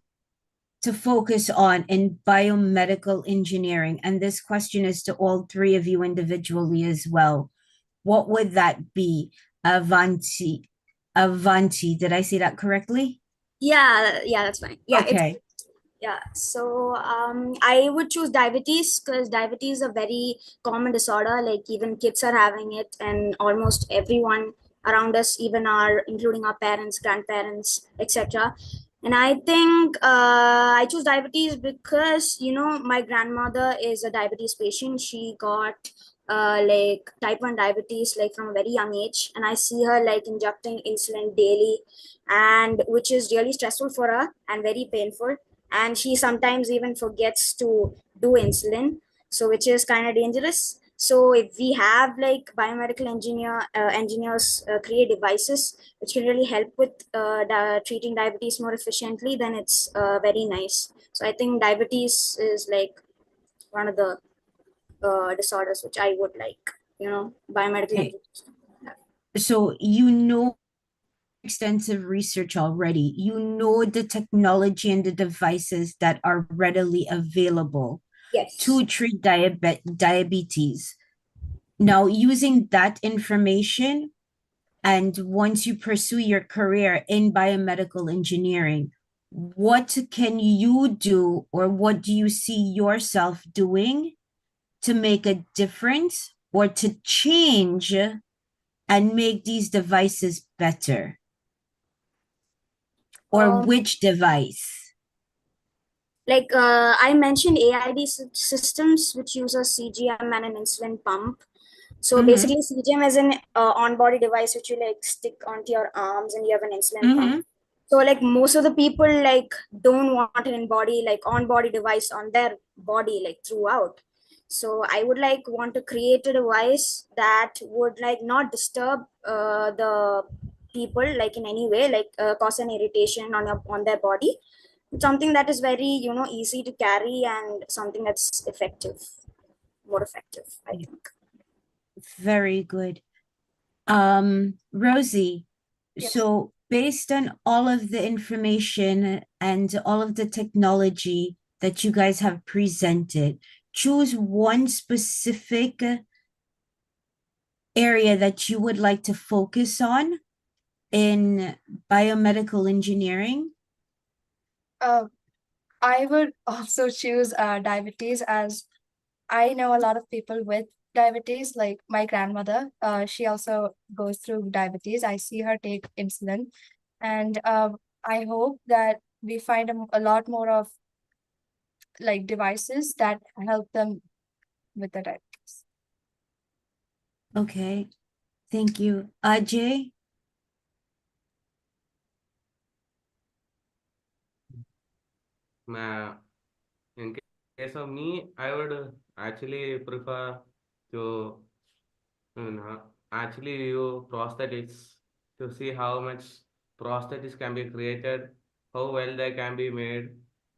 to focus on in biomedical engineering, and this question is to all three of you individually as well, what would that be? Avanti, did I say that correctly? Yeah, that's fine. Yeah, okay. Yeah, so I would choose diabetes because diabetes is a very common disorder. Like even kids are having it, and almost everyone around us, even including our parents, grandparents, etc. And I think I choose diabetes because my grandmother is a diabetes patient. She got like type 1 diabetes like from a very young age, and I see her like injecting insulin daily, and which is really stressful for her and very painful, and she sometimes even forgets to do insulin, so which is kind of dangerous. So if we have like biomedical engineers create devices which can really help with treating diabetes more efficiently, then it's very nice. So I think diabetes is like one of the disorders which I would like, biomedical engineers. So extensive research already. You know the technology and the devices that are readily available to treat diabetes. Now, using that information, and once you pursue your career in biomedical engineering, what can you do, or what do you see yourself doing to make a difference or to change and make these devices better? Or which device? Like I mentioned AID systems which uses CGM and an insulin pump. So basically CGM is an on-body device which you like stick onto your arms, and you have an insulin pump. So like most of the people like don't want an on-body device on their body like throughout. So I would like want to create a device that would like not disturb the people like in any way, like cause an irritation on their body. Something that is very easy to carry, and something that's more effective, I think. Very good. Rosie, Yes. so based on all of the information and all of the technology that you guys have presented, choose one specific area that you would like to focus on in biomedical engineering. I would also choose diabetes, as I know a lot of people with diabetes, like my grandmother. She also goes through diabetes. I see her take insulin, and I hope that we find a lot more of like devices that help them with the diabetes. Okay, thank you. Ajay? In case of me, I would actually prefer to actually use prosthetics to see how much prosthetics can be created, how well they can be made,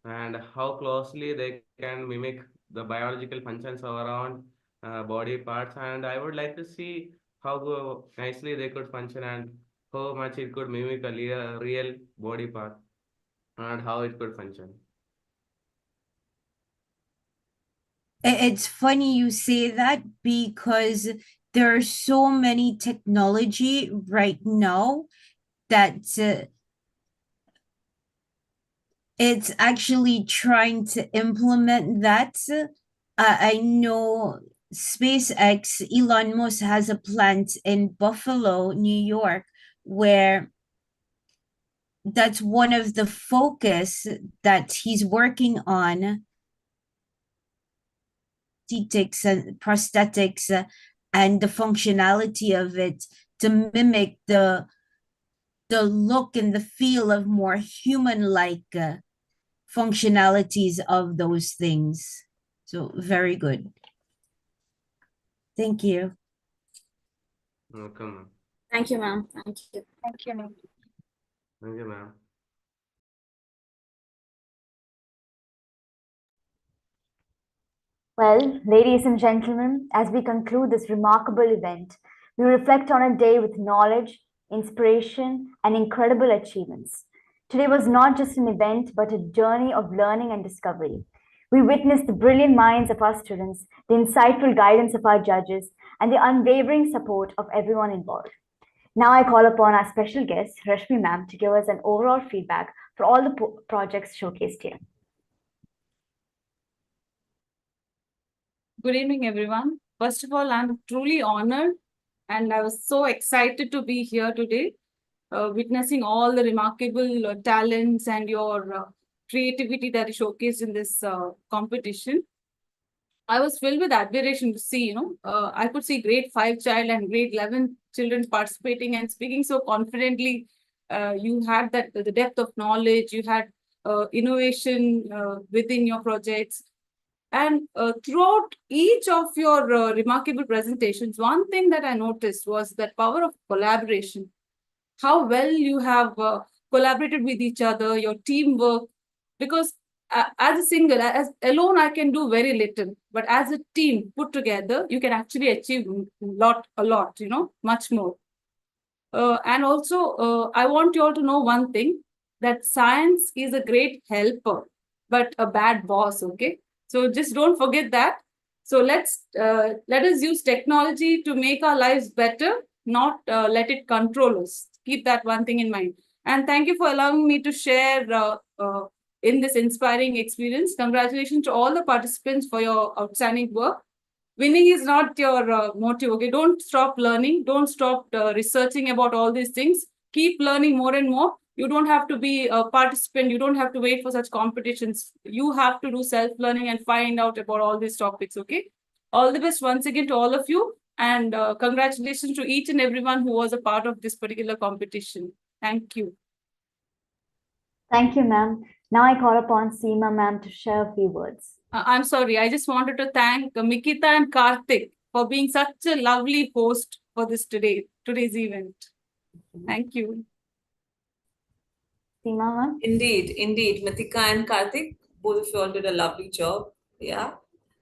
and how closely they can mimic the biological functions around body parts. And I would like to see how nicely they could function and how much it could mimic a real body part and how it could function. It's funny you say that because there are so many technology right now that it's actually trying to implement that. I know SpaceX, Elon Musk has a plant in Buffalo, New York, where that's one of the focus that he's working on, prosthetics and the functionality of it to mimic the look and the feel of more human-like functionalities of those things. So very good. Thank you. Welcome. Thank you, ma'am. Thank you. Thank you, ma'am. Thank you, ma'am. Well, ladies and gentlemen, as we conclude this remarkable event, we reflect on a day with knowledge, inspiration, and incredible achievements. Today was not just an event, but a journey of learning and discovery. We witnessed the brilliant minds of our students, the insightful guidance of our judges, and the unwavering support of everyone involved. Now I call upon our special guest, Rashmi ma'am, to give us an overall feedback for all the projects showcased here. Good evening, everyone. First of all, I'm truly honored and I was so excited to be here today, witnessing all the remarkable talents and your creativity that is showcased in this competition. I was filled with admiration to see, I could see grade 5 child and grade 11 children participating and speaking so confidently. You had that the depth of knowledge, you had innovation within your projects. And throughout each of your remarkable presentations, one thing that I noticed was that power of collaboration, how well you have collaborated with each other, your teamwork, because as a single, as alone, I can do very little, but as a team put together, you can actually achieve a lot, much more. And also, I want you all to know one thing, that science is a great helper, but a bad boss, okay? So just don't forget that. So let us use technology to make our lives better, not let it control us. Keep that one thing in mind. And thank you for allowing me to share in this inspiring experience. Congratulations to all the participants for your outstanding work. Winning is not your motive, okay? Don't stop learning. Don't stop researching about all these things. Keep learning more and more. You don't have to be a participant. You don't have to wait for such competitions. You have to do self-learning and find out about all these topics, okay? All the best once again to all of you. And congratulations to each and everyone who was a part of this particular competition. Thank you. Thank you, ma'am. Now I call upon Seema ma'am to share a few words. I'm sorry. I just wanted to thank Mikita and Karthik for being such a lovely host for this today's event. Thank you. Seema ma'am? Indeed. Mitika and Karthik, both of you all did a lovely job. Yeah.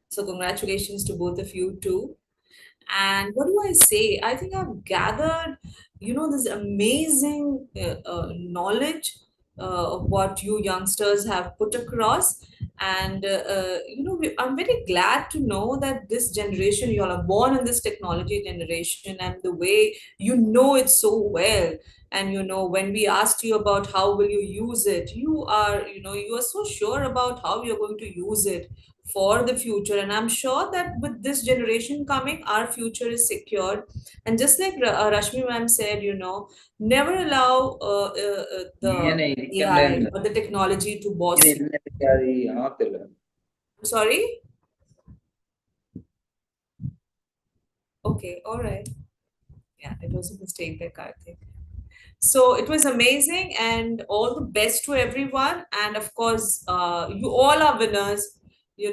So congratulations to both of you too. And what do I say? I think I've gathered, this amazing knowledge of what you youngsters have put across. And, I'm very glad to know that this generation, you all are born in this technology generation, and the way you know it so well. And, when we asked you about how will you use it, you are so sure about how you're going to use it for the future. And I'm sure that with this generation coming, our future is secured. And just like Rashmi ma'am said, never allow ഇങ്ങനെ the AI ഇരിക്കണ്ടേന്ന് or the technology to boss ഇങ്ങനെ you. ഇരുന്നിട്ട് ആകത്തില്ല. I'm sorry. Okay, all right. Yeah, it was a mistake by Karthik. So it was amazing, and all the best to everyone. And of course, you all are winners. You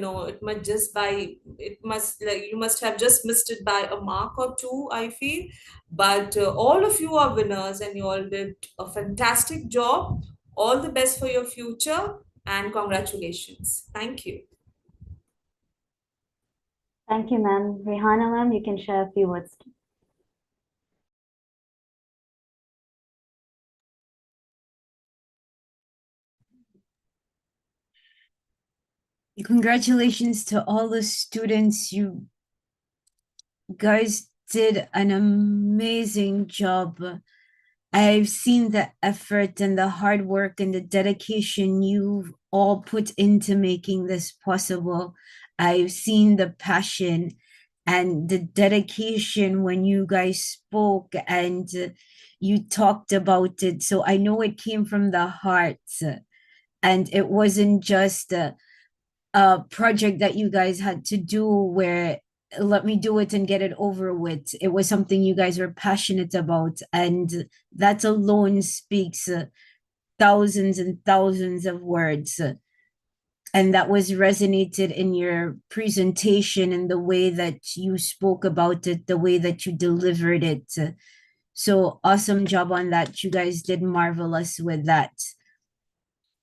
must have just missed it by a mark or two, I feel. But all of you are winners, and you all did a fantastic job. All the best for your future, and congratulations. Thank you. Thank you, ma'am. Rihanna, ma'am, you can share a few words. Congratulations to all the students. You guys did an amazing job. I've seen the effort and the hard work and the dedication you've all put into making this possible. I've seen the passion and the dedication when you guys spoke and you talked about it. So I know it came from the heart, and it wasn't just a project that you guys had to do where let me do it and get it over with. It was something you guys were passionate about, and that alone speaks thousands and thousands of words. And that was resonated in your presentation and the way that you spoke about it, the way that you delivered it. So awesome job on that. You guys did marvelous with that.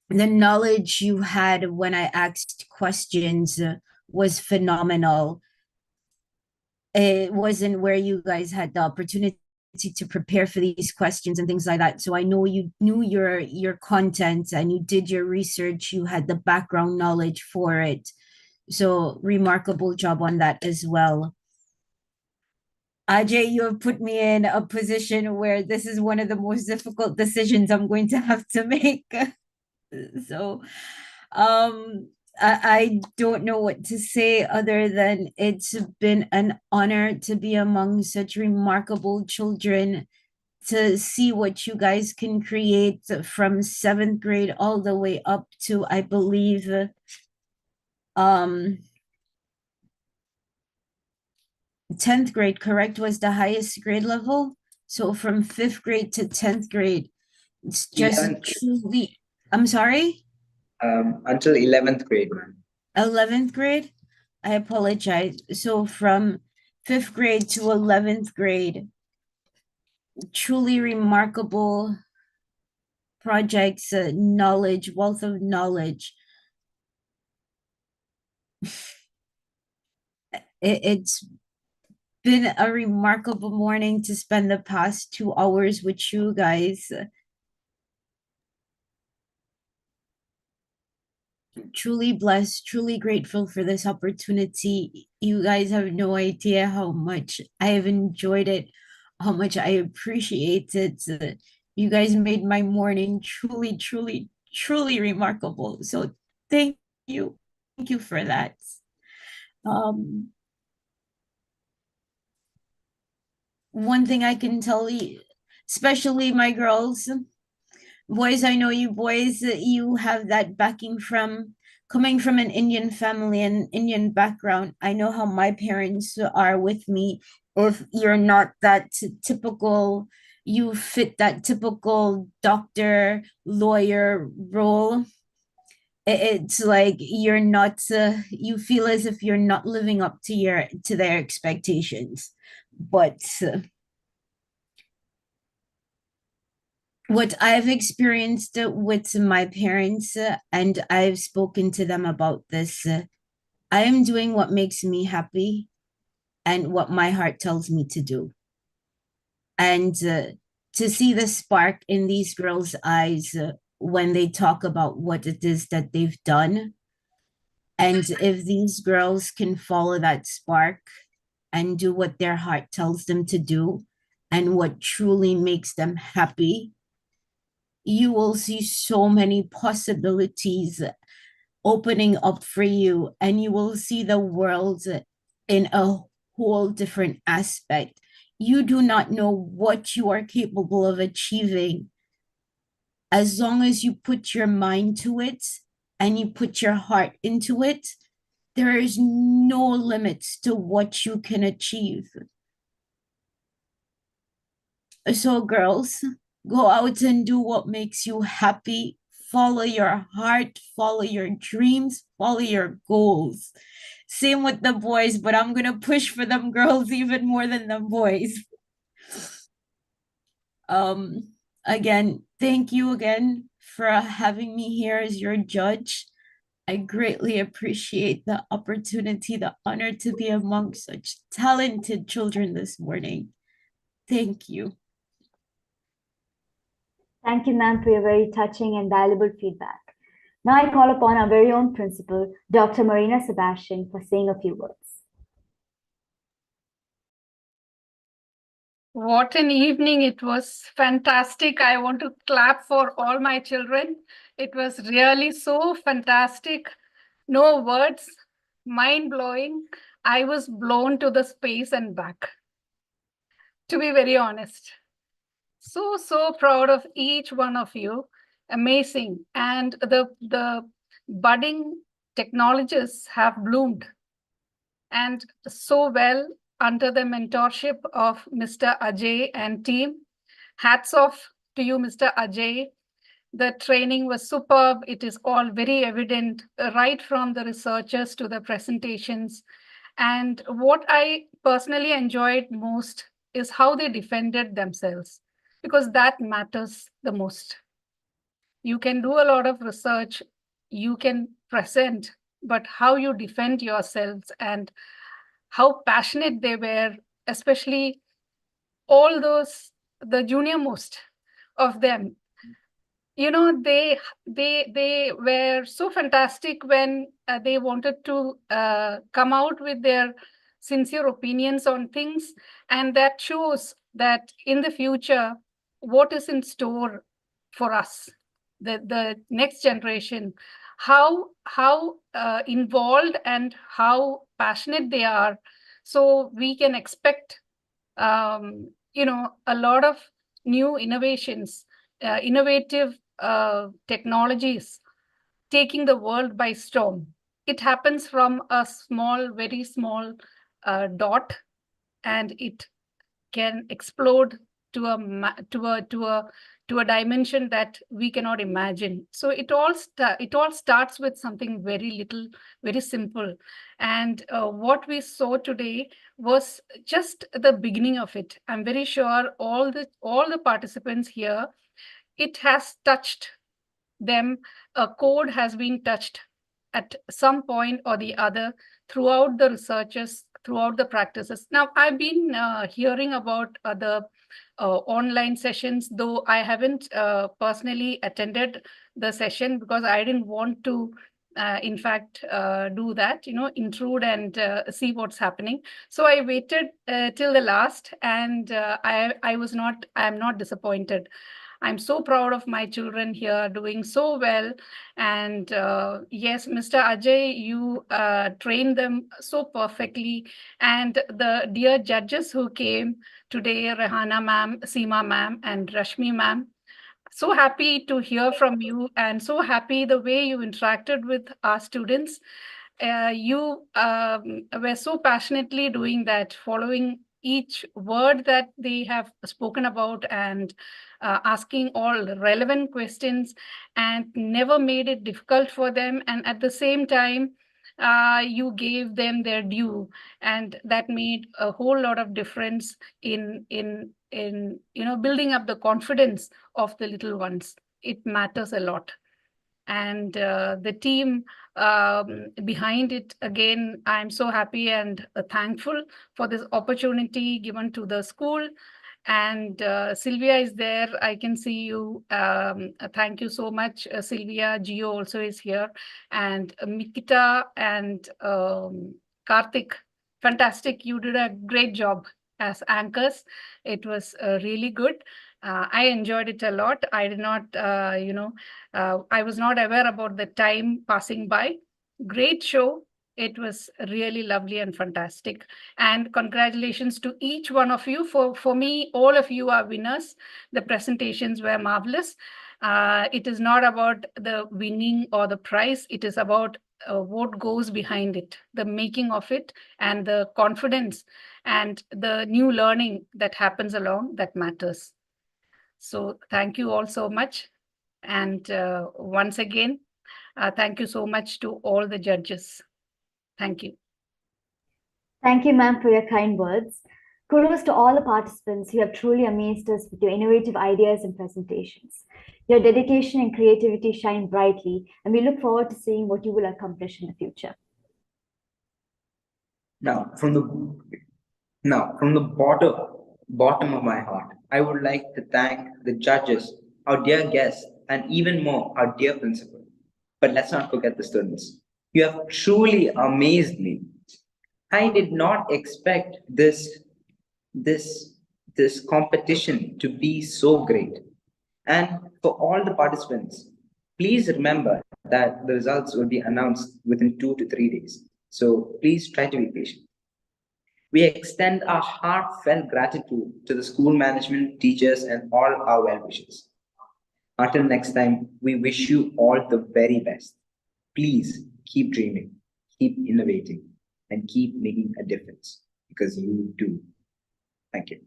The knowledge you had when I asked questions was phenomenal. It wasn't where you guys had the opportunity to prepare for these questions and things like that. So I know you knew your content and you did your research, you had the background knowledge for it. So remarkable job on that as well. Ajay, you have put me in a position where this is one of the most difficult decisions I'm going to have to make. So I don't know what to say other than it's been an honor to be among such remarkable children, to see what you guys can create from 7th grade all the way up to, I believe, 10th grade, correct, was the highest grade level. So from 5th grade to 10th grade, it's just 11th grade. truly, I'm sorry? Until 11th grade, man. 11th grade? I apologize. So from 5th grade to 11th grade, truly remarkable projects, knowledge, wealth of knowledge. It's been a remarkable morning to spend the past 2 hours with you guys. Truly blessed, truly grateful for this opportunity. You guys have no idea how much I have enjoyed it, how much I appreciate it. You guys made my morning truly, truly, truly remarkable. So thank you. Thank you for that. One thing I can tell you, especially my girls, boys, I know you boys, you have that backing from coming from an Indian family and Indian background. I know how my parents are with me. If you're not that typical, you fit that typical doctor, lawyer role. It's like you're not, you feel as if you're not living up to their expectations. But what I've experienced with my parents, and I've spoken to them about this, I am doing what makes me happy. and what my heart tells me to do. And to see the spark in these girls' eyes when they talk about what it is that they've done. And if these girls can follow that spark and do what their heart tells them to do and what truly makes them happy, you will see so many possibilities opening up for you, and you will see the world in a whole different aspect. You do not know what you are capable of achieving as long as you put your mind to it and you put your heart into it. There is no limits to what you can achieve. So, girls, go out and do what makes you happy. Follow your heart, follow your dreams, follow your goals. Same with the boys, but I'm going to push for them girls even more than the boys. Again, thank you again for having me here as your judge. I greatly appreciate the opportunity, the honor to be among such talented children this morning. Thank you. Thank you, ma'am, for your very touching and valuable feedback. Now I call upon our very own principal, Dr. Marina Sebastian, for saying a few words. What an evening. It was fantastic. I want to clap for all my children. It was really so fantastic. No words, mind-blowing. I was blown to the space and back, to be very honest. So proud of each one of you. Amazing. And the budding technologists have bloomed, and so well under the mentorship of Mr. Ajay and team. Hats off to you, Mr. Ajay. The training was superb. It is all very evident, right from the researchers to the presentations. And what I personally enjoyed most is how they defended themselves, because that matters the most. You can do a lot of research, you can present, but how you defend yourselves and how passionate they were, especially all those, the junior most of them. You know, they were so fantastic when they wanted to come out with their sincere opinions on things, and that shows that in the future, what is in store for us, the next generation, how involved and how passionate they are. So we can expect, you know, a lot of new innovations, innovative technologies taking the world by storm. It happens from a small, very small dot, and it can explode to a dimension that we cannot imagine. So it all starts with something very little, very simple. And what we saw today was just the beginning of it. I'm very sure all the participants here, it has touched them. A chord has been touched at some point or the other throughout the researches, throughout the practices. Now, I've been hearing about the online sessions, though I haven't personally attended the session because I didn't want to, in fact, do that, you know, intrude and see what's happening. So I waited till the last, and I'm not disappointed. I'm so proud of my children here doing so well. And yes, Mr. Ajay, you trained them so perfectly. And the dear judges who came today, Rehana ma'am, Seema ma'am, and Rashmi ma'am, so happy to hear from you, and so happy the way you interacted with our students. You were so passionately doing that, following each word that they have spoken about, and asking all relevant questions, and never made it difficult for them. And at the same time, you gave them their due, and that made a whole lot of difference in you know, building up the confidence of the little ones. It matters a lot. and the team behind it. Again, I'm so happy and thankful for this opportunity given to the school. And Sylvia is there. I can see you. Thank you so much, Sylvia. Gio also is here. And Mikita and Karthik. Fantastic. You did a great job as anchors. It was really good. I enjoyed it a lot. I did not, I was not aware about the time passing by. Great show. It was really lovely and fantastic. And congratulations to each one of you. For me, all of you are winners. The presentations were marvelous. It is not about the winning or the prize. It is about what goes behind it, the making of it, and the confidence and the new learning that happens along that matters. So thank you all so much. And once again, thank you so much to all the judges. Thank you. Thank you, ma'am, for your kind words. Kudos to all the participants who have truly amazed us with your innovative ideas and presentations. Your dedication and creativity shine brightly, and we look forward to seeing what you will accomplish in the future. Now, from the bottom of my heart, I would like to thank the judges, our dear guests, and even more, our dear principal. But let's not forget the students. You have truly amazed me. I did not expect this competition to be so great. And for all the participants, please remember that the results will be announced within 2 to 3 days. So please try to be patient. We extend our heartfelt gratitude to the school management, teachers, and all our well-wishers. Until next time, we wish you all the very best. Please keep dreaming, keep innovating, and keep making a difference because you do. Thank you.